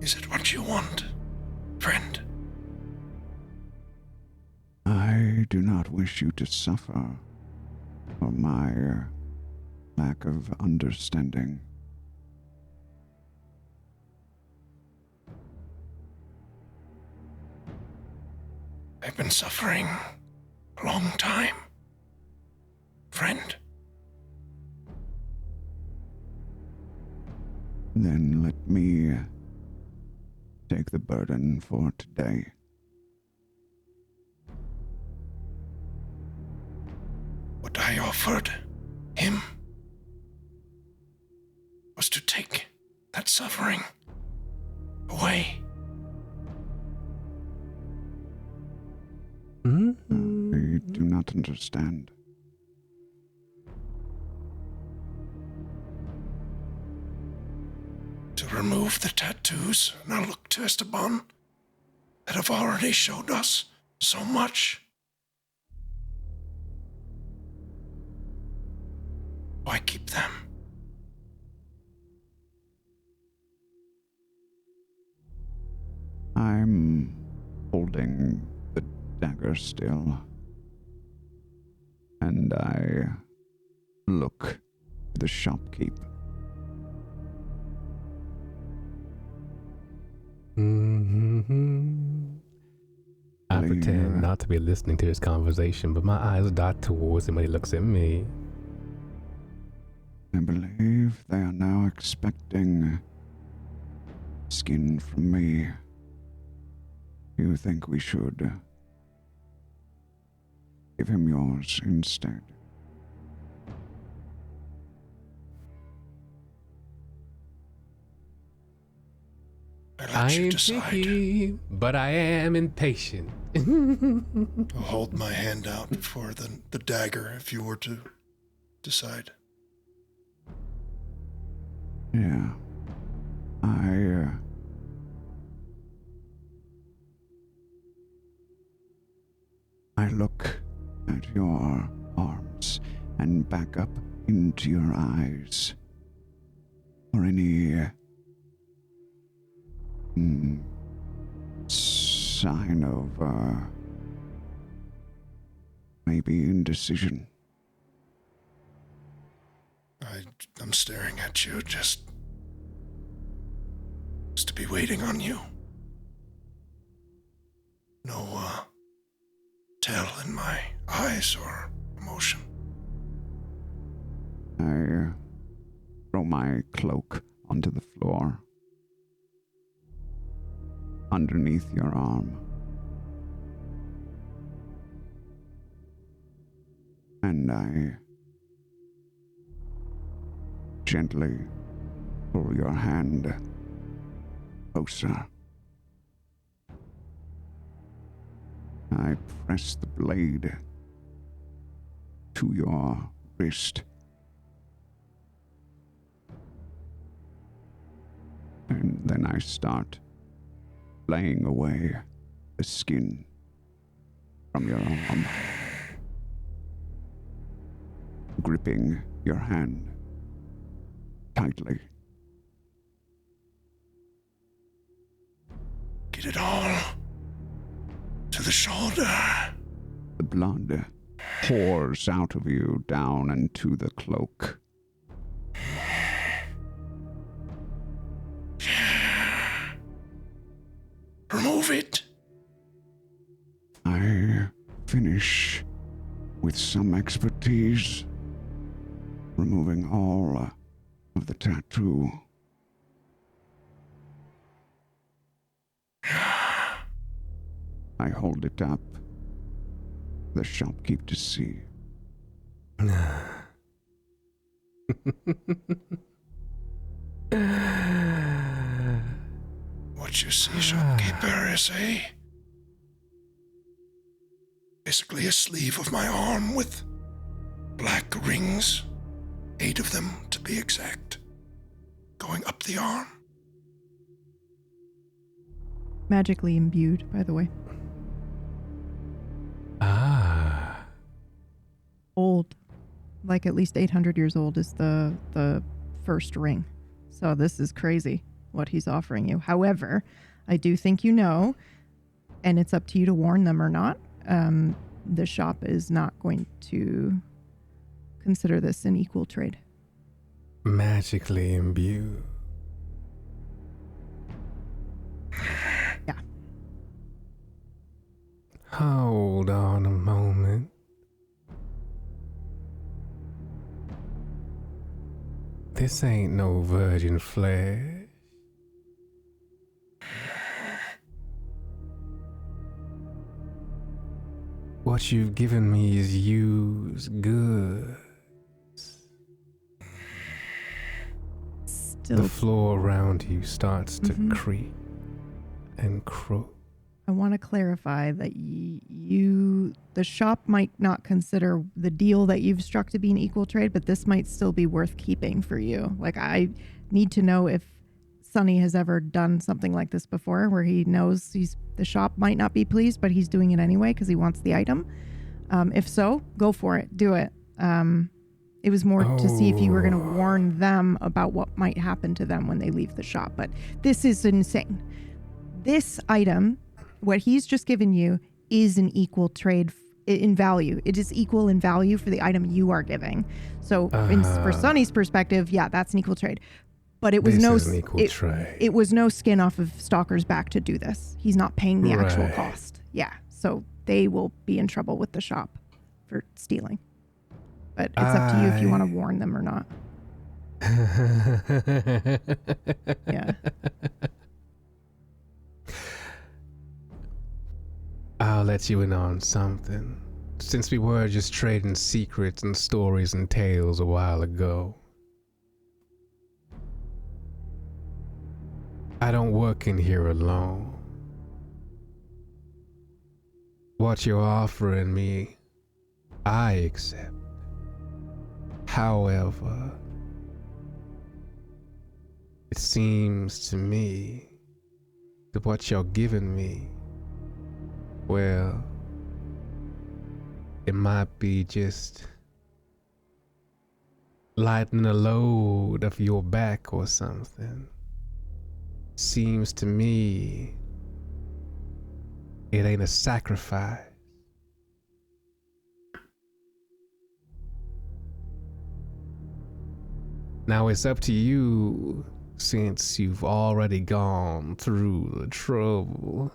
Is it what you want, friend? I do not wish you to suffer for my lack of understanding. I've been suffering a long time, friend. Then let me take the burden for today. What I offered him was to take that suffering away. I do not understand. To remove the tattoos, now look to Esteban, that have already showed us so much. Why keep them? I'm holding the dagger still, and I look at the shopkeeper. I pretend not to be listening to this conversation, but my eyes dart towards him when he looks at me. I believe they are now expecting skin from me. You think we should give him yours instead? I ain't picky, but I am impatient. I'll hold my hand out for the dagger if you were to decide. Yeah. I look at your arms and back up into your eyes for any sign of maybe indecision. I'm staring at you just to be waiting on you. No tell in my eyes or emotion. I throw my cloak onto the floor underneath your arm. And I gently pull your hand closer. I press the blade to your wrist. And then I start laying away the skin from your arm, gripping your hand tightly. Get it all to the shoulder. The blood pours out of you down into the cloak. Remove it. I finish with some expertise, removing all of the tattoo I hold it up. The shopkeeper see. What you see, shopkeeper, is basically a sleeve of my arm with black rings, 8 of them to be exact, going up the arm. Magically imbued, by the way. Ah. Old. Like at least 800 years old is the first ring. So this is crazy what he's offering you. However, I do think you know, and it's up to you to warn them or not, the shop is not going to consider this an equal trade. Magically imbued. Yeah. Hold on a moment. This ain't no virgin flesh. What you've given me is used goods. Still, The floor around you starts to creak and croak. I want to clarify that the shop might not consider the deal that you've struck to be an equal trade, but this might still be worth keeping for you. Like, I need to know if Sonny has ever done something like this before, where he knows the shop might not be pleased, but he's doing it anyway because he wants the item. If so, go for it. Do it. It was more to see if you were going to warn them about what might happen to them when they leave the shop. But this is insane. This item, what he's just given you, is an equal trade in value. It is equal in value for the item you are giving. So for Sonny's perspective, yeah, that's an equal trade. But it was trade. It was no skin off of Stalker's back to do this. He's not paying the actual cost. Yeah. So they will be in trouble with the shop for stealing. But it's up to you if you want to warn them or not. Yeah. I'll let you in on something. Since we were just trading secrets and stories and tales a while ago, I don't work in here alone. What you're offering me, I accept. However, it seems to me that what you're giving me, well, it might be just lightening a load off your back or something. Seems to me it ain't a sacrifice. Now it's up to you, since you've already gone through the trouble.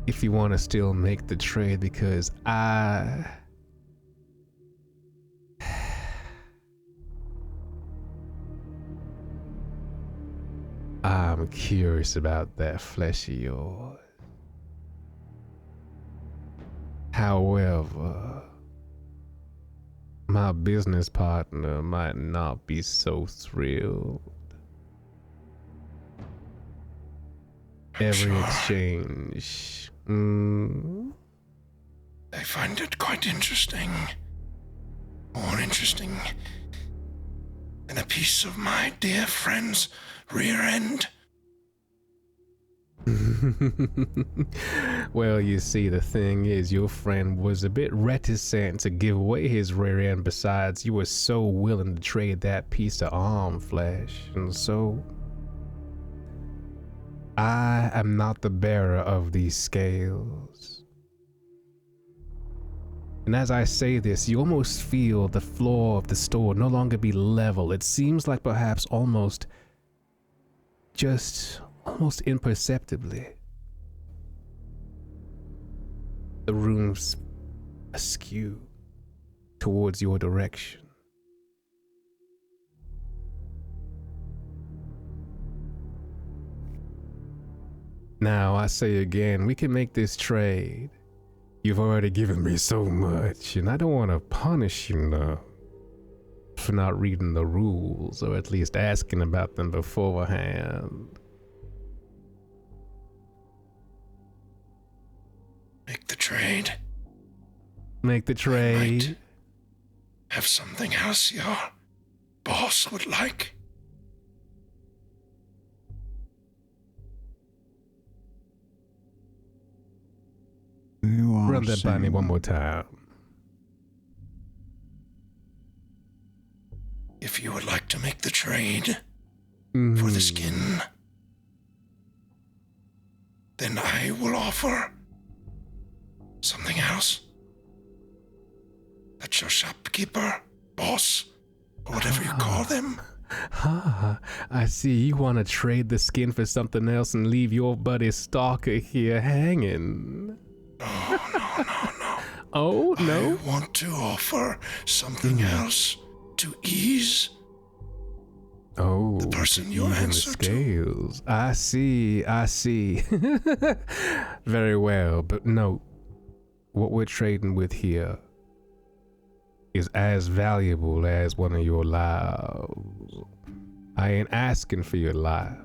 If you want to still make the trade, because I'm curious about that flesh of yours. However, my business partner might not be so thrilled. Every exchange. I find it quite interesting. More interesting than a piece of my dear friend's rear end. Well, you see, the thing is, your friend was a bit reticent to give away his rear end. Besides, you were so willing to trade that piece of arm flesh, and so I am not the bearer of these scales. And as I say this, you almost feel the floor of the store no longer be level. It seems like perhaps almost imperceptibly, the room's askew towards your direction. Now, I say again, we can make this trade. You've already given me so much, and I don't want to punish you now for not reading the rules, or at least asking about them beforehand. Make the trade. Make the trade. Have something else your boss would like. Run that by me one more time. If you would like to make the trade for the skin, then I will offer something else. That's your shopkeeper, boss, or whatever you call them. I see you want to trade the skin for something else and leave your buddy Stalker here hanging. No. Oh, no? I want to offer something else to ease the person you answer scales. I see. Very well, but no. What we're trading with here is as valuable as one of your lives. I ain't asking for your life.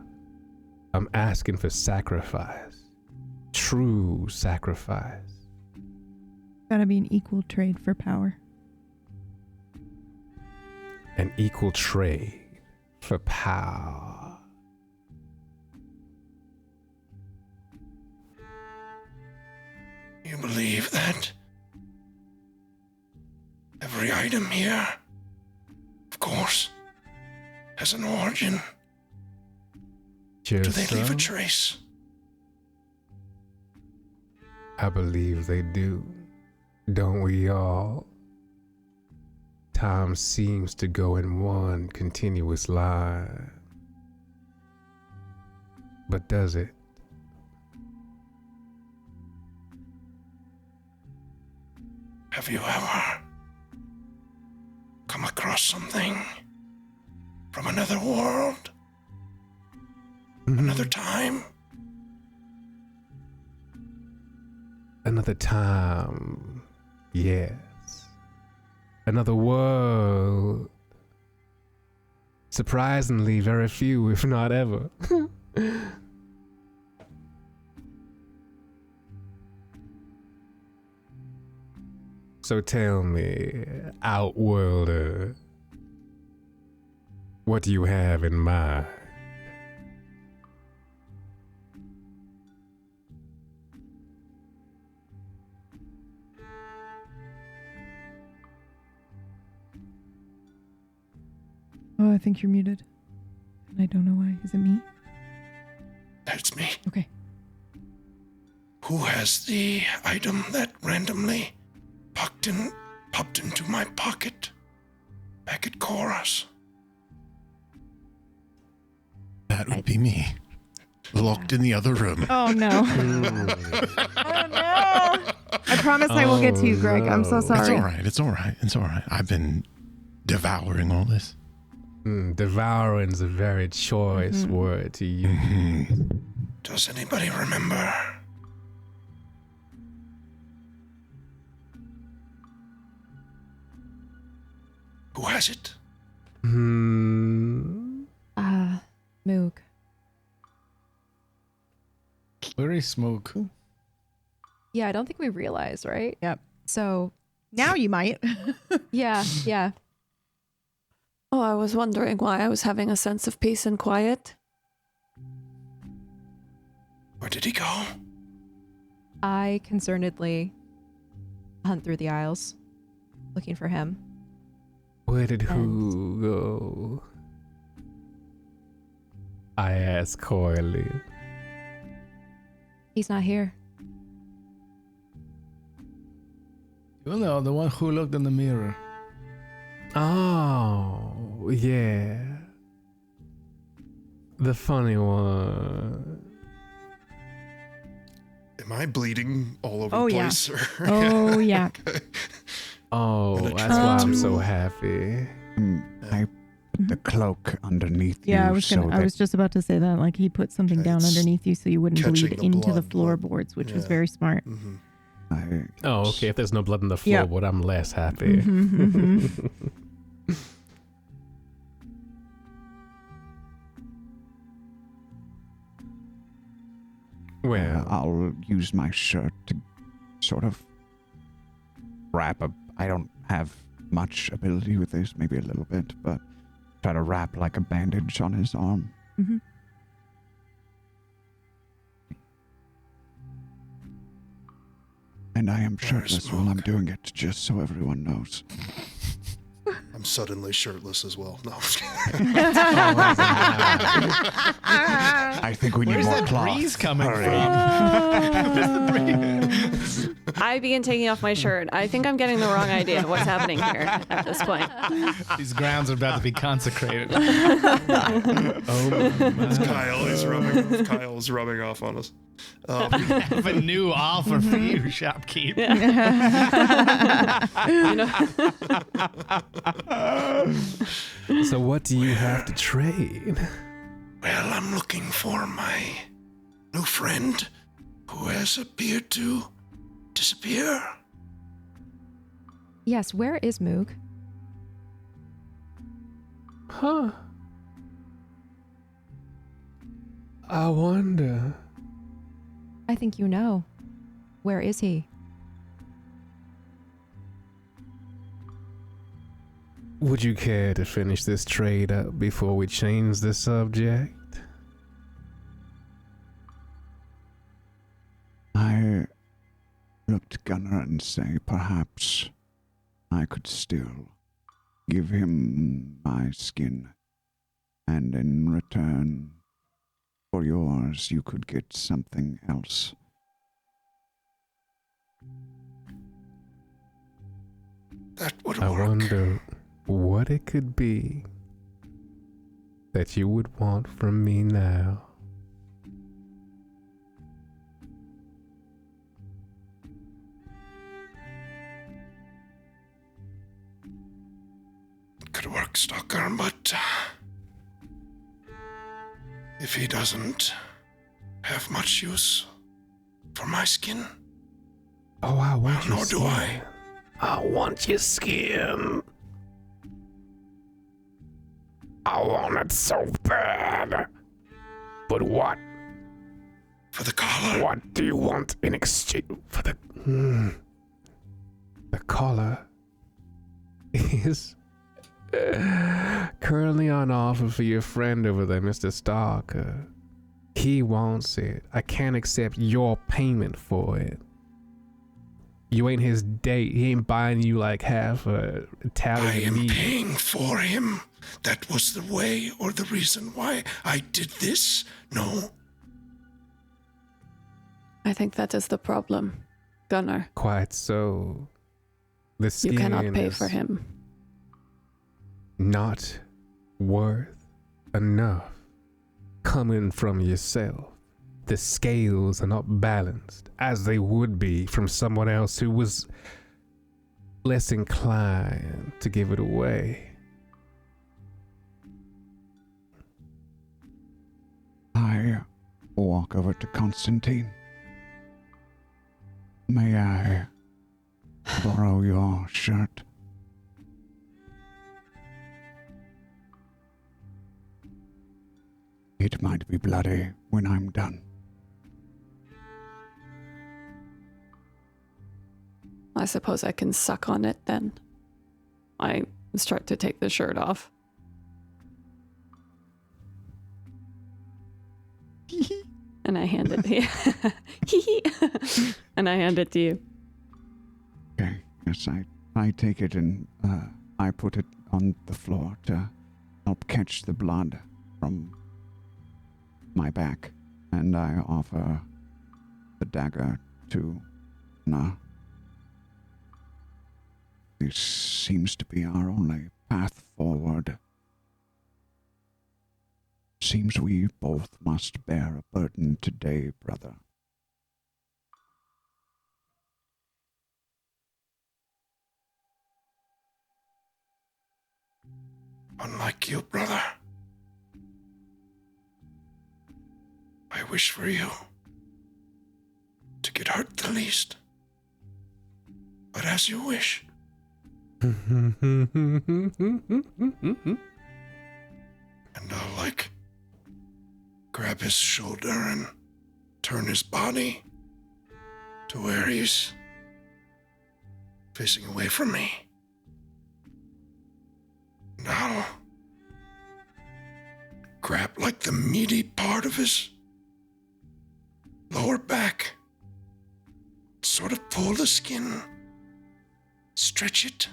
I'm asking for sacrifice. True sacrifice. Gotta be an equal trade for power. An equal trade for power. You believe that every item here, of course, has an origin? Do they leave a trace? I believe they do. Don't we all? Time seems to go in one continuous line. But does it? Have you ever come across something from another world? Another time? Another time, yes. Another world. Surprisingly, very few, if not ever. So tell me, Outworlder, what do you have in mind? Oh, I think you're muted. And I don't know why. Is it me? That's me. Okay. Who has the item that randomly popped into my pocket back at Chorus? That would be me. Locked in the other room. Oh, no. Oh, no. I promise I will get to you, Greg. I'm so sorry. It's all right. I've been devouring all this. Devouring's a very choice word to use. Does anybody remember? Who has it? Moog. Where is Moog? Yeah, I don't think we realized, right? Yep. So now you might. yeah. Oh, I was wondering why I was having a sense of peace and quiet. Where did he go? I concernedly hunt through the aisles, looking for him. Where did who go? I ask coyly. He's not here. You know, the one who looked in the mirror. Oh, yeah. The funny one. Am I bleeding all over Oh, the yeah. place? Or? Oh, yeah. Oh, that's why I'm so happy. I the cloak underneath you. Yeah, I was just about to say that. Like he put something down It's underneath you so you wouldn't bleed catching the into the blood, floorboards, which was yeah. very smart. Oh, okay. If there's no blood in the Yeah. floorboard, I'm less happy. Well, I'll use my shirt to sort of wrap up. I don't have much ability with this, maybe a little bit, but try to wrap like a bandage on his arm. Mhm. And I am There's shirtless while I'm smoke. doing it, just so everyone knows. I'm suddenly shirtless as well. No. I think we need Where's more that cloth. breeze coming Hurry. from? Where's the breeze? I begin taking off my shirt. I think I'm getting the wrong idea of what's happening here at this point. These grounds are about to be consecrated. Kyle's rubbing off on us. We have a new offer for you, shopkeeper. You know? so what do you have to trade? Well, I'm looking for my new friend who has appeared to disappear. Yes, where is Moog? Huh. I wonder. I think you know. Where is he? Would you care to finish this trade up before we change the subject? I look to Gunnar and say perhaps I could still give him my skin, and in return for yours you could get something else. That would I work. wonder what it could be that you would want from me now. Could work, Stalker, but if he doesn't have much use for my skin, Oh, I want well, your nor skin. do I. I want your skin. I want it so bad. But what? For the collar, What do you want in exchange for the... The collar is currently on offer for your friend over there, Mr. Stalker. He wants it. I can't accept your payment for it. You ain't his date. He ain't buying you like half a I Italian am meat. paying for him. That was the way or the reason why I did this? No. I think that is the problem, Gunnar. Quite so. The skin You cannot pay is for him. not worth enough coming from yourself. The scales are not balanced as they would be from someone else who was less inclined to give it away. I walk over to Constantine. May I borrow your shirt? It might be bloody when I'm done. I suppose I can suck on it then. I start to take the shirt off. And I hand it to you. And I hand it to you. Okay, yes, I take it and I put it on the floor to help catch the blood from my back, and I offer the dagger to Anna. This seems to be our only path forward. Seems we both must bear a burden today, brother. unlike you, brother. I wish for you to get hurt the least. But as you wish. And I'll, grab his shoulder and turn his body to where he's facing away from me. And I'll grab, the meaty part of his lower back, sort of pull the skin, stretch it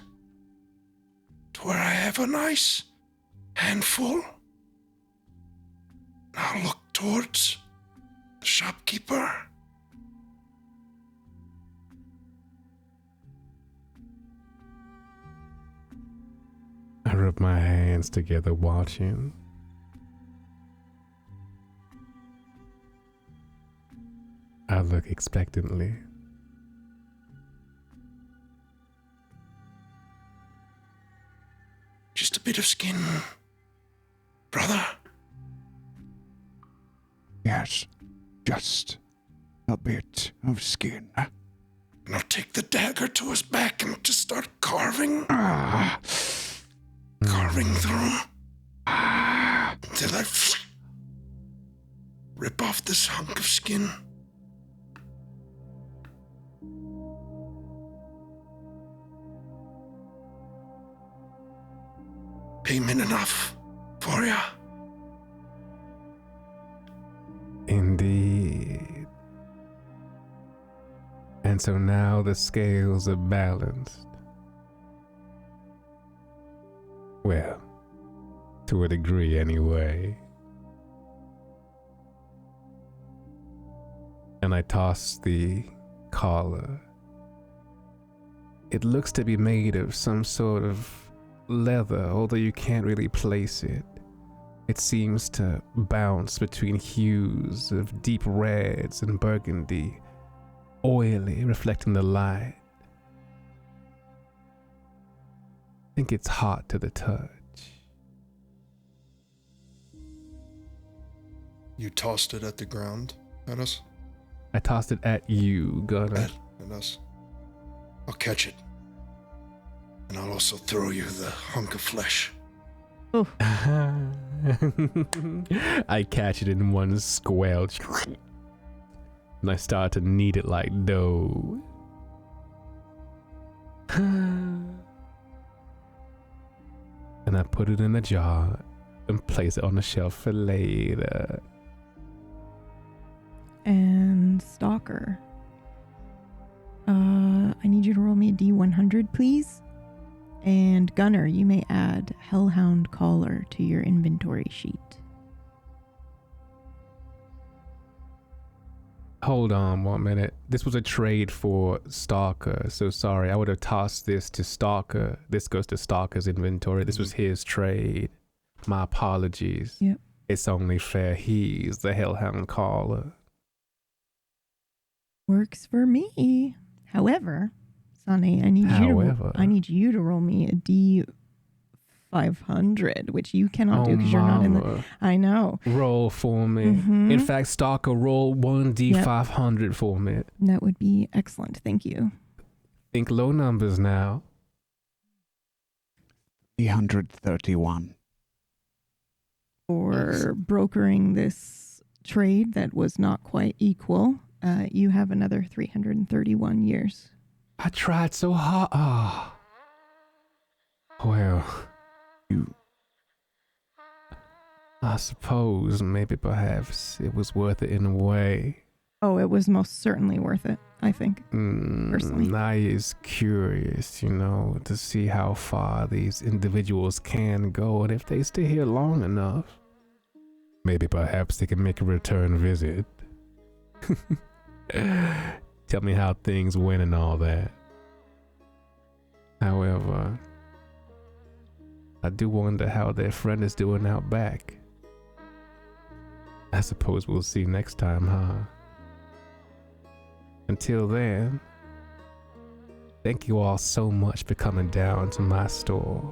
to where I have a nice handful. I'll look towards the shopkeeper. I rub my hands together watching. I look expectantly. Just a bit of skin, brother. Yes, just a bit of skin. And I'll take the dagger to his back and just start carving. Carving through. Until I rip off this hunk of skin. Payment enough for ya. Indeed. And so now the scales are balanced. Well, to a degree anyway. And I toss the collar. It looks to be made of some sort of leather, although you can't really place it. It seems to bounce between hues of deep reds and burgundy, oily, reflecting the light. I think it's hot to the touch. You tossed it at the ground at us? I tossed it at you, Gunner. At us. I'll catch it. And I'll also throw you the hunk of flesh. Oh. I catch it in one squelch. And I start to knead it like dough. And I put it in a jar and place it on the shelf for later. And Stalker. I need you to roll me a D100, please. And Gunner, you may add Hellhound Collar to your inventory sheet. Hold on 1 minute. This was a trade for Stalker, so sorry. I would have tossed this to Stalker. This goes to Stalker's inventory. This was his trade. My apologies. Yep. It's only fair. He's the Hellhound Caller. Works for me. However, Sonny, I need you to roll me a D500, which you cannot do because you're not in the. I know. Roll for me. Mm-hmm. In fact, Stalker, roll 1 D500 for me. That would be excellent. Thank you. Think low numbers now. 331. For brokering this trade that was not quite equal, you have another 331 years. I tried so hard. Oh. Well, I suppose maybe perhaps it was worth it in a way. Oh, it was most certainly worth it, I think, personally. I is curious, to see how far these individuals can go, and if they stay here long enough, maybe perhaps they can make a return visit. Tell me how things went and all that. However, I do wonder how their friend is doing out back. I suppose we'll see next time, huh? Until then, thank you all so much for coming down to my store.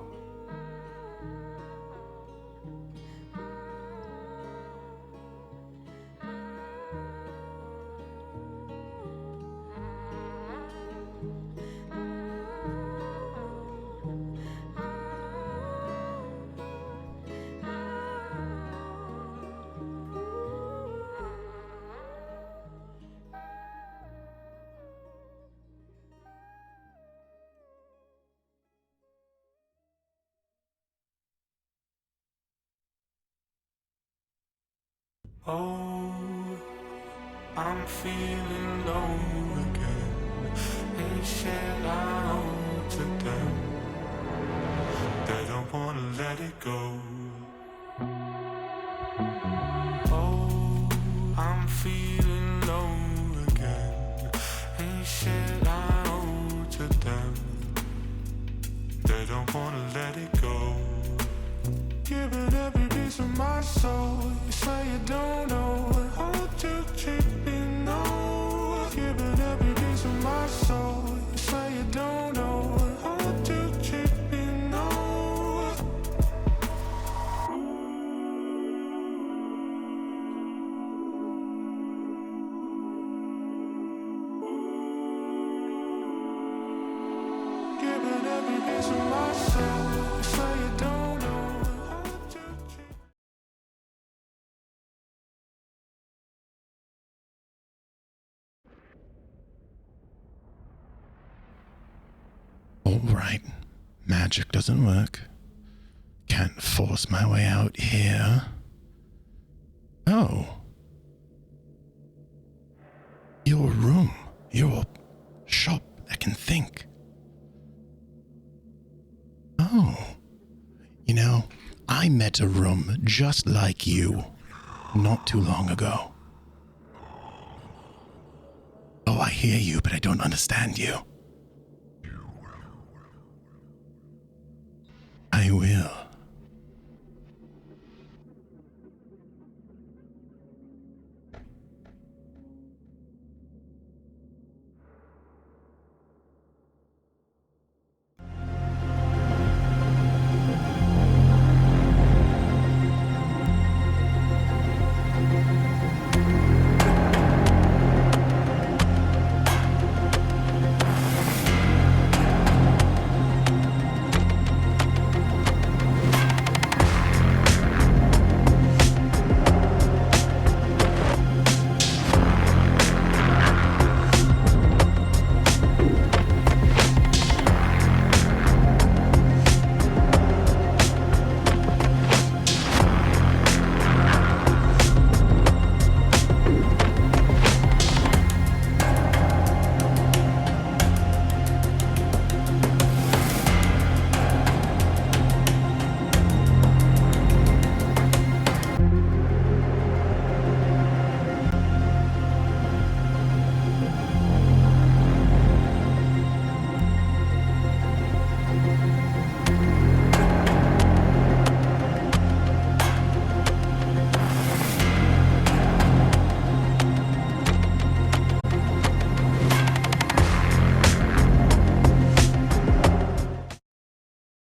Oh, I'm feeling low again. Ain't shit I owe to them. They don't wanna let it go. Oh, I'm feeling low again. Ain't shit I owe to them. They don't wanna let it go. Giving every piece of my soul. You say you don't know. Hold you cheap, you know. Giving every piece of my soul. You say you don't know. Hold you cheap, you know. Giving every piece of my soul. You say you don't know. Hold you cheap. All right. Magic doesn't work. Can't force my way out here. Oh. Your room. Your shop that can think. Oh. You know, I met a room just like you not too long ago. Oh, I hear you, but I don't understand you.